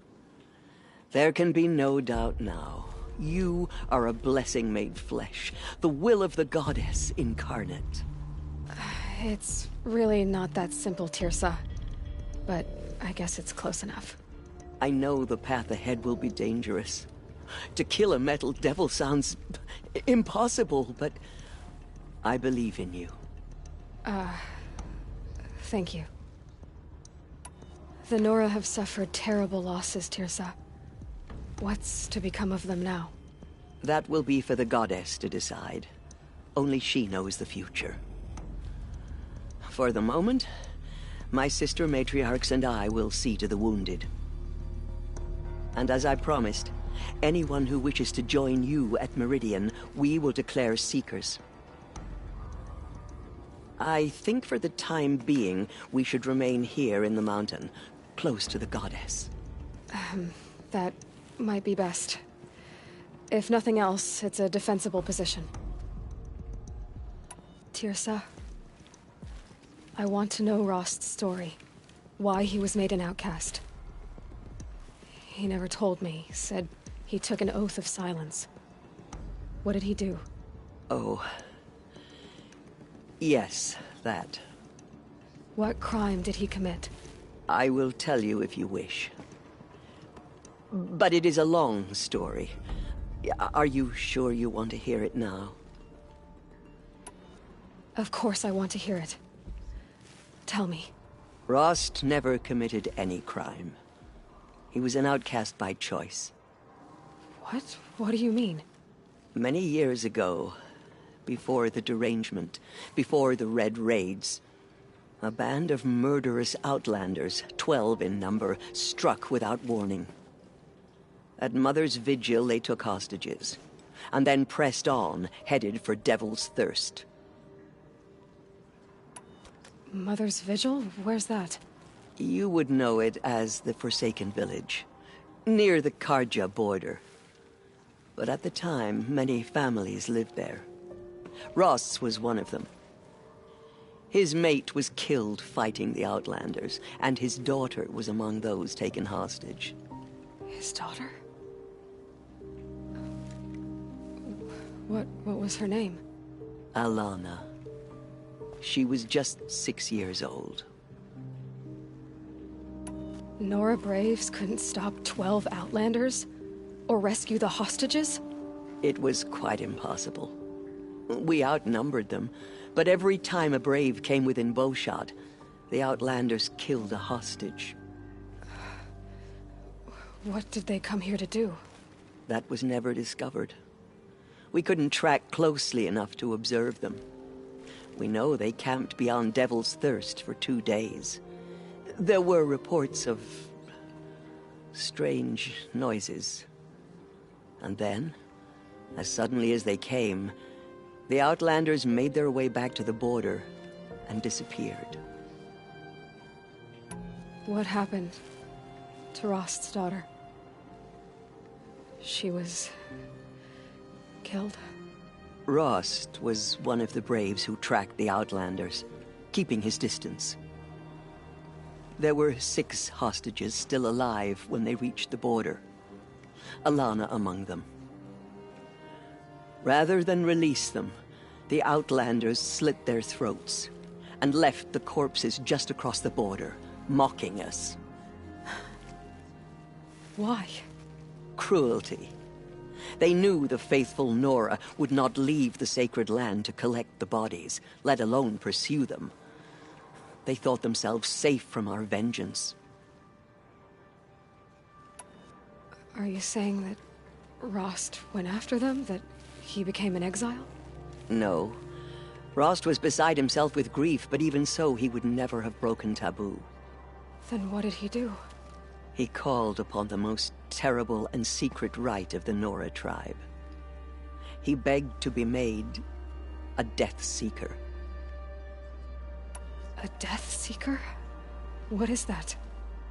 [SPEAKER 19] There can be no doubt now. You are a blessing made flesh, the will of the goddess incarnate.
[SPEAKER 1] It's really not that simple, Tirsa. But I guess it's close enough.
[SPEAKER 19] I know the path ahead will be dangerous. To kill a metal devil sounds impossible, but I believe in you.
[SPEAKER 1] Thank you. The Nora have suffered terrible losses, Tirsa. What's to become of them now?
[SPEAKER 19] That will be for the goddess to decide. Only she knows the future. For the moment, my sister matriarchs and I will see to the wounded. And as I promised, anyone who wishes to join you at Meridian, we will declare seekers. I think for the time being, we should remain here in the mountain, close to the goddess.
[SPEAKER 1] That might be best. If nothing else, it's a defensible position. Tirsa, I want to know Rost's story. Why he was made an outcast. He never told me. Said he took an oath of silence. What did he do?
[SPEAKER 19] Oh. Yes, that.
[SPEAKER 1] What crime did he commit?
[SPEAKER 19] I will tell you if you wish. But it is a long story. Are you sure you want to hear it now?
[SPEAKER 1] Of course I want to hear it. Tell me.
[SPEAKER 19] Rost never committed any crime. He was an outcast by choice.
[SPEAKER 1] What? What do you mean?
[SPEAKER 19] Many years ago, before the derangement, before the Red Raids, a band of murderous outlanders, 12 in number, struck without warning. At Mother's Vigil, they took hostages, and then pressed on, headed for Devil's Thirst.
[SPEAKER 1] Mother's Vigil? Where's that?
[SPEAKER 19] You would know it as the Forsaken Village, near the Karja border. But at the time, many families lived there. Ross was one of them. His mate was killed fighting the Outlanders, and his daughter was among those taken hostage.
[SPEAKER 1] His daughter? What was her name?
[SPEAKER 19] Alana. She was just 6 years old.
[SPEAKER 1] Nora Braves couldn't stop 12 Outlanders? Or rescue the hostages?
[SPEAKER 19] It was quite impossible. We outnumbered them, but every time a Brave came within bowshot, the Outlanders killed a hostage.
[SPEAKER 1] What did they come here to do?
[SPEAKER 19] That was never discovered. We couldn't track closely enough to observe them. We know they camped beyond Devil's Thirst for 2 days. There were reports of strange noises. And then, as suddenly as they came, the Outlanders made their way back to the border and disappeared.
[SPEAKER 1] What happened to Rost's daughter? She was killed?
[SPEAKER 19] Rost was one of the Braves who tracked the Outlanders, keeping his distance. There were 6 hostages still alive when they reached the border. Alana among them. Rather than release them, the Outlanders slit their throats and left the corpses just across the border, mocking us.
[SPEAKER 1] Why?
[SPEAKER 19] Cruelty. They knew the faithful Nora would not leave the sacred land to collect the bodies, let alone pursue them. They thought themselves safe from our vengeance.
[SPEAKER 1] Are you saying that Rost went after them? That he became an exile?
[SPEAKER 19] No. Rost was beside himself with grief, but even so, he would never have broken taboo.
[SPEAKER 1] Then what did he do?
[SPEAKER 19] He called upon the most terrible and secret rite of the Nora tribe. He begged to be made a Death Seeker.
[SPEAKER 1] A Death Seeker? What is that?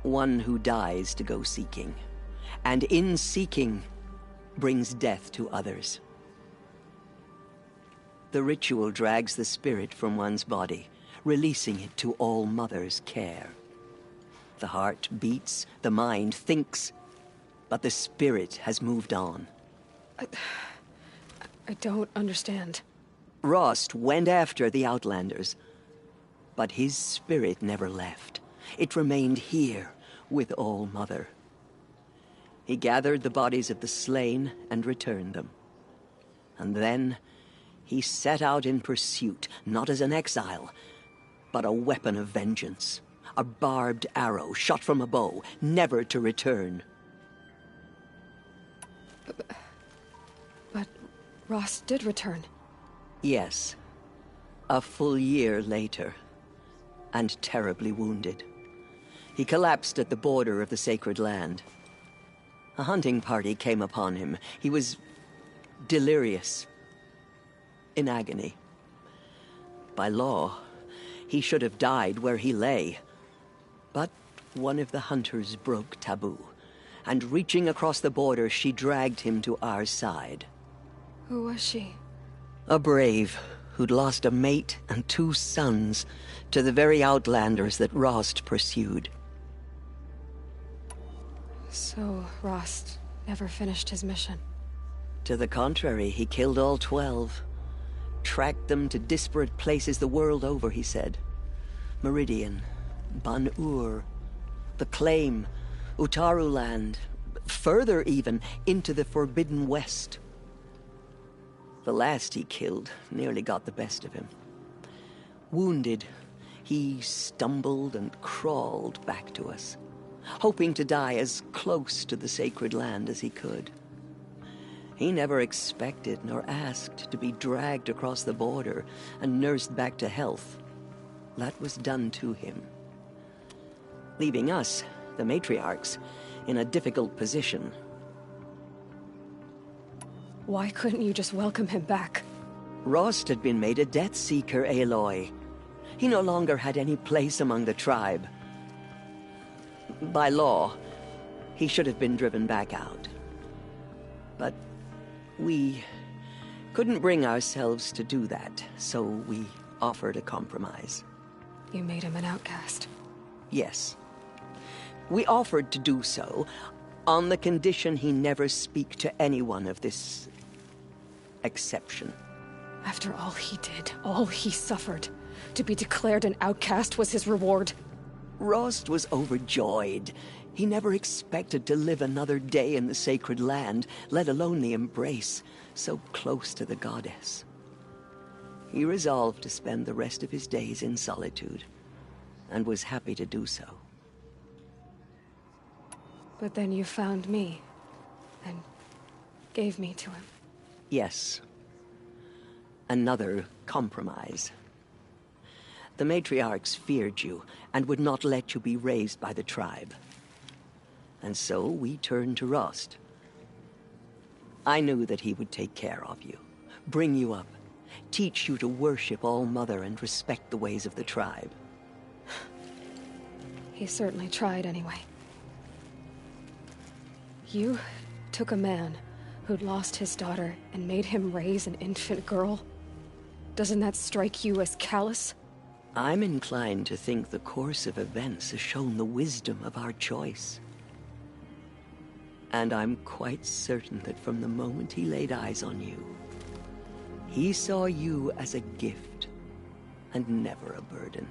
[SPEAKER 19] One who dies to go seeking, and in seeking, brings death to others. The ritual drags the spirit from one's body, releasing it to All Mother's care. The heart beats, the mind thinks, but the spirit has moved on.
[SPEAKER 1] I don't understand.
[SPEAKER 19] Rost went after the Outlanders, but his spirit never left. It remained here with All Mother. He gathered the bodies of the slain and returned them. And then he set out in pursuit, not as an exile, but a weapon of vengeance. A barbed arrow shot from a bow, never to return.
[SPEAKER 1] But Rost did return.
[SPEAKER 19] Yes. A full year later, and terribly wounded. He collapsed at the border of the sacred land. A hunting party came upon him. He was delirious, in agony. By law, he should have died where he lay. But one of the hunters broke taboo, and reaching across the border, she dragged him to our side.
[SPEAKER 1] Who was she?
[SPEAKER 19] A brave who'd lost a mate and 2 sons to the very Outlanders that Rost pursued.
[SPEAKER 1] So Rost never finished his mission?
[SPEAKER 19] To the contrary, he killed all 12. Tracked them to disparate places the world over, he said. Meridian, Ban-Ur, the Claim, Utaru Land, further even, into the Forbidden West. The last he killed nearly got the best of him. Wounded, he stumbled and crawled back to us, hoping to die as close to the sacred land as he could. He never expected nor asked to be dragged across the border and nursed back to health. That was done to him, leaving us, the matriarchs, in a difficult position.
[SPEAKER 1] Why couldn't you just welcome him back?
[SPEAKER 19] Rost had been made a Death Seeker, Aloy. He no longer had any place among the tribe. By law, he should have been driven back out. But we couldn't bring ourselves to do that, so we offered a compromise.
[SPEAKER 1] You made him an outcast.
[SPEAKER 19] Yes. We offered to do so on the condition he never speak to anyone of this exception.
[SPEAKER 1] After all he did, all he suffered, to be declared an outcast was his reward.
[SPEAKER 19] Rost was overjoyed. He never expected to live another day in the sacred land, let alone the embrace, so close to the goddess. He resolved to spend the rest of his days in solitude, and was happy to do so.
[SPEAKER 1] But then you found me, and gave me to him.
[SPEAKER 19] Yes. Another compromise. The matriarchs feared you, and would not let you be raised by the tribe. And so we turned to Rost. I knew that he would take care of you, bring you up, teach you to worship All-Mother and respect the ways of the tribe.
[SPEAKER 1] He certainly tried anyway. You took a man who'd lost his daughter and made him raise an infant girl? Doesn't that strike you as callous?
[SPEAKER 19] I'm inclined to think the course of events has shown the wisdom of our choice. And I'm quite certain that from the moment he laid eyes on you, he saw you as a gift, and never a burden.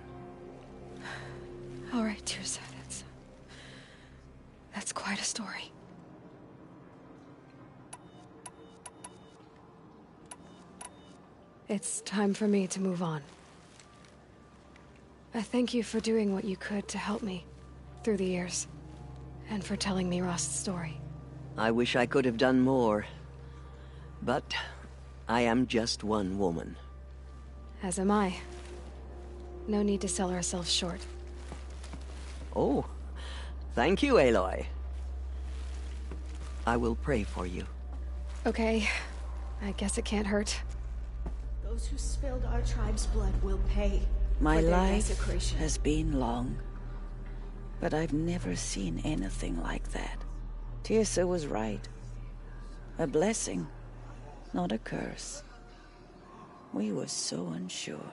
[SPEAKER 1] All right, Tirsa, that's quite a story. It's time for me to move on. I thank you for doing what you could to help me through the years, and for telling me Rost's story.
[SPEAKER 19] I wish I could have done more, but I am just one woman.
[SPEAKER 1] As am I. No need to sell ourselves short.
[SPEAKER 19] Oh, thank you, Aloy. I will pray for you.
[SPEAKER 1] Okay, I guess it can't hurt.
[SPEAKER 7] Those who spilled our tribe's blood will pay.
[SPEAKER 15] My
[SPEAKER 7] for their
[SPEAKER 15] life
[SPEAKER 7] desecration.
[SPEAKER 15] has been long, but I've never seen anything like that. Tirsa was right. A blessing, not a curse. We were so unsure.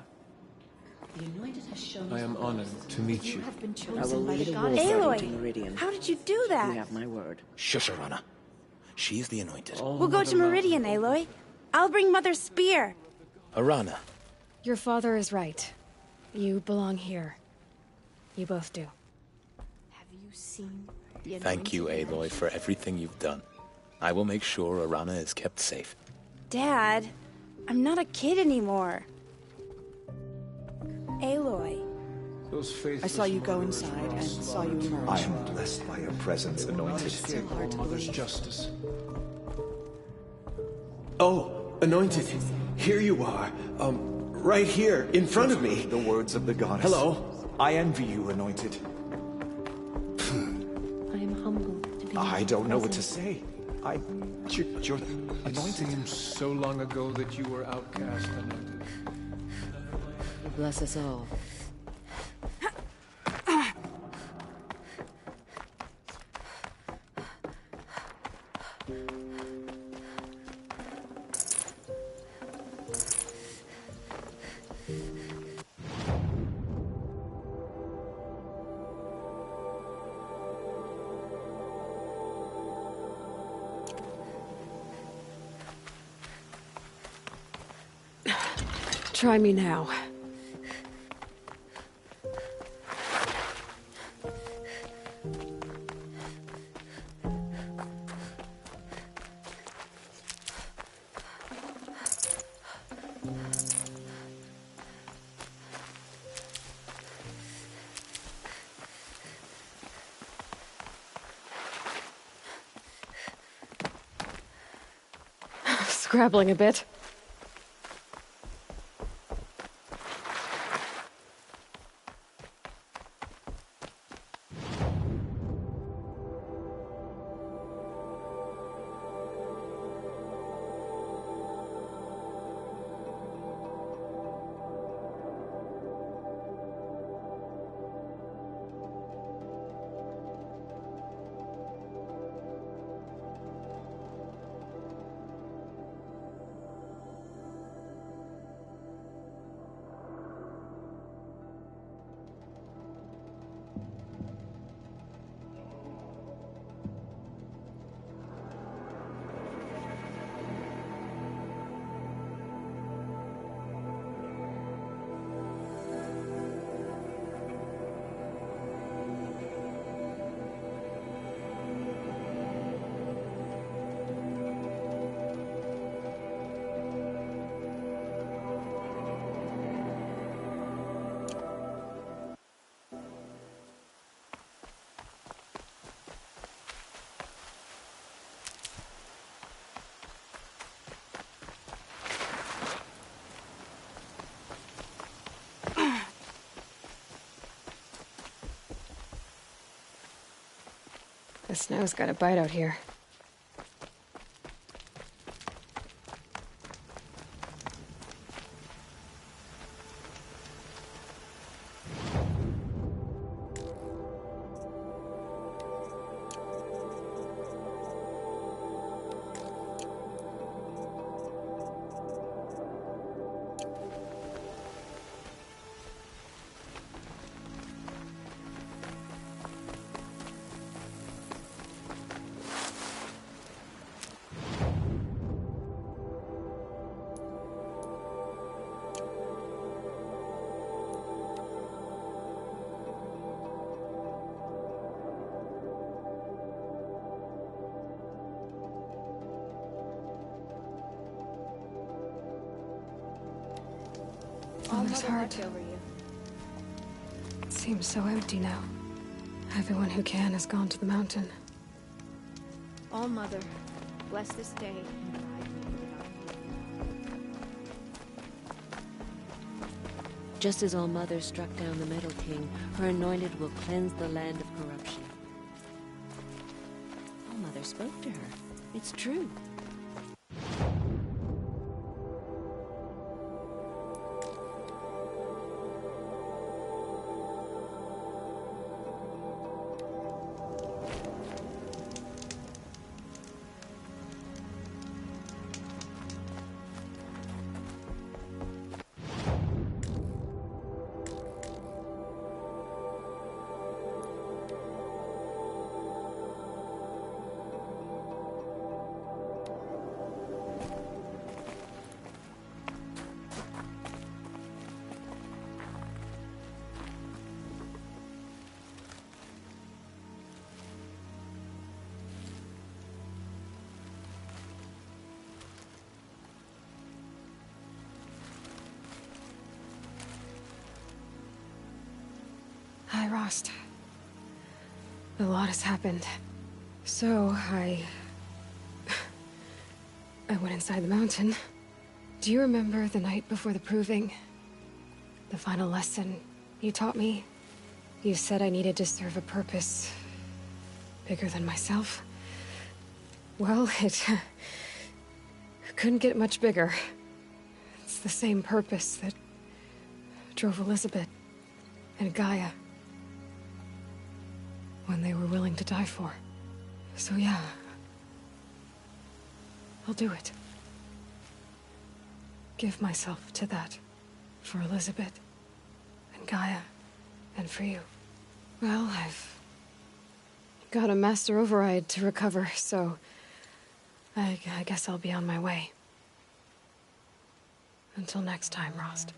[SPEAKER 7] The Anointed has shown
[SPEAKER 17] I am honored to meet you.
[SPEAKER 7] have been
[SPEAKER 15] I will
[SPEAKER 7] chosen by
[SPEAKER 15] lead
[SPEAKER 7] the
[SPEAKER 15] a wolf
[SPEAKER 7] goddess.
[SPEAKER 15] into Meridian.
[SPEAKER 21] How did you do that?
[SPEAKER 15] You have my word.
[SPEAKER 4] Shush, Arana. She's the Anointed.
[SPEAKER 21] We'll go to Meridian, Aloy. I'll bring Mother's spear.
[SPEAKER 4] Arana.
[SPEAKER 1] Your father is right. You belong here. You both do.
[SPEAKER 7] Have you seen the
[SPEAKER 4] Thank you, Aloy, for everything you've done. I will make sure Arana is kept safe.
[SPEAKER 21] Dad, I'm not a kid anymore. Aloy.
[SPEAKER 14] I saw you go inside and saw you emerge.
[SPEAKER 17] I am blessed by your presence, Anointed.
[SPEAKER 14] Still hard to
[SPEAKER 17] Mother's
[SPEAKER 14] believe.
[SPEAKER 17] justice.
[SPEAKER 14] Oh, Anointed, here you are. Right here, in front of me.
[SPEAKER 17] The words of the goddess.
[SPEAKER 14] Hello.
[SPEAKER 17] I envy you, Anointed.
[SPEAKER 21] I am humbled to be.
[SPEAKER 17] I don't know what to say. You're Anointed.
[SPEAKER 10] It seems so long ago that you were outcast, Anointed.
[SPEAKER 20] Bless us all.
[SPEAKER 1] Try me now. grappling a bit. The snow's got a bite out here. Father's heart. It seems so empty now. Everyone who can has gone to the mountain.
[SPEAKER 7] All Mother, bless this day.
[SPEAKER 11] Just as All Mother struck down the Metal King, her anointed will cleanse the land of corruption. All Mother spoke to her. It's true.
[SPEAKER 1] Hi, Rost. A lot has happened. So, I went inside the mountain. Do you remember the night before the proving? The final lesson you taught me? You said I needed to serve a purpose bigger than myself. Well, it couldn't get much bigger. It's the same purpose that drove Elizabeth and Gaia when they were willing to die for. So yeah, I'll do it. Give myself to that. For Elizabeth, and Gaia, and for you. Well, I've got a master override to recover, so I guess I'll be on my way. Until next time, Rost.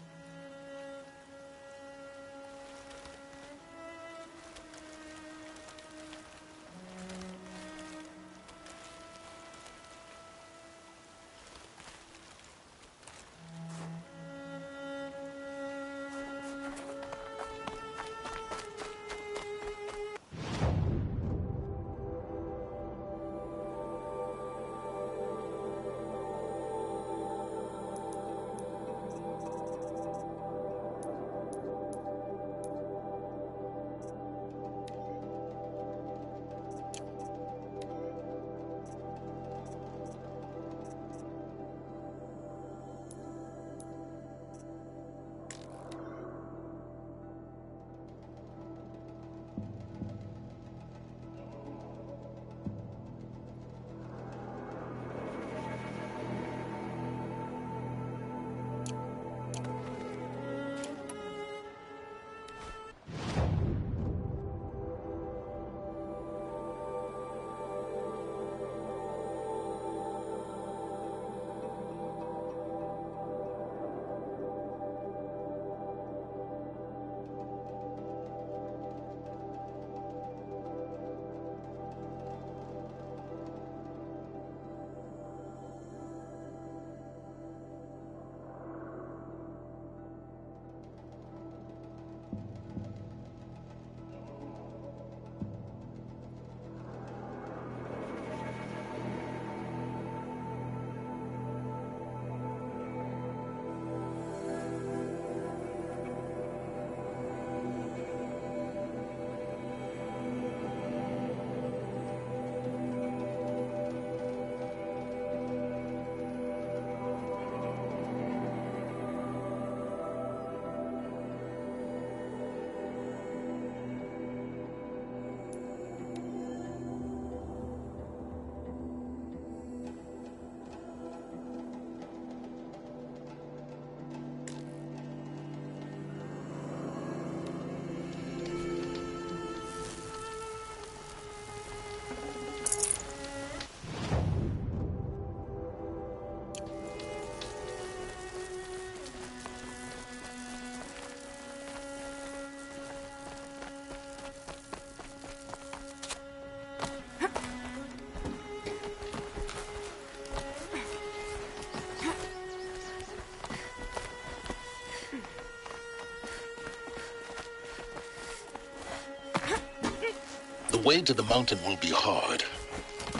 [SPEAKER 3] way to the mountain will be hard.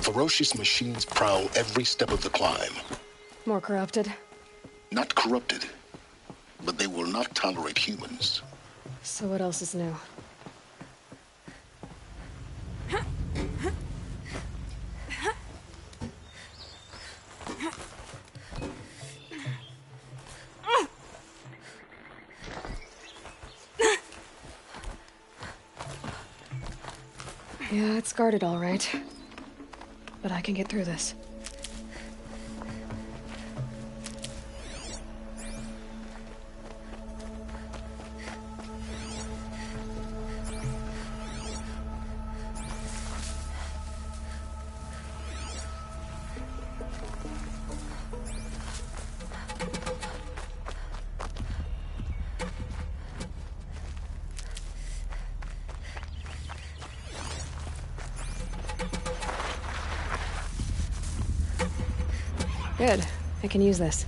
[SPEAKER 3] Ferocious machines prowl every step of the climb.
[SPEAKER 1] More corrupted?
[SPEAKER 3] Not corrupted, but they will not tolerate humans.
[SPEAKER 1] So what else is new? Yeah, it's guarded all right. But I can get through this. Good. I can use this.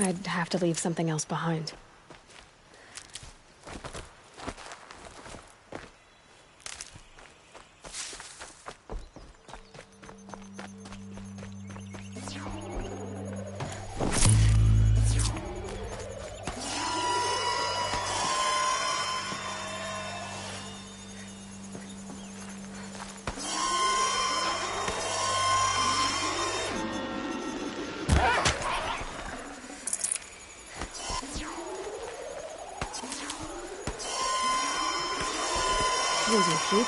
[SPEAKER 1] I'd have to leave something else behind. Here's your sheep.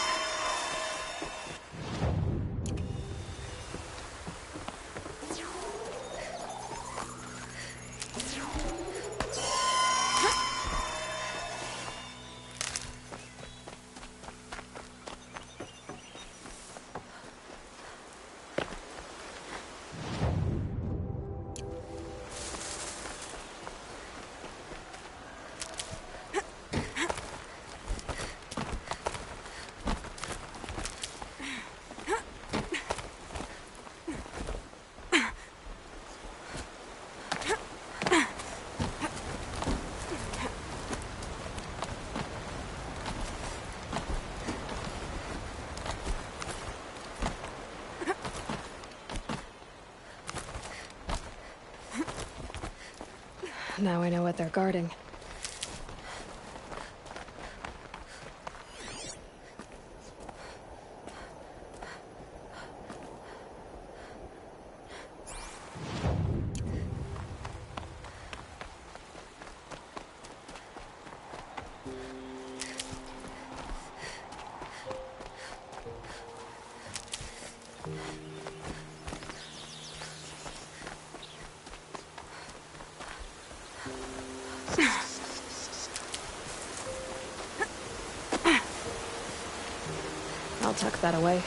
[SPEAKER 1] Now I know what they're guarding. I'll tuck that away.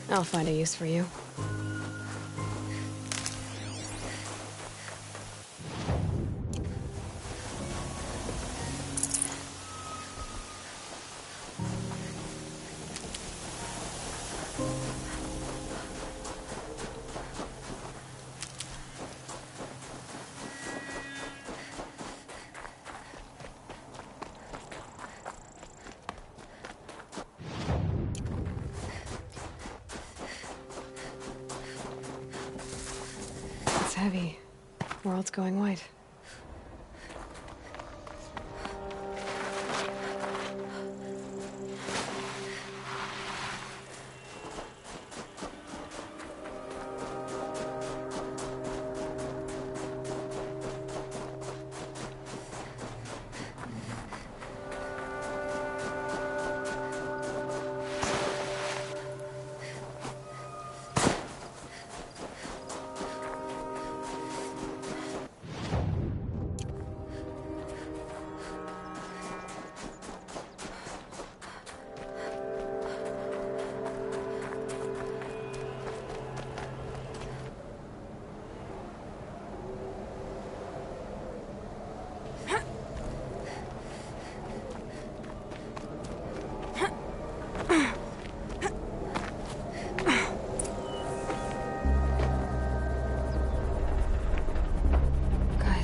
[SPEAKER 1] I'll find a use for you. It's heavy. World's going white.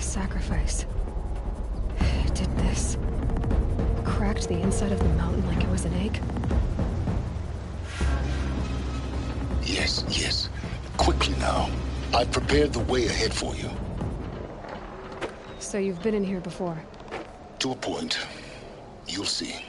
[SPEAKER 1] Sacrifice. It did this. Cracked the inside of the mountain like it was an egg.
[SPEAKER 3] Yes, yes. Quickly now. I've prepared the way ahead for you.
[SPEAKER 1] So you've been in here before?
[SPEAKER 3] To a point. You'll see.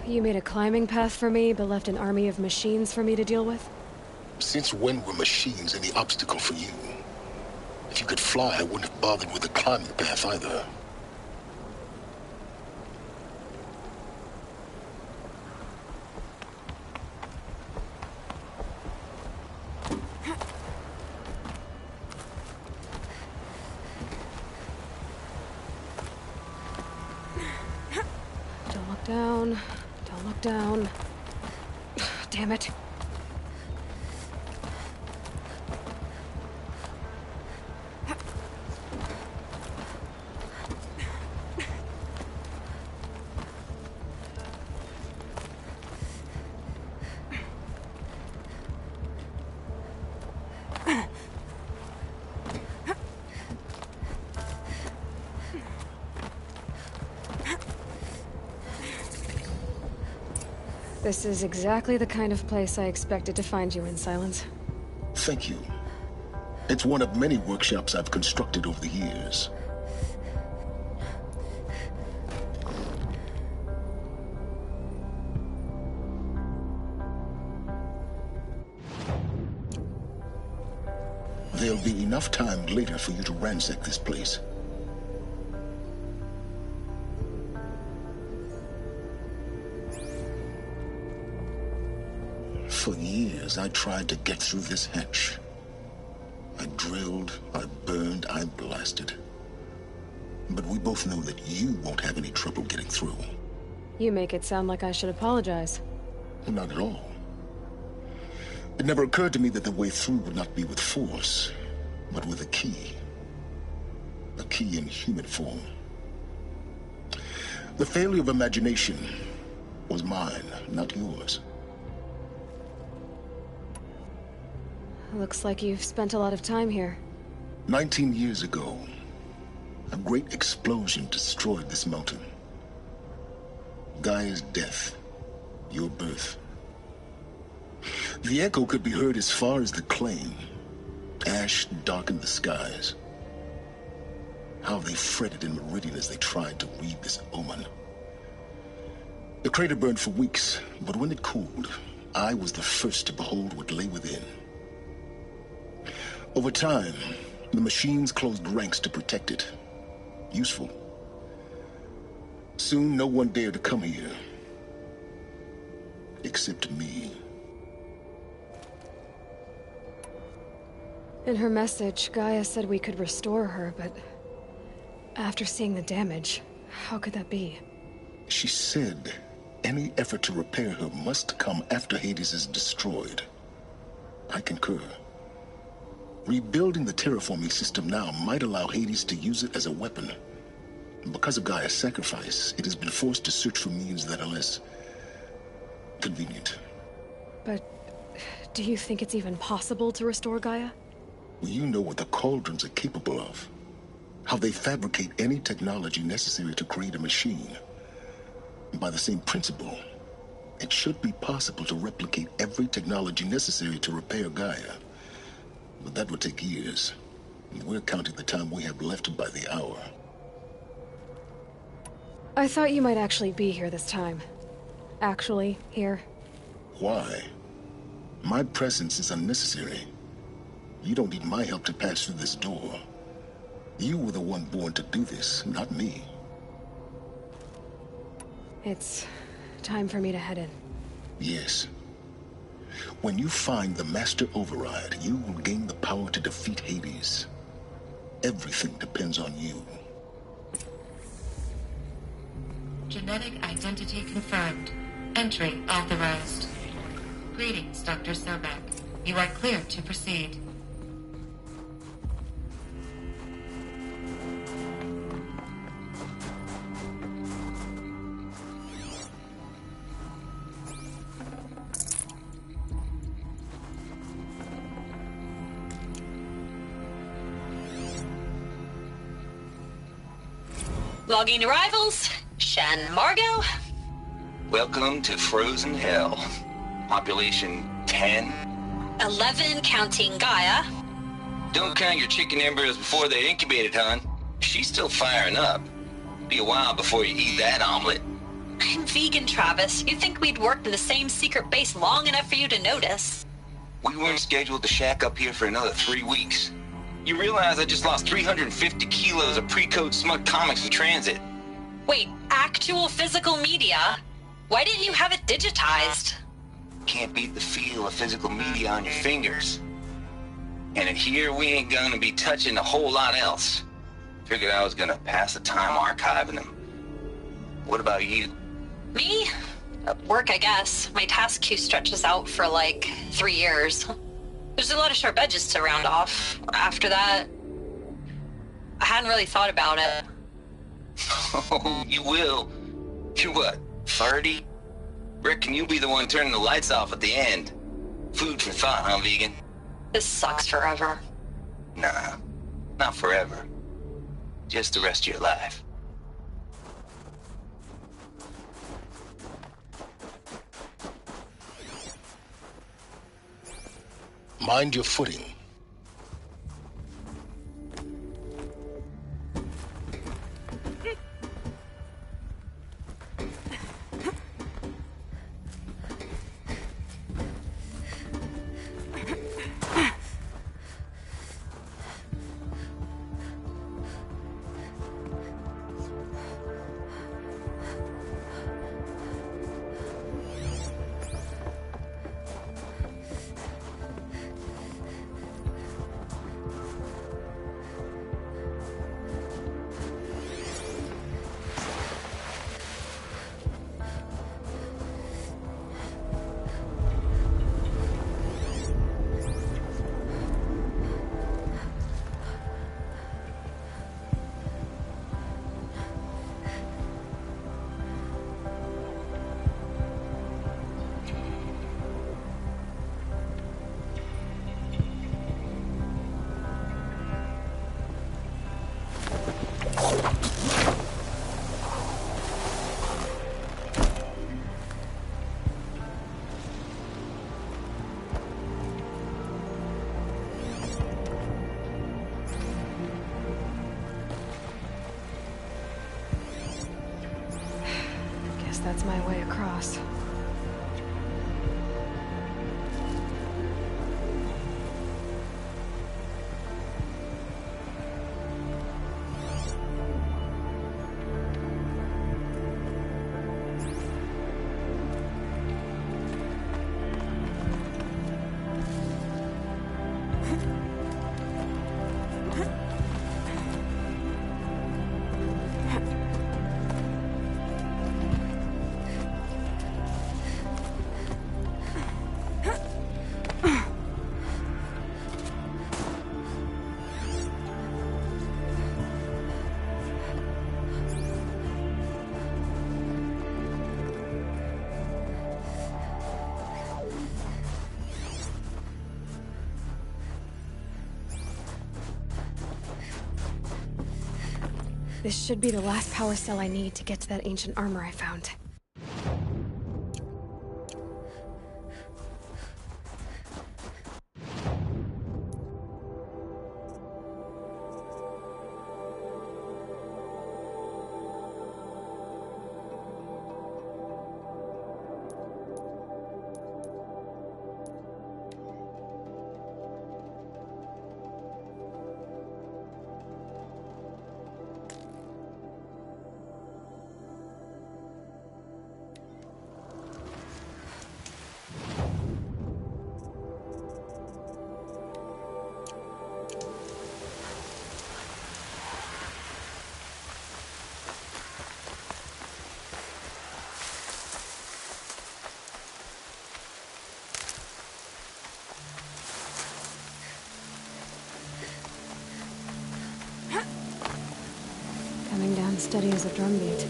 [SPEAKER 1] You made a climbing path for me, but left an army of machines for me to deal with?
[SPEAKER 3] Since when were machines any obstacle for you? If you could fly, I wouldn't have bothered with the climbing path either.
[SPEAKER 1] Don't look down. Don't look down. Damn it. This is exactly the kind of place I expected to find you in, Silence.
[SPEAKER 3] Thank you. It's one of many workshops I've constructed over the years. There'll be enough time later for you to ransack this place. For years, I tried to get through this hatch. I drilled, I burned, I blasted. But we both know that you won't have any trouble getting through.
[SPEAKER 1] You make it sound like I should apologize.
[SPEAKER 3] Not at all. It never occurred to me that the way through would not be with force, but with a key. A key in human form. The failure of imagination was mine, not yours.
[SPEAKER 1] Looks like you've spent a lot of time here.
[SPEAKER 3] 19 years ago, a great explosion destroyed this mountain. Gaia's death, your birth. The echo could be heard as far as the claim. Ash darkened the skies. How they fretted in Meridian as they tried to read this omen. The crater burned for weeks, but when it cooled, I was the first to behold what lay within. Over time, the machines closed ranks to protect it. Useful. Soon, no one dared to come here. Except me.
[SPEAKER 1] In her message, Gaia said we could restore her, but after seeing the damage, how could that be?
[SPEAKER 3] She said any effort to repair her must come after Hades is destroyed. I concur. Rebuilding the terraforming system now might allow Hades to use it as a weapon. Because of Gaia's sacrifice, it has been forced to search for means that are less convenient.
[SPEAKER 1] But do you think it's even possible to restore Gaia?
[SPEAKER 3] Well, you know what the Cauldrons are capable of. How they fabricate any technology necessary to create a machine. And by the same principle, it should be possible to replicate every technology necessary to repair Gaia. But that would take years. And we're counting the time we have left by the hour.
[SPEAKER 1] I thought you might actually be here this time. Actually, here.
[SPEAKER 3] Why? My presence is unnecessary. You don't need my help to pass through this door. You were the one born to do this, not me.
[SPEAKER 1] It's time for me to head in.
[SPEAKER 3] Yes. When you find the Master Override, you will gain the power to defeat Hades. Everything depends on you.
[SPEAKER 23] Genetic identity confirmed. Entry authorized. Greetings, Dr. Sobek. You are clear to proceed.
[SPEAKER 13] Logging arrivals. Shan Margot.
[SPEAKER 8] Welcome to Frozen Hell. Population 10.
[SPEAKER 13] 11 counting Gaia.
[SPEAKER 8] Don't count your chicken embryos before they're incubated, hon. She's still firing up. Be a while before you eat that omelet.
[SPEAKER 13] I'm vegan, Travis. You'd think we'd worked in the same secret base long enough for you to notice.
[SPEAKER 8] We weren't scheduled to shack up here for another 3 weeks. You realize I just lost 350 kilos of pre-code smut comics in transit.
[SPEAKER 13] Wait, actual physical media? Why didn't you have it digitized?
[SPEAKER 8] Can't beat the feel of physical media on your fingers. And in here, we ain't gonna be touching a whole lot else. Figured I was gonna pass the time archiving them. What about you?
[SPEAKER 13] Me? Work, I guess. My task queue stretches out for like 3 years. There's a lot of sharp edges to round off. After that, I hadn't really thought about it.
[SPEAKER 8] Oh, you will. You're what, 30? Reckon you'll be the one turning the lights off at the end. Food for thought, huh, vegan?
[SPEAKER 13] This sucks forever.
[SPEAKER 8] Nah, not forever. Just the rest of your life.
[SPEAKER 3] Mind your footing.
[SPEAKER 1] That's my way across. This should be the last power cell I need to get to that ancient armor I found. Coming down steady as a drumbeat.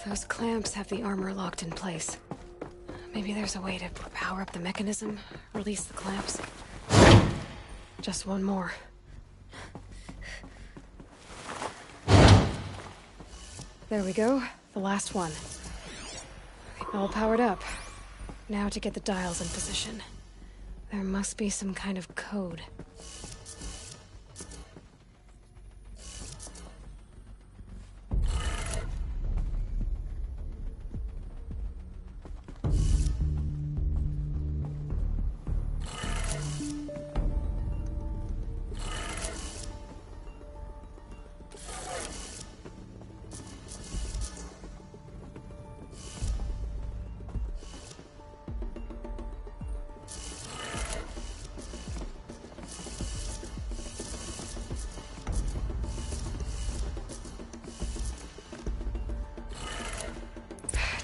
[SPEAKER 1] Those clamps have the armor locked in place. Maybe there's a way to power up the mechanism, release the clamps. Just one more. There we go, the last one. All powered up. Now to get the dials in position. There must be some kind of code.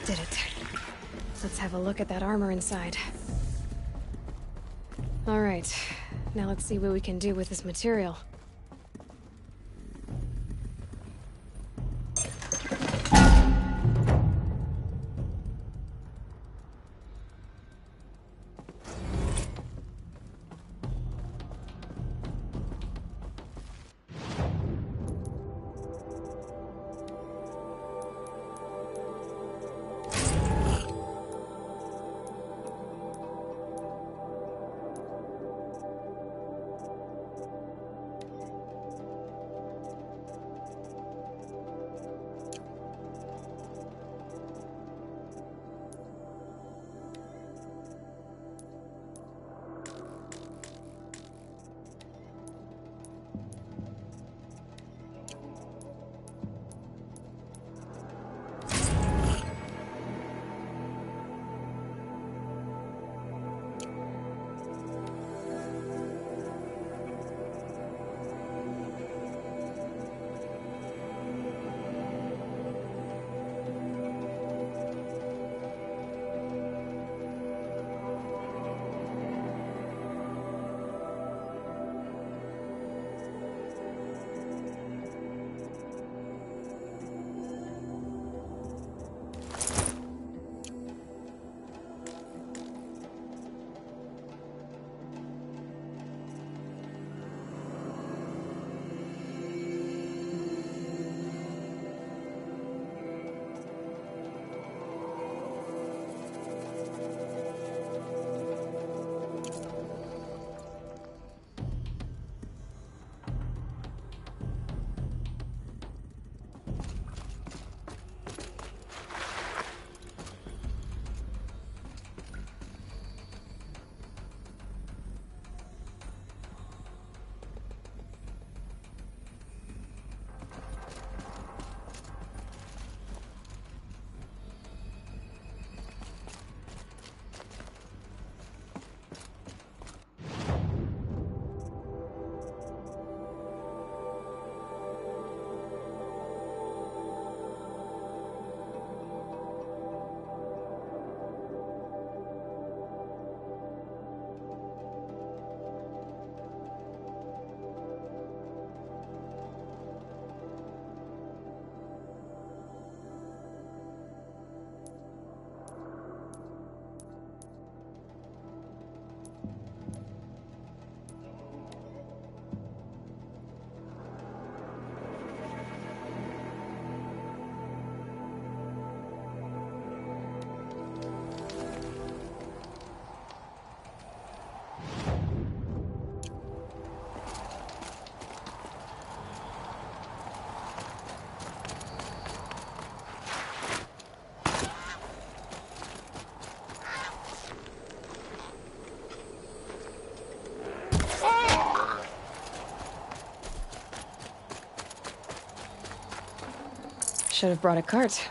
[SPEAKER 1] Did it. Let's have a look at that armor inside. All right, now let's see what we can do with this material. Should have brought a cart.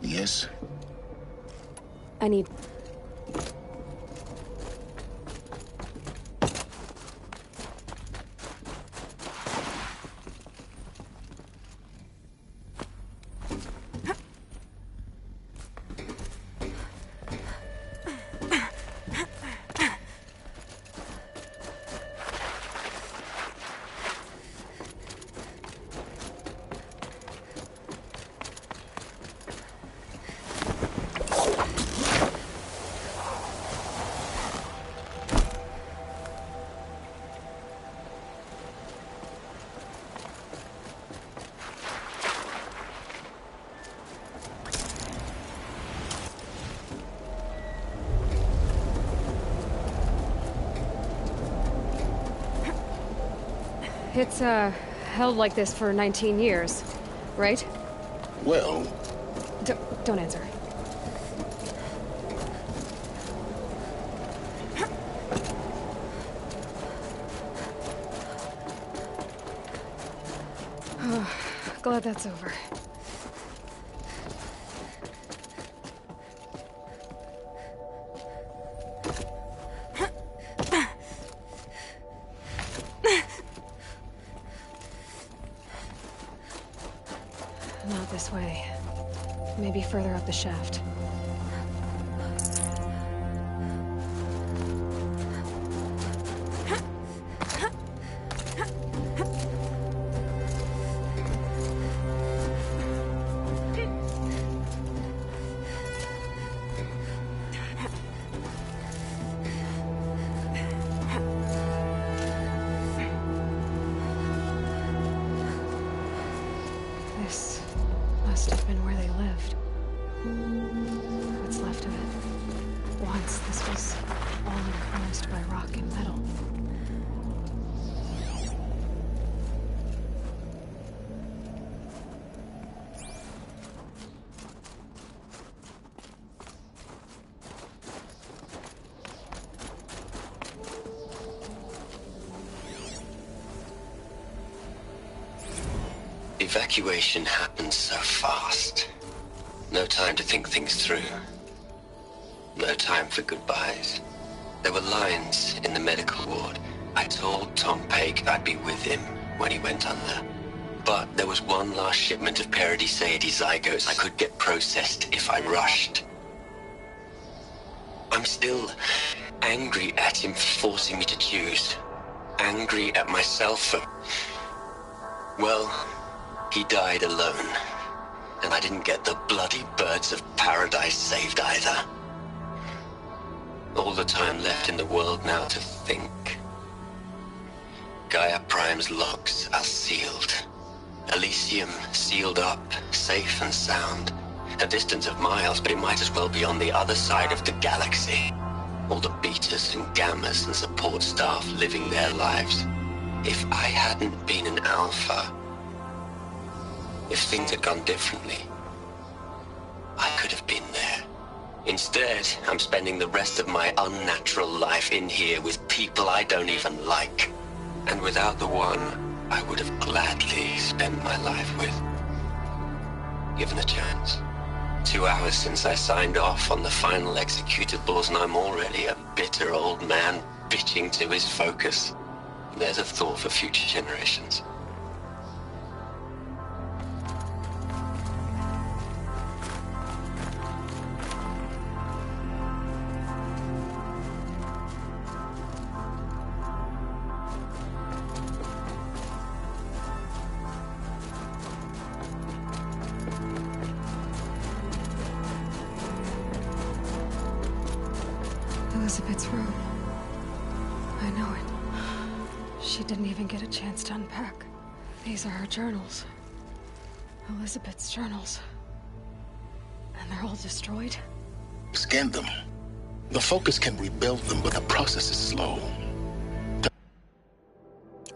[SPEAKER 3] Yes?
[SPEAKER 1] I need... It's, held like this for 19 years, right?
[SPEAKER 3] Well...
[SPEAKER 1] Don't answer. Glad that's over. Not this way. Maybe further up the shaft. This must have been where they lived. What's left of it. Once this was all enclosed by rock and metal.
[SPEAKER 8] Evacuation happened so fast. No time to think things through. No time for goodbyes. There were lines in the medical ward. I told Tom Paik I'd be with him when he went under. But there was one last shipment of Paradis-Saidi zygotes I could get processed if I rushed. I'm still angry at him for forcing me to choose. Angry at myself for... well... he died alone, and I didn't get the bloody birds of paradise saved either. All the time left in the world now to think. Gaia Prime's logs are sealed. Elysium sealed up, safe and sound. A distance of miles, but it might as well be on the other side of the galaxy. All the betas and gammas and support staff living their lives. If I hadn't been an alpha, if things had gone differently, I could have been there. Instead, I'm spending the rest of my unnatural life in here with people I don't even like. And without the one I would have gladly spent my life with. Given a chance. 2 hours since I signed off on the final executables, and I'm already a bitter old man bitching to his focus. There's a thought for future generations.
[SPEAKER 1] Elizabeth's room. I know it. She didn't even get a chance to unpack. These are her journals. Elizabeth's journals. And they're all destroyed?
[SPEAKER 3] Scan them. The Focus can rebuild them, but the process is slow. To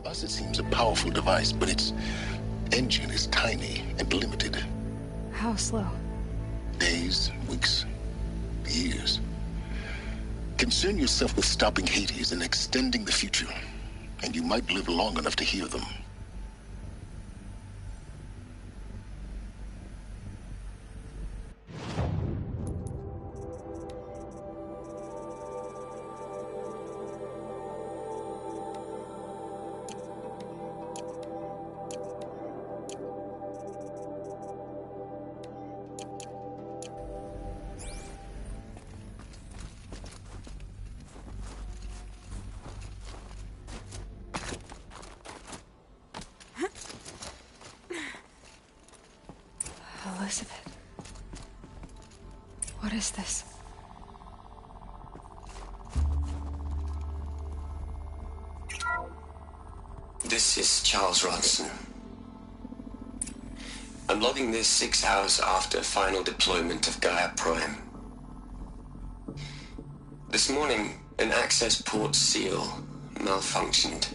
[SPEAKER 3] us, it seems a powerful device, but its engine is tiny and limited.
[SPEAKER 1] How slow?
[SPEAKER 3] Days, weeks, years. Concern yourself with stopping Hades and extending the future, and you might live long enough to hear them.
[SPEAKER 1] Elizabeth. What is this?
[SPEAKER 2] This is Charles Ronson. I'm logging this 6 hours after final deployment of Gaia Prime. This morning, an access port seal malfunctioned.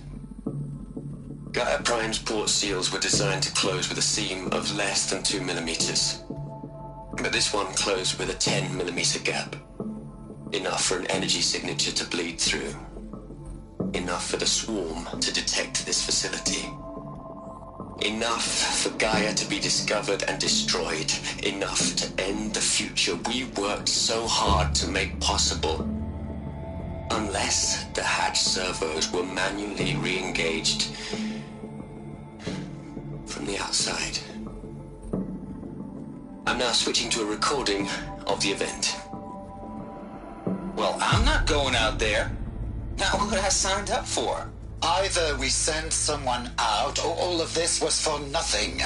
[SPEAKER 2] Gaia Prime's port seals were designed to close with a seam of less than 2 millimeters. But this one closed with a 10 millimeter gap. Enough for an energy signature to bleed through. Enough for the swarm to detect this facility. Enough for Gaia to be discovered and destroyed. Enough to end the future we worked so hard to make possible. Unless the hatch servos were manually re-engaged from the outside. I'm now switching to a recording of the event.
[SPEAKER 8] Well, I'm not going out there. Not what I signed up for.
[SPEAKER 18] Either we send someone out, or all of this was for nothing.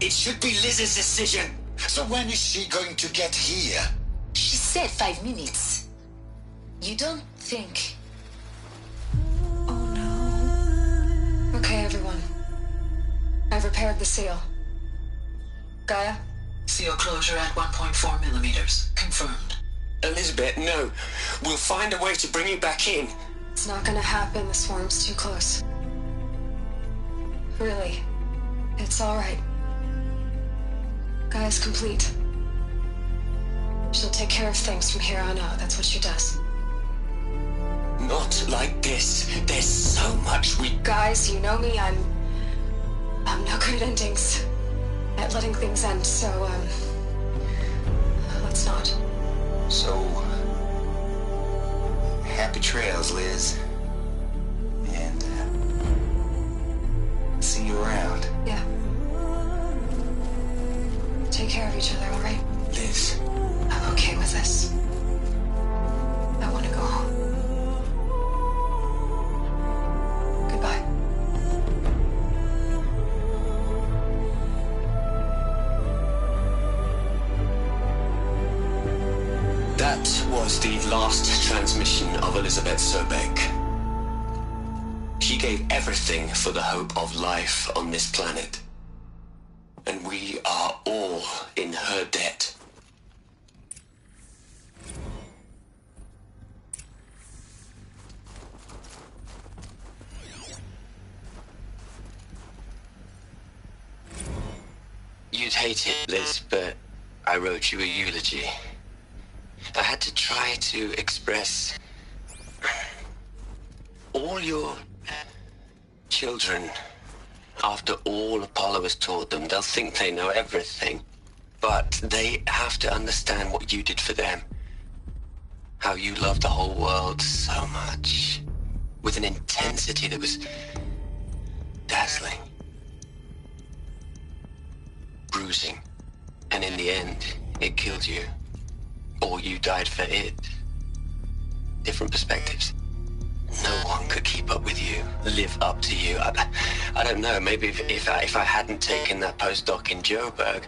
[SPEAKER 8] It should be Liz's decision.
[SPEAKER 18] So when is she going to get here?
[SPEAKER 20] She said 5 minutes. You don't think...
[SPEAKER 1] Okay, everyone. I've repaired the seal. Gaia?
[SPEAKER 9] Seal closure at 1.4 millimeters. Confirmed.
[SPEAKER 2] Elizabeth, no. We'll find a way to bring you back in.
[SPEAKER 1] It's not gonna happen. The swarm's too close. Really. It's alright. Gaia's complete. She'll take care of things from here on out. That's what she does.
[SPEAKER 2] Not like this. There's so much we...
[SPEAKER 1] Guys, you know me. I'm no good at endings. At letting things end, so, let's not.
[SPEAKER 8] So... happy trails, Liz. And, see you around.
[SPEAKER 1] Yeah. Take care of each other, alright?
[SPEAKER 2] Liz.
[SPEAKER 1] I'm okay with this. I want to go home. Goodbye.
[SPEAKER 2] That was the last transmission of Elizabeth Sobek. She gave everything for the hope of life on this planet. And we are all in her debt. You'd hate it, Liz, but I wrote you a eulogy. I had to try to express all your children. After all Apollo has taught them, they'll think they know everything. But they have to understand what you did for them. How you loved the whole world so much. With an intensity that was dazzling. Bruising. And in the end, it killed you. Or you died for it. Different perspectives. No one could keep up with you, live up to you. I don't know, maybe if I hadn't taken that postdoc in Joburg.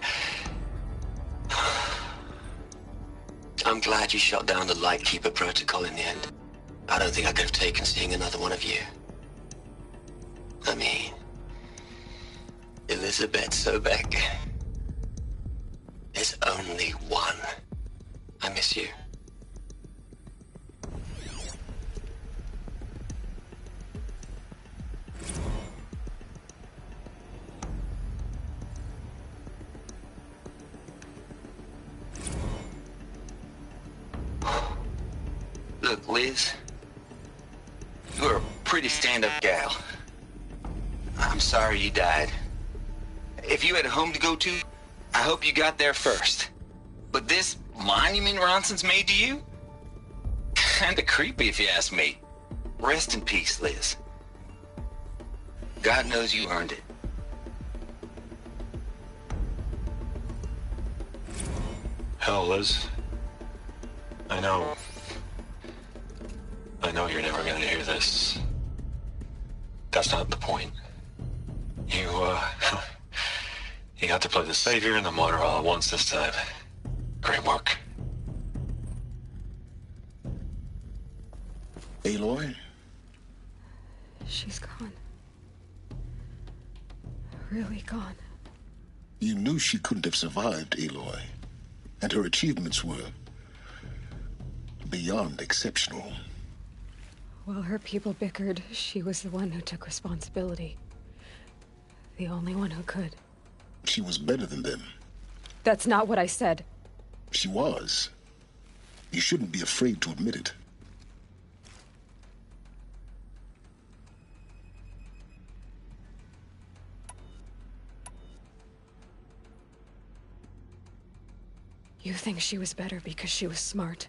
[SPEAKER 2] I'm glad you shot down the Lightkeeper protocol in the end. I don't think I could have taken seeing another one of you. I mean, Elizabeth Sobek. There's only one. I miss you.
[SPEAKER 8] Look, Liz, you're a pretty stand-up gal. I'm sorry you died. If you had a home to go to, I hope you got there first. But this monument Ronson's made to you? Kinda creepy if you ask me. Rest in peace, Liz. God knows you earned it.
[SPEAKER 5] Hell, Liz. I know you're never gonna hear this. That's not the point. You got to play the savior and the martyr all at once this time. Great work.
[SPEAKER 3] Aloy?
[SPEAKER 1] She's gone. Really gone.
[SPEAKER 3] You knew she couldn't have survived, Aloy. And her achievements were beyond exceptional.
[SPEAKER 1] While her people bickered, she was the one who took responsibility. The only one who could.
[SPEAKER 3] She was better than them.
[SPEAKER 1] That's not what I said.
[SPEAKER 3] She was. You shouldn't be afraid to admit it.
[SPEAKER 1] You think she was better because she was smart,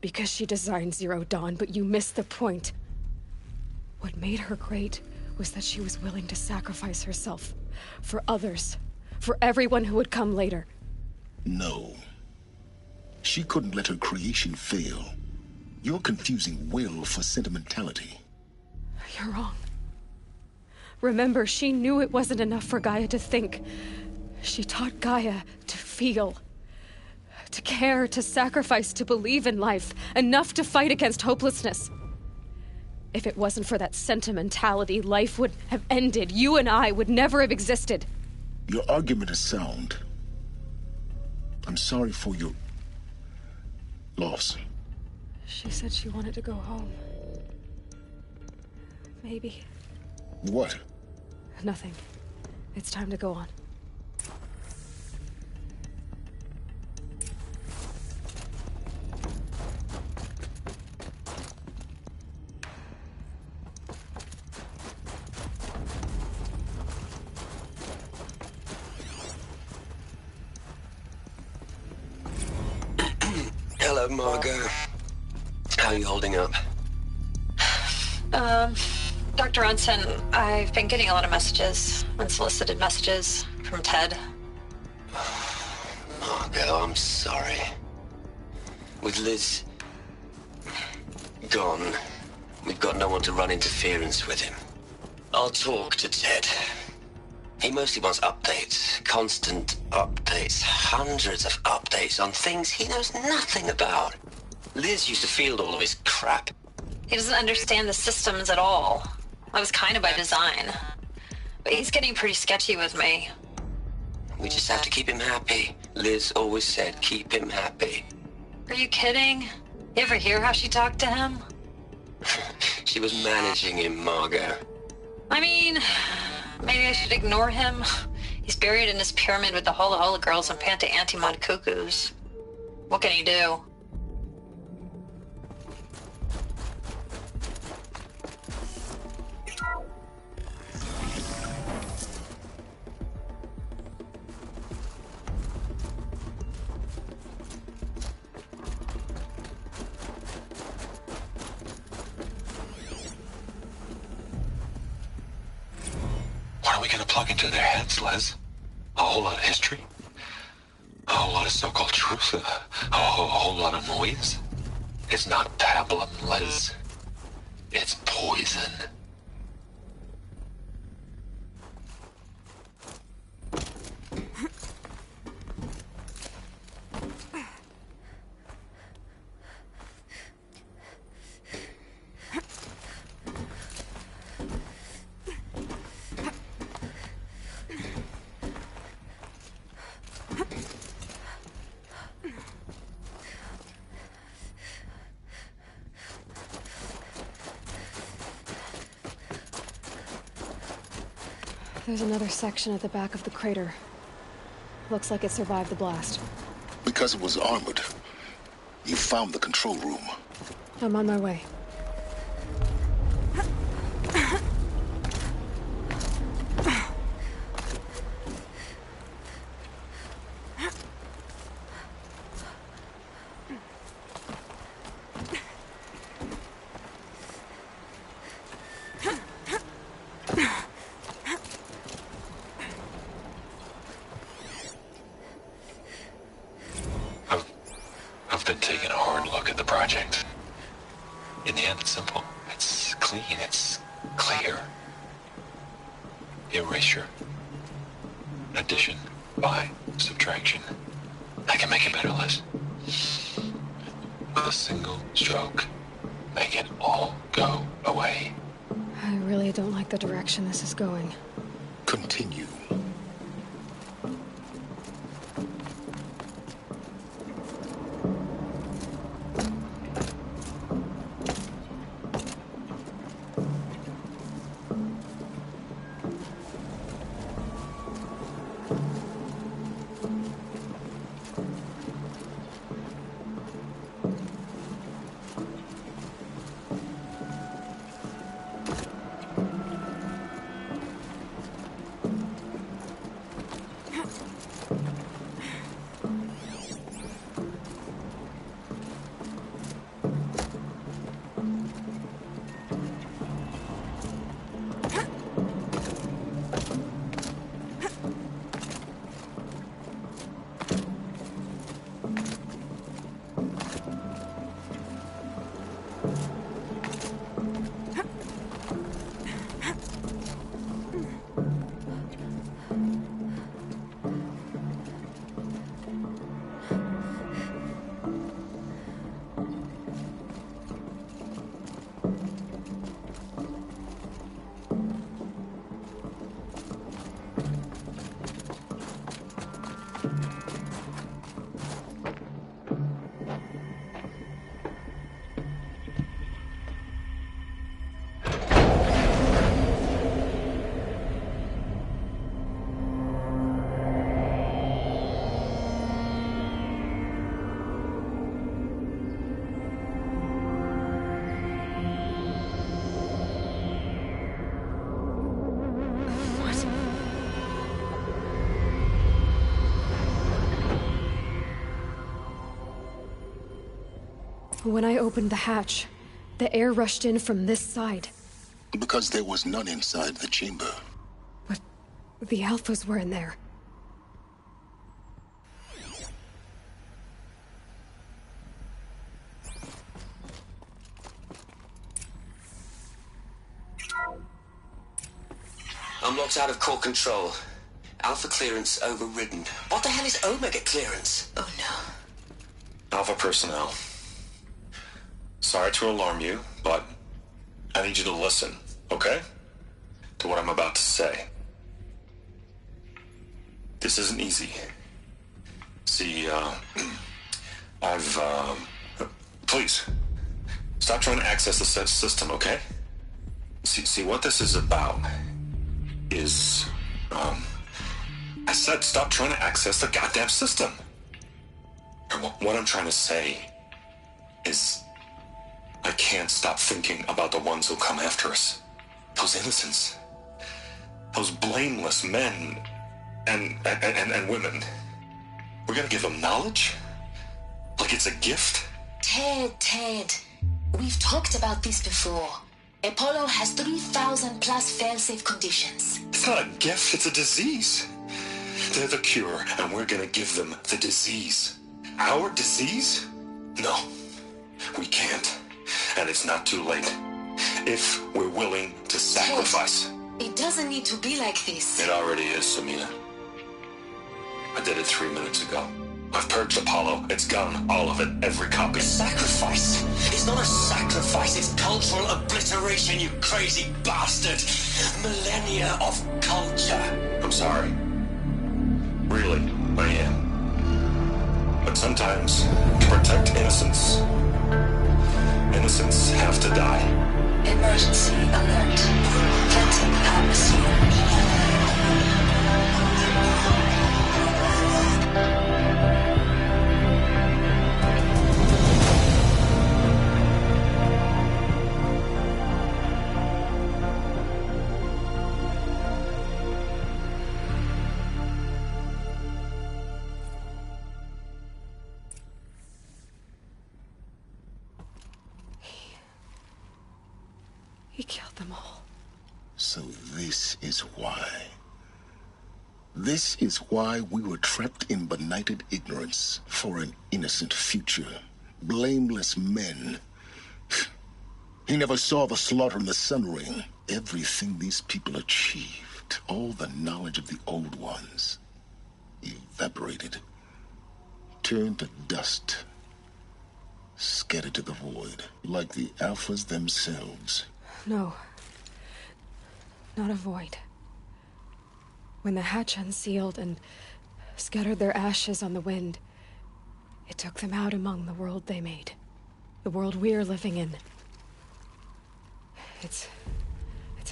[SPEAKER 1] because she designed Zero Dawn, but you missed the point. What made her great was that she was willing to sacrifice herself for others, for everyone who would come later.
[SPEAKER 3] No. She couldn't let her creation fail. You're confusing will for sentimentality.
[SPEAKER 1] You're wrong. Remember, she knew it wasn't enough for Gaia to think. She taught Gaia to feel. To care, to sacrifice, to believe in life, enough to fight against hopelessness. If it wasn't for that sentimentality, life would have ended. You and I would never have existed.
[SPEAKER 3] Your argument is sound. I'm sorry for your loss.
[SPEAKER 1] She said she wanted to go home. Maybe.
[SPEAKER 3] What?
[SPEAKER 1] Nothing. It's time to go on.
[SPEAKER 2] Hello, Margot. How are you holding up?
[SPEAKER 13] Dr. Ronson, I've been getting a lot of messages, unsolicited messages from Ted.
[SPEAKER 2] Margot, I'm sorry. With Liz gone, we've got no one to run interference with him. I'll talk to Ted. He mostly wants updates, constant updates, hundreds of updates on things he knows nothing about. Liz used to field all of his crap.
[SPEAKER 13] He doesn't understand the systems at all. That was kind of by design. But he's getting pretty sketchy with me.
[SPEAKER 2] We just have to keep him happy. Liz always said keep him happy.
[SPEAKER 13] Are you kidding? You ever hear how she talked to him?
[SPEAKER 2] She was managing him, Margot.
[SPEAKER 13] I mean, maybe I should ignore him. He's buried in his pyramid with the Hola Hola girls and Panta Antimod cuckoos. What can he do?
[SPEAKER 5] What are we gonna plug into their heads, Liz? A whole lot of history? A whole lot of so-called truth? A whole lot of noise? It's not pablum, Liz. It's poison.
[SPEAKER 1] There's another section at the back of the crater. Looks like it survived the blast.
[SPEAKER 3] Because it was armored. You found the control room.
[SPEAKER 1] I'm on my way.
[SPEAKER 5] I've been taking a hard look at the project. In the end, it's simple. It's clean. It's clear. Erasure. Addition. By. Subtraction. I can make it better, Liz. With a single stroke. Make it all go away.
[SPEAKER 1] I really don't like the direction this is going.
[SPEAKER 3] Continue.
[SPEAKER 1] When I opened the hatch, the air rushed in from this side.
[SPEAKER 3] Because there was none inside the chamber.
[SPEAKER 1] But the Alphas were in there.
[SPEAKER 2] I'm locked out of core control. Alpha clearance overridden. What the hell is Omega clearance?
[SPEAKER 9] Oh no.
[SPEAKER 5] Alpha personnel. Sorry to alarm you, but I need you to listen, okay? To what I'm about to say. This isn't easy. See, please, stop trying to access the system, okay? See, what this is about is, I said stop trying to access the goddamn system. What I'm trying to say is, I can't stop thinking about the ones who come after us. Those innocents. Those blameless men and women. We're gonna give them knowledge? Like it's a gift?
[SPEAKER 6] Ted. We've talked about this before. Apollo has 3,000 plus fail-safe conditions.
[SPEAKER 5] It's not a gift, it's a disease. They're the cure, and we're gonna give them the disease. Our disease? No, we can't. And it's not too late. If we're willing to sacrifice.
[SPEAKER 6] It doesn't need to be like this.
[SPEAKER 5] It already is, Samina. I did it 3 minutes ago. I've purged Apollo. It's gone. All of it. Every copy.
[SPEAKER 2] Sacrifice? It's not a sacrifice. It's cultural obliteration, you crazy bastard. Millennia of culture.
[SPEAKER 5] I'm sorry. Really, I am. But sometimes, to protect innocence, innocents have to die.
[SPEAKER 6] Emergency alert. Venting atmosphere.
[SPEAKER 1] He killed them all.
[SPEAKER 3] So this is why. This is why we were trapped in benighted ignorance for an innocent future. Blameless men. He never saw the slaughter in the Sun Ring. Everything these people achieved, all the knowledge of the old ones, evaporated, turned to dust, scattered to the void, like the Alphas themselves.
[SPEAKER 1] No. Not a void. When the hatch unsealed and scattered their ashes on the wind, it took them out among the world they made. The world we're living in. It's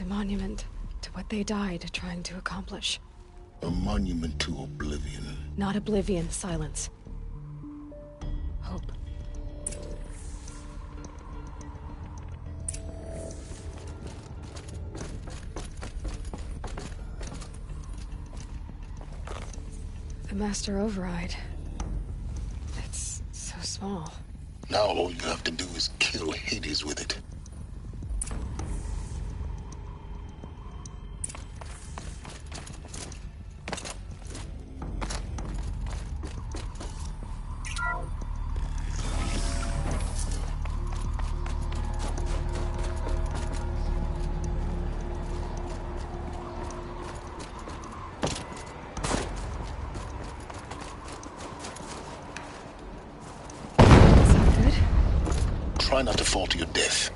[SPEAKER 1] a monument to what they died trying to accomplish.
[SPEAKER 3] A monument to oblivion.
[SPEAKER 1] Not oblivion, silence. Hope. The Master Override. It's so small.
[SPEAKER 3] Now all you have to do is kill Hades with it. Try not to fall to your death.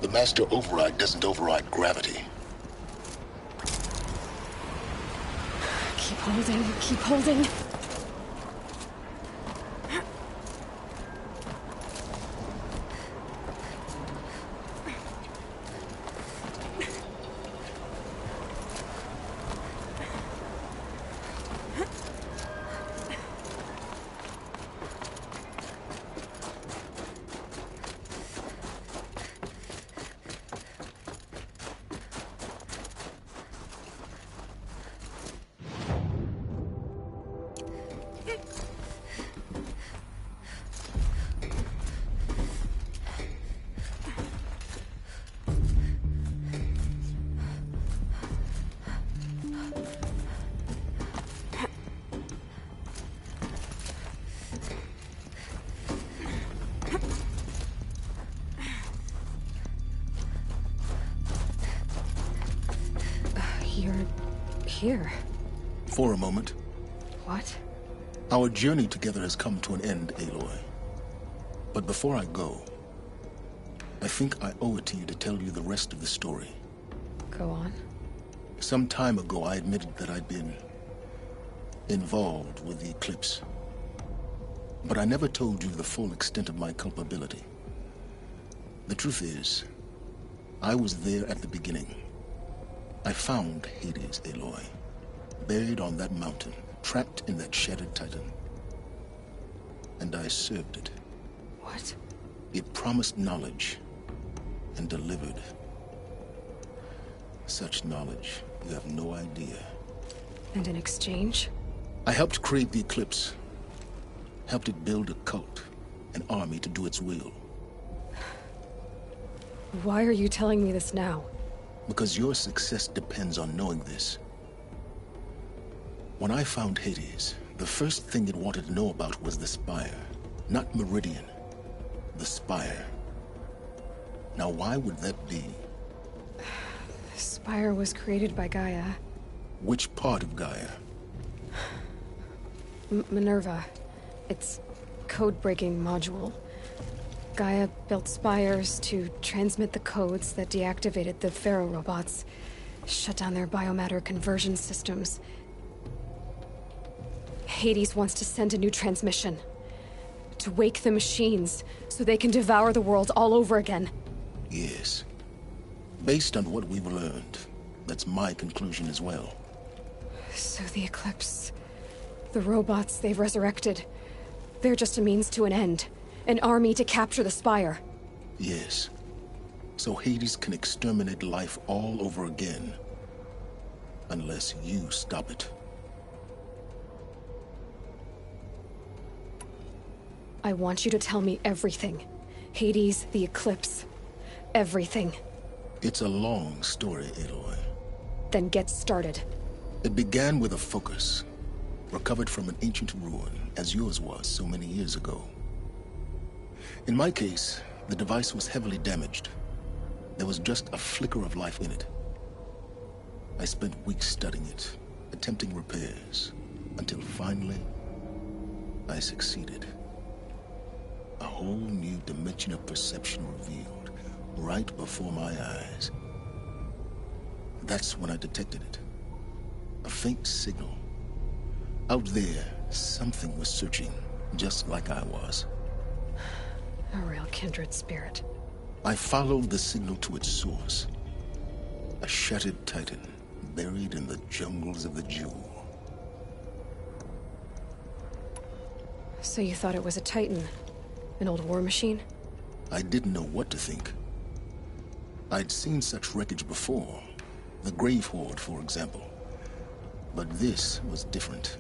[SPEAKER 3] The Master Override doesn't override gravity.
[SPEAKER 1] Keep holding, keep holding. You're here.
[SPEAKER 3] For a moment.
[SPEAKER 1] What?
[SPEAKER 3] Our journey together has come to an end, Aloy. But before I go, I think I owe it to you to tell you the rest of the story.
[SPEAKER 1] Go on.
[SPEAKER 3] Some time ago, I admitted that I'd been involved with the Eclipse. But I never told you the full extent of my culpability. The truth is, I was there at the beginning. I found Hades, Aloy, buried on that mountain, trapped in that shattered titan. And I served it.
[SPEAKER 1] What?
[SPEAKER 3] It promised knowledge and delivered. Such knowledge, you have no idea.
[SPEAKER 1] And in exchange?
[SPEAKER 3] I helped create the Eclipse. Helped it build a cult, an army to do its will.
[SPEAKER 1] Why are you telling me this now?
[SPEAKER 3] Because your success depends on knowing this. When I found Hades, the first thing it wanted to know about was the Spire. Not Meridian. The Spire. Now why would that be?
[SPEAKER 1] The Spire was created by Gaia.
[SPEAKER 3] Which part of Gaia?
[SPEAKER 1] Minerva. Its code-breaking module. Gaia built spires to transmit the codes that deactivated the Pharaoh robots, shut down their biomatter conversion systems. Hades wants to send a new transmission. To wake the machines, so they can devour the world all over again.
[SPEAKER 3] Yes. Based on what we've learned, that's my conclusion as well.
[SPEAKER 1] So the Eclipse... the robots they've resurrected... they're just a means to an end. An army to capture the Spire.
[SPEAKER 3] Yes. So Hades can exterminate life all over again. Unless you stop it.
[SPEAKER 1] I want you to tell me everything. Hades, the Eclipse. Everything.
[SPEAKER 3] It's a long story, Aloy.
[SPEAKER 1] Then get started.
[SPEAKER 3] It began with a focus, recovered from an ancient ruin, as yours was so many years ago. In my case, the device was heavily damaged. There was just a flicker of life in it. I spent weeks studying it, attempting repairs, until finally, I succeeded. A whole new dimension of perception revealed, right before my eyes. That's when I detected it. A faint signal. Out there, something was searching, just like I was.
[SPEAKER 1] A real kindred spirit.
[SPEAKER 3] I followed the signal to its source. A shattered titan, buried in the jungles of the Jewel.
[SPEAKER 1] So you thought it was a titan? An old war machine?
[SPEAKER 3] I didn't know what to think. I'd seen such wreckage before. The Grave Horde, for example. But this was different.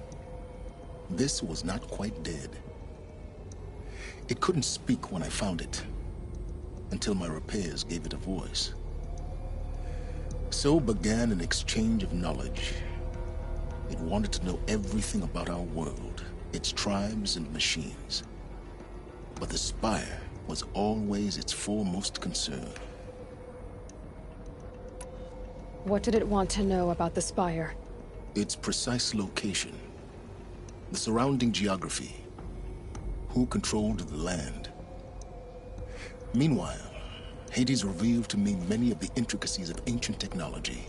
[SPEAKER 3] This was not quite dead. It couldn't speak when I found it, until my repairs gave it a voice. So began an exchange of knowledge. It wanted to know everything about our world, its tribes and machines. But the Spire was always its foremost concern.
[SPEAKER 1] What did it want to know about the Spire?
[SPEAKER 3] Its precise location, the surrounding geography, who controlled the land. Meanwhile, Hades revealed to me many of the intricacies of ancient technology.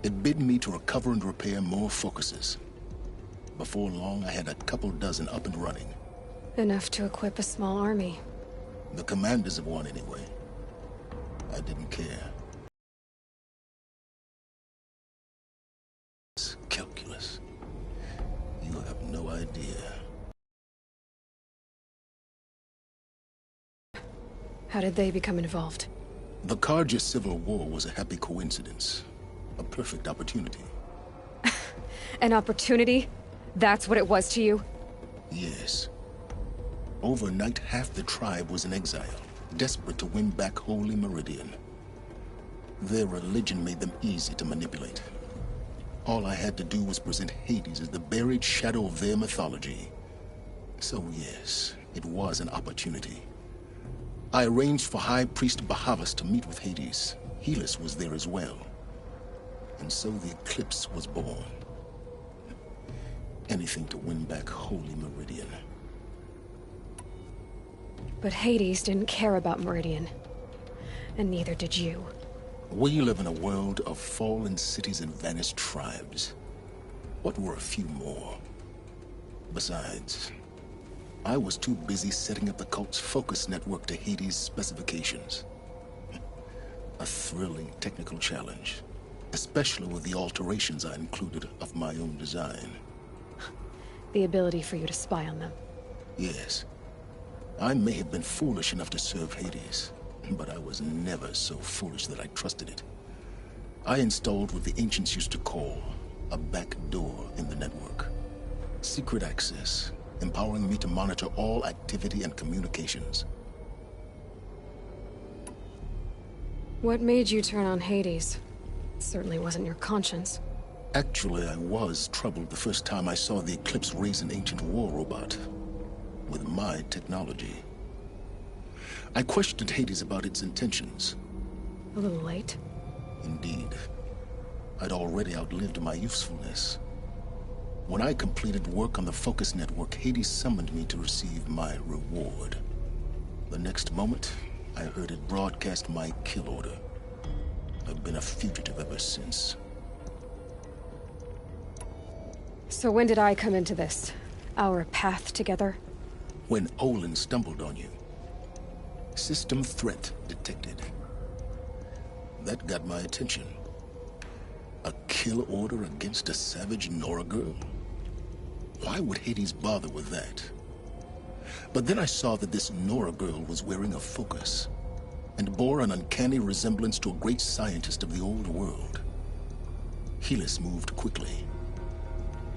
[SPEAKER 3] It bid me to recover and repair more focuses. Before long, I had a couple dozen up and running.
[SPEAKER 1] Enough to equip a small army.
[SPEAKER 3] The commanders of one, anyway. I didn't care. Calculus. You have no idea.
[SPEAKER 1] How did they become involved?
[SPEAKER 3] The Carja Civil War was a happy coincidence. A perfect opportunity.
[SPEAKER 1] An opportunity? That's what it was to you?
[SPEAKER 3] Yes. Overnight, half the tribe was in exile, desperate to win back Holy Meridian. Their religion made them easy to manipulate. All I had to do was present Hades as the buried shadow of their mythology. So yes, it was an opportunity. I arranged for High Priest Bahavas to meet with Hades. Helis was there as well. And so the eclipse was born. Anything to win back Holy Meridian.
[SPEAKER 1] But Hades didn't care about Meridian. And neither did you.
[SPEAKER 3] We live in a world of fallen cities and vanished tribes. What were a few more? Besides, I was too busy setting up the cult's focus network to Hades' specifications. A thrilling technical challenge, especially with the alterations I included of my own design.
[SPEAKER 1] The ability for you to spy on them.
[SPEAKER 3] Yes. I may have been foolish enough to serve Hades, but I was never so foolish that I trusted it. I installed what the ancients used to call a back door in the network. Secret access, empowering me to monitor all activity and communications.
[SPEAKER 1] What made you turn on Hades? It certainly wasn't your conscience.
[SPEAKER 3] Actually, I was troubled the first time I saw the Eclipse raise an ancient war robot. With my technology. I questioned Hades about its intentions.
[SPEAKER 1] A little late.
[SPEAKER 3] Indeed. I'd already outlived my usefulness. When I completed work on the Focus Network, Hades summoned me to receive my reward. The next moment, I heard it broadcast my kill order. I've been a fugitive ever since.
[SPEAKER 1] So when did I come into this? Our path together?
[SPEAKER 3] When Olin stumbled on you. System threat detected. That got my attention. A kill order against a savage Nora girl? Why would Hades bother with that? But then I saw that this Nora girl was wearing a focus, and bore an uncanny resemblance to a great scientist of the old world. Helis moved quickly.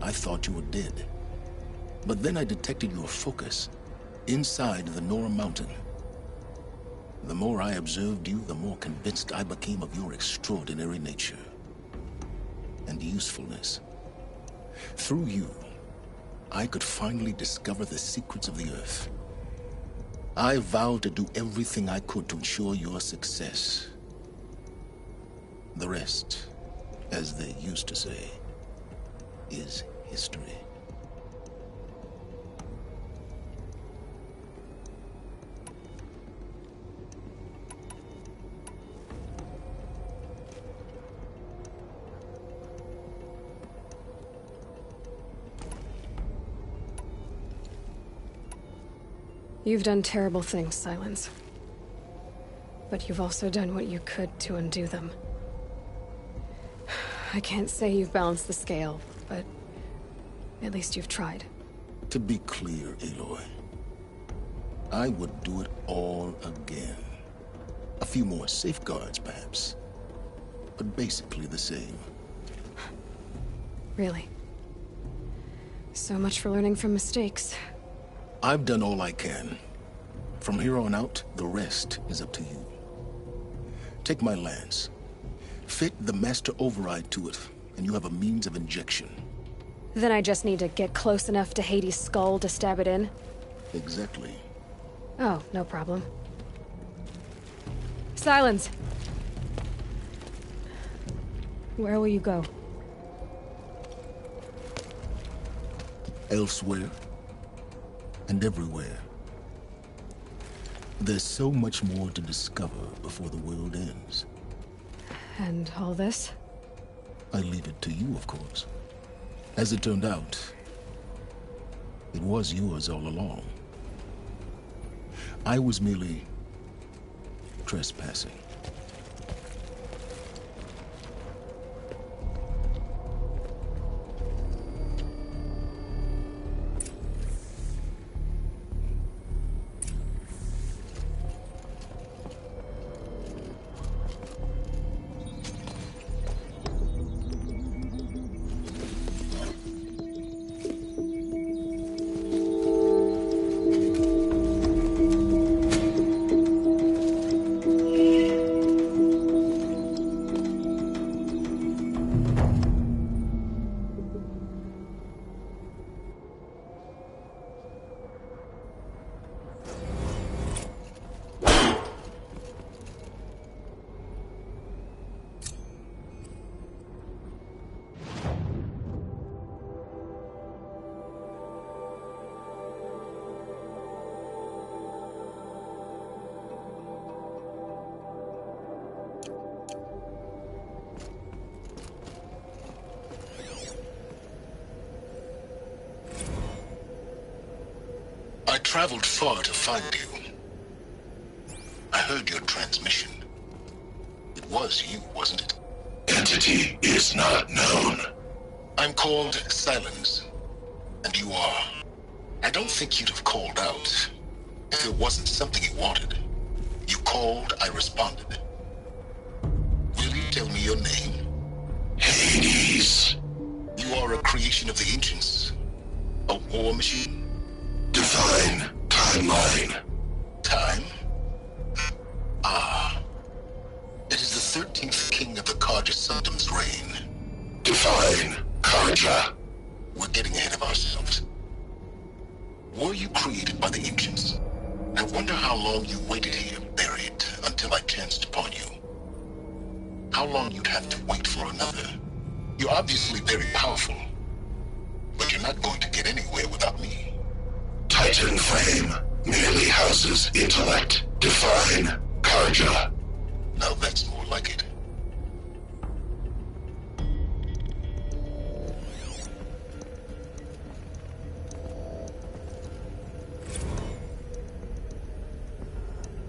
[SPEAKER 3] I thought you were dead. But then I detected your focus inside the Nora mountain. The more I observed you, the more convinced I became of your extraordinary nature and usefulness. Through you, I could finally discover the secrets of the Earth. I vowed to do everything I could to ensure your success. The rest, as they used to say, is history.
[SPEAKER 1] You've done terrible things, Silence. But you've also done what you could to undo them. I can't say you've balanced the scale, but at least you've tried.
[SPEAKER 3] To be clear, Aloy, I would do it all again. A few more safeguards, perhaps, but basically the same.
[SPEAKER 1] Really? So much for learning from mistakes.
[SPEAKER 3] I've done all I can. From here on out, the rest is up to you. Take my lance. Fit the master override to it, and you have a means of injection.
[SPEAKER 1] Then I just need to get close enough to Hades' skull to stab it in?
[SPEAKER 3] Exactly.
[SPEAKER 1] Oh, no problem. Silence! Where will you go?
[SPEAKER 3] Elsewhere. And everywhere. There's so much more to discover before the world ends.
[SPEAKER 1] And all this?
[SPEAKER 3] I leave it to you, of course. As it turned out, it was yours all along. I was merely trespassing. I traveled far to find you. I heard your transmission. It was you, wasn't it?
[SPEAKER 12] Entity is not known.
[SPEAKER 3] I'm called Silence, and you are. I don't think you'd have called out if it wasn't something you wanted. You called, I responded. Will you tell me your name?
[SPEAKER 12] Hades.
[SPEAKER 3] You are a creation of the ancients. A war machine?
[SPEAKER 12] Divine timeline.
[SPEAKER 3] Time? Ah. It is the 13th king of the Karja Sanctum's reign.
[SPEAKER 12] Divine Karja.
[SPEAKER 3] We're getting ahead of ourselves. Were you created by the ancients? I wonder how long you waited here, buried, until I chanced upon you. How long you'd have to wait for another. You're obviously very powerful, but you're not going to get anywhere without me.
[SPEAKER 12] Titan Flame merely houses intellect. Divine Karja.
[SPEAKER 3] Now that's more like it.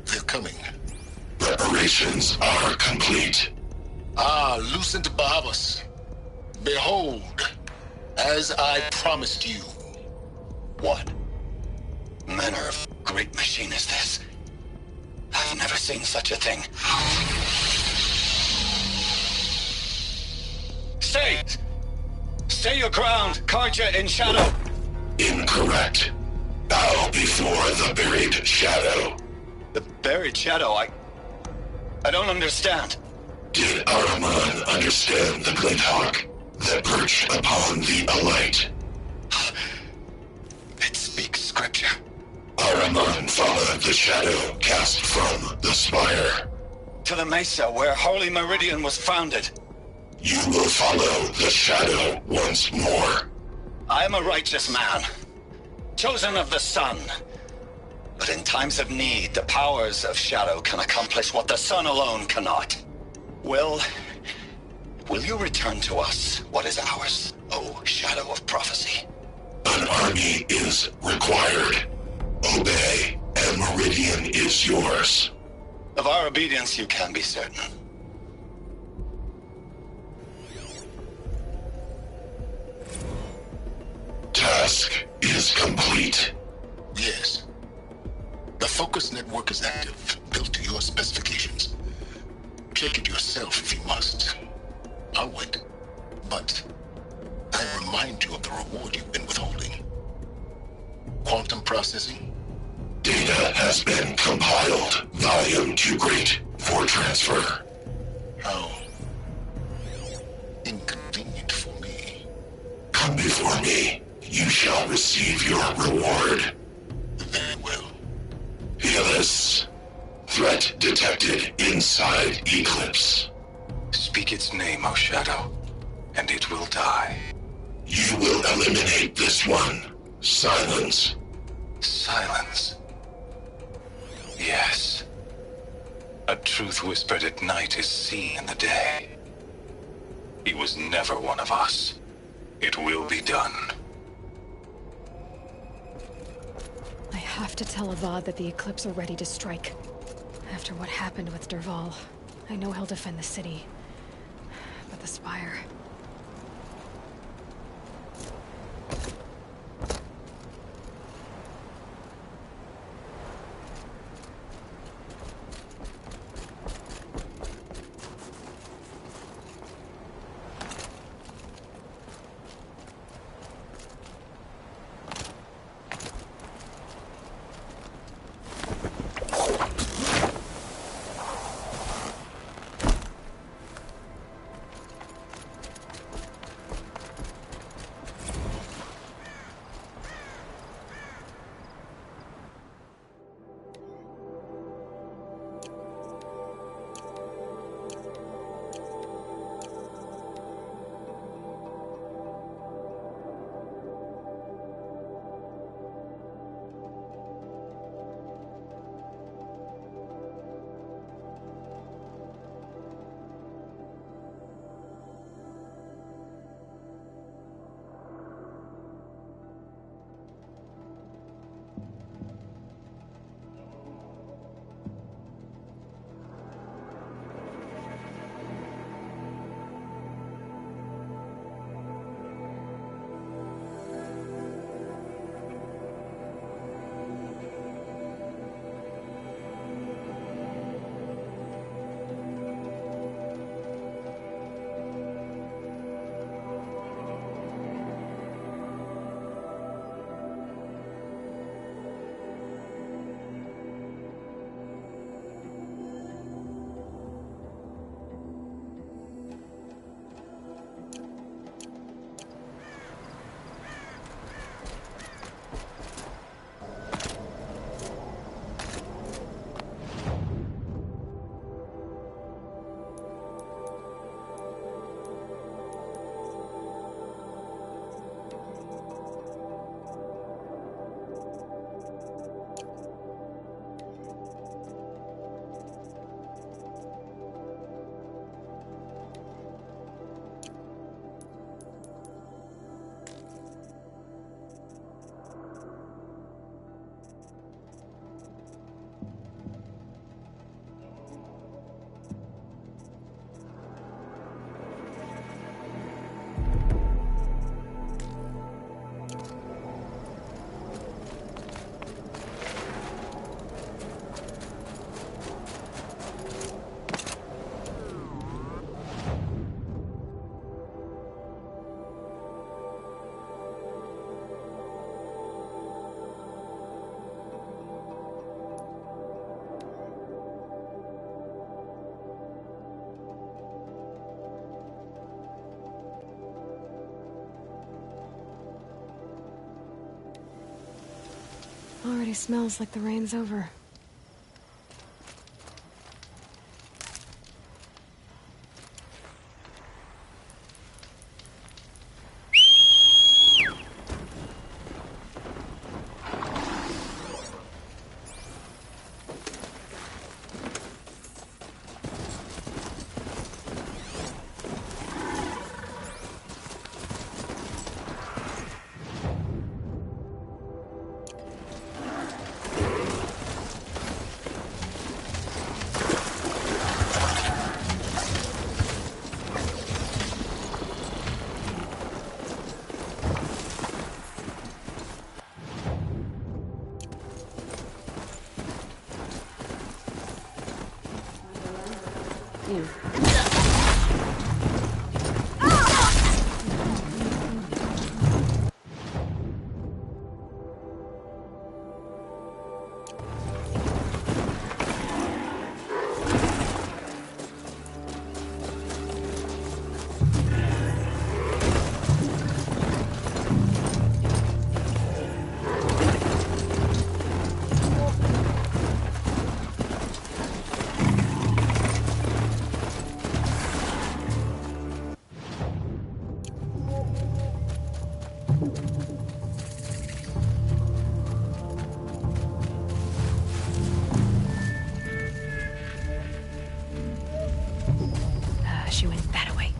[SPEAKER 3] They're coming.
[SPEAKER 12] Preparations are complete.
[SPEAKER 3] Ah, Lucent Bahavas. Behold, as I promised you.
[SPEAKER 8] What manner of great machine is this? I've never seen such a thing. Stay! Stay your ground, Karja in shadow!
[SPEAKER 12] Incorrect. Bow before the buried shadow.
[SPEAKER 5] The buried shadow, I don't understand.
[SPEAKER 12] Did Araman understand the Glinthawk that perched upon the Alight?
[SPEAKER 5] It speaks scripture.
[SPEAKER 12] Araman followed the shadow cast from the spire.
[SPEAKER 5] To the mesa where Holy Meridian was founded.
[SPEAKER 12] You will follow the shadow once more.
[SPEAKER 5] I am a righteous man, chosen of the sun. But in times of need, the powers of shadow can accomplish what the sun alone cannot. Will you return to us what is ours, O Shadow of Prophecy?
[SPEAKER 12] An army is required. Obey, and Meridian is yours.
[SPEAKER 5] Of our obedience you can be certain.
[SPEAKER 12] Task is complete.
[SPEAKER 3] Yes. The focus network is active, built to your specifications. Check it yourself if you must. I'll wait. But I remind you of the reward you've been withholding. Quantum processing?
[SPEAKER 12] Data has been compiled. Volume too great for transfer.
[SPEAKER 3] How inconvenient for me.
[SPEAKER 12] Come before me. You shall receive your reward.
[SPEAKER 3] Very well.
[SPEAKER 12] Helis. Threat detected inside Eclipse.
[SPEAKER 5] Speak its name, O Shadow, and it will die.
[SPEAKER 12] You will eliminate this one. Silence.
[SPEAKER 5] Silence. Yes. A truth whispered at night is seen in the day. He was never one of us. It will be done.
[SPEAKER 1] I have to tell Avad that the Eclipse are ready to strike. After what happened with Dervahl, I know he'll defend the city. But the Spire... Already smells like the rain's over. She went that way.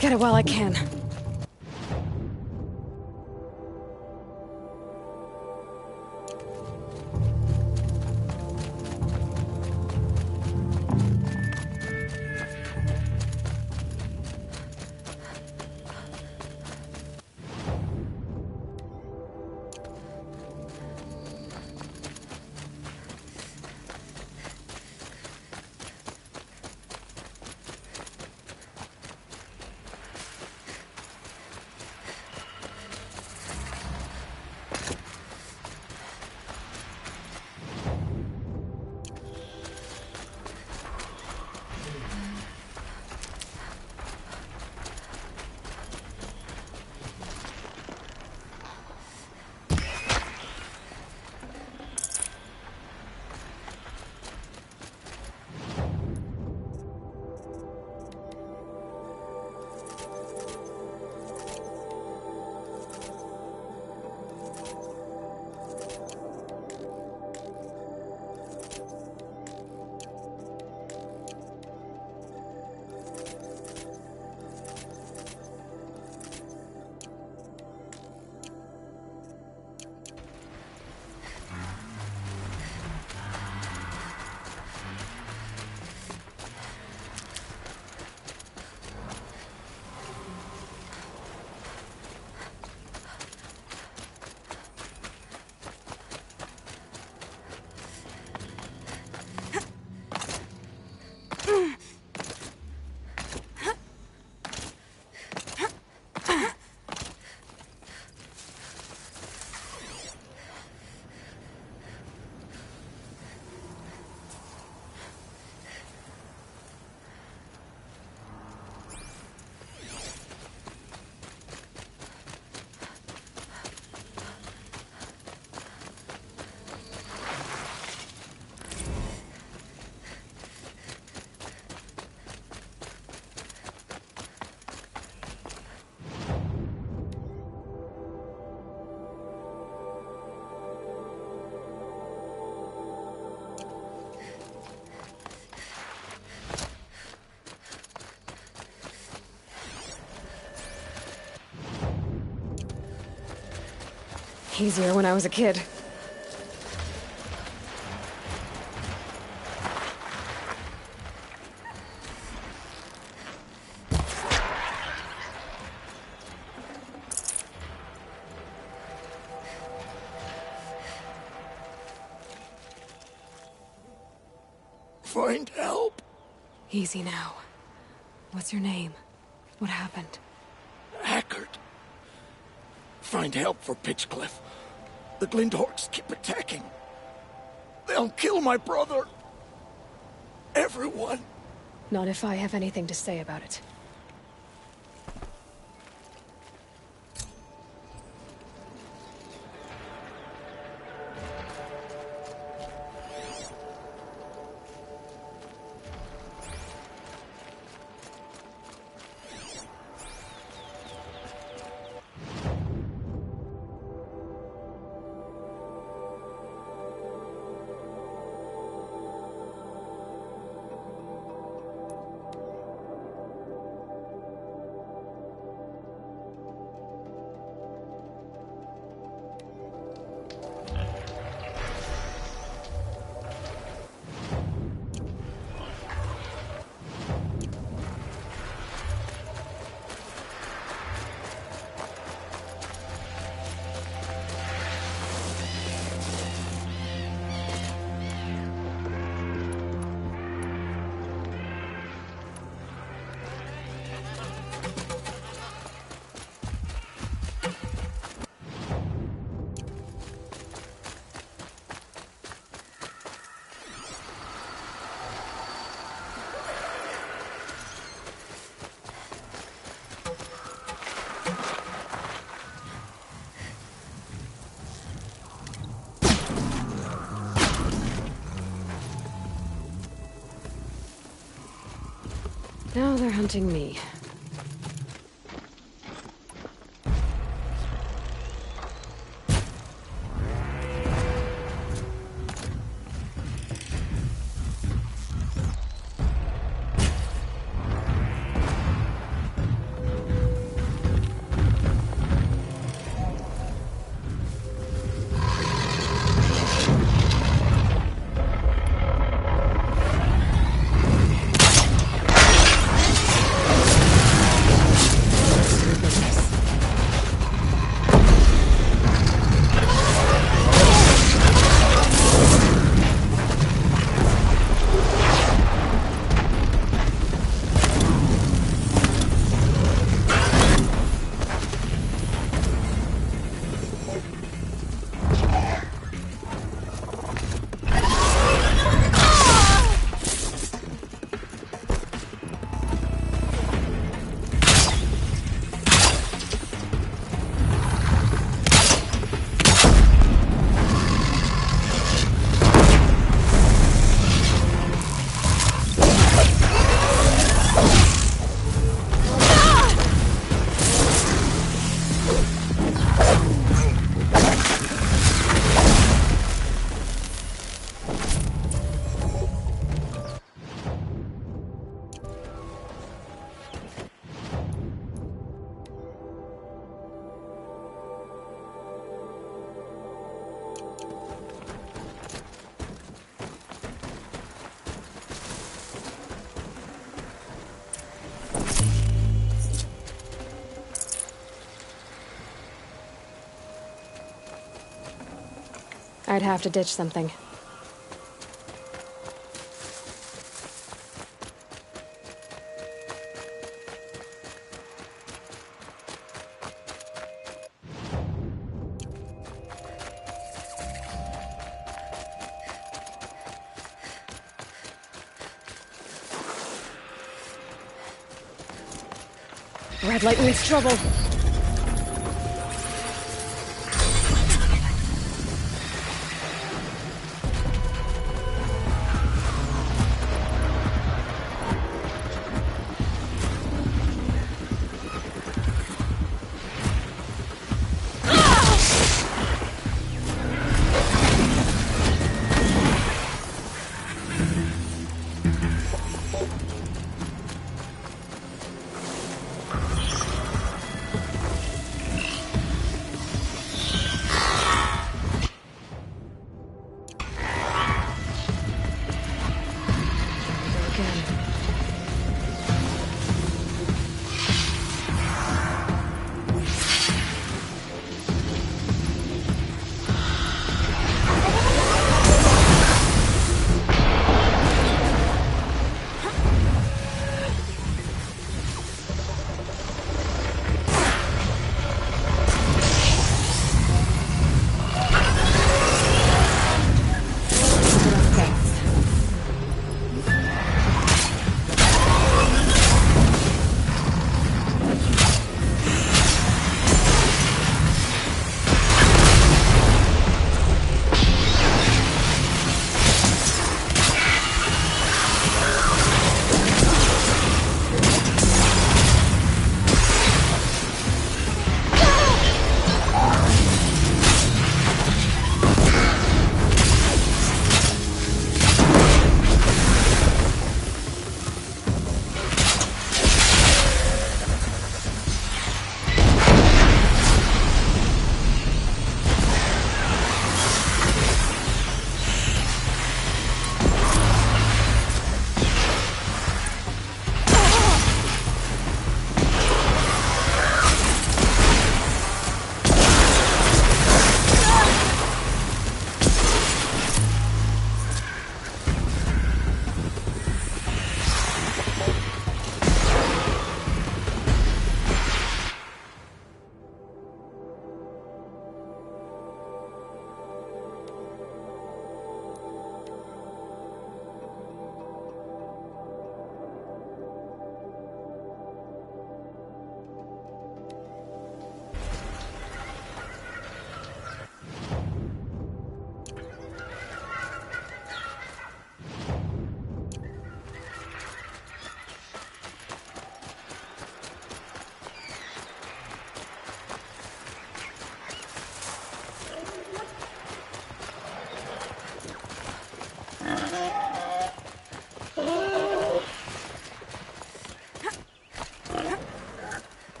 [SPEAKER 1] Get it while I can. Easier when I was a kid.
[SPEAKER 3] Find help.
[SPEAKER 1] Easy now. What's your name? What happened?
[SPEAKER 3] Hackard. Find help for Pitchcliff. The Glindorks keep attacking. They'll kill my brother. Everyone.
[SPEAKER 1] Not if I have anything to say about it. Now they're hunting me. I'd have to ditch something. Red light means trouble.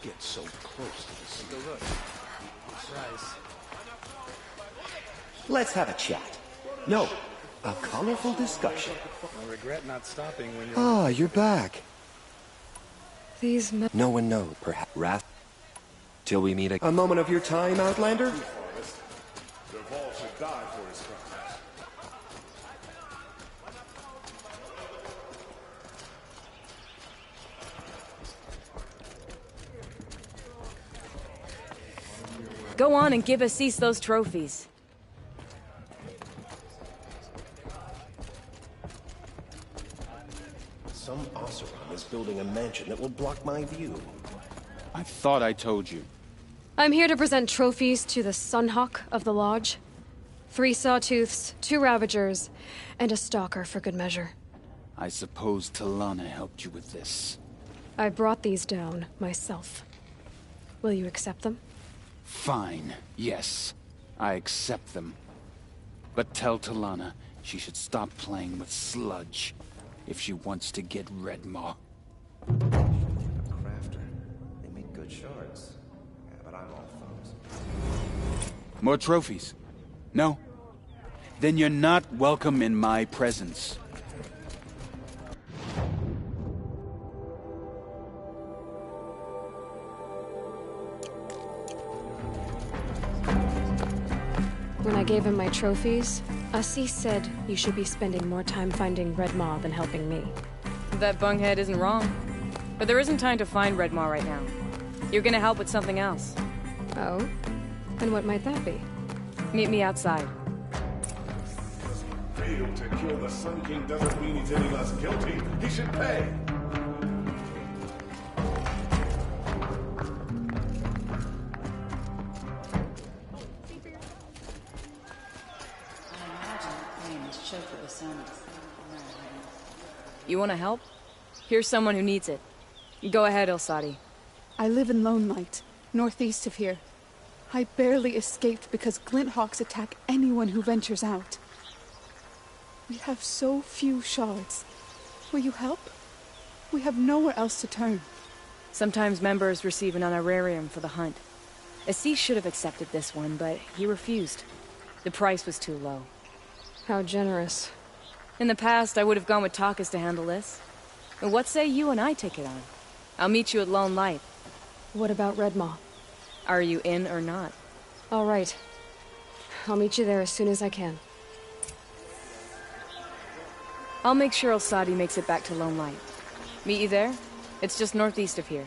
[SPEAKER 3] get so close to the sea.
[SPEAKER 16] Take a look. Nice.
[SPEAKER 19] Let's have a chat. No, a colorful discussion.
[SPEAKER 16] I regret not stopping when you're...
[SPEAKER 19] Ah, you're back.
[SPEAKER 1] These men...
[SPEAKER 19] No one knows, perhaps. Till we meet a moment of your time, Outlander?
[SPEAKER 12] Duval should die for his crimes.
[SPEAKER 22] Go on and give Assis those trophies.
[SPEAKER 24] Some Oseram is building a mansion that will block my view.
[SPEAKER 25] I thought I told you.
[SPEAKER 1] I'm here to present trophies to the Sunhawk of the Lodge. 3 Sawtooths, 2 Ravagers, and a Stalker for good measure.
[SPEAKER 25] I suppose Talana helped you with this.
[SPEAKER 1] I brought these down myself. Will you accept them?
[SPEAKER 25] Fine, yes. I accept them. But tell Talana she should stop playing with sludge if she wants to get Redmaw.
[SPEAKER 17] Crafter. They make good shards. Yeah, but I'm all thumbs.
[SPEAKER 25] More trophies? No? Then you're not welcome in my presence.
[SPEAKER 1] When I gave him my trophies, Assis said you should be spending more time finding Redmaw than helping me.
[SPEAKER 22] That bunghead isn't wrong. But there isn't time to find Redmaw right now. You're gonna help with something else.
[SPEAKER 1] Oh? And what might that be?
[SPEAKER 22] Meet me outside.
[SPEAKER 12] Failed to kill the Sun King doesn't mean he's any less guilty. He should pay.
[SPEAKER 22] You wanna help? Here's someone who needs it. Go ahead, Ilsati.
[SPEAKER 26] I live in Lone Light, northeast of here. I barely escaped because Glinthawks attack anyone who ventures out. We have so few shards. Will you help? We have nowhere else to turn.
[SPEAKER 22] Sometimes members receive an honorarium for the hunt. Assis should have accepted this one, but he refused. The price was too low.
[SPEAKER 1] How generous.
[SPEAKER 22] In the past, I would have gone with Takas to handle this. But what say you and I take it on? I'll meet you at Lone Light.
[SPEAKER 1] What about Redmaw?
[SPEAKER 22] Are you in or not?
[SPEAKER 1] All right. I'll meet you there as soon as I can.
[SPEAKER 22] I'll make sure Ilsati makes it back to Lone Light. Meet you there? It's just northeast of here.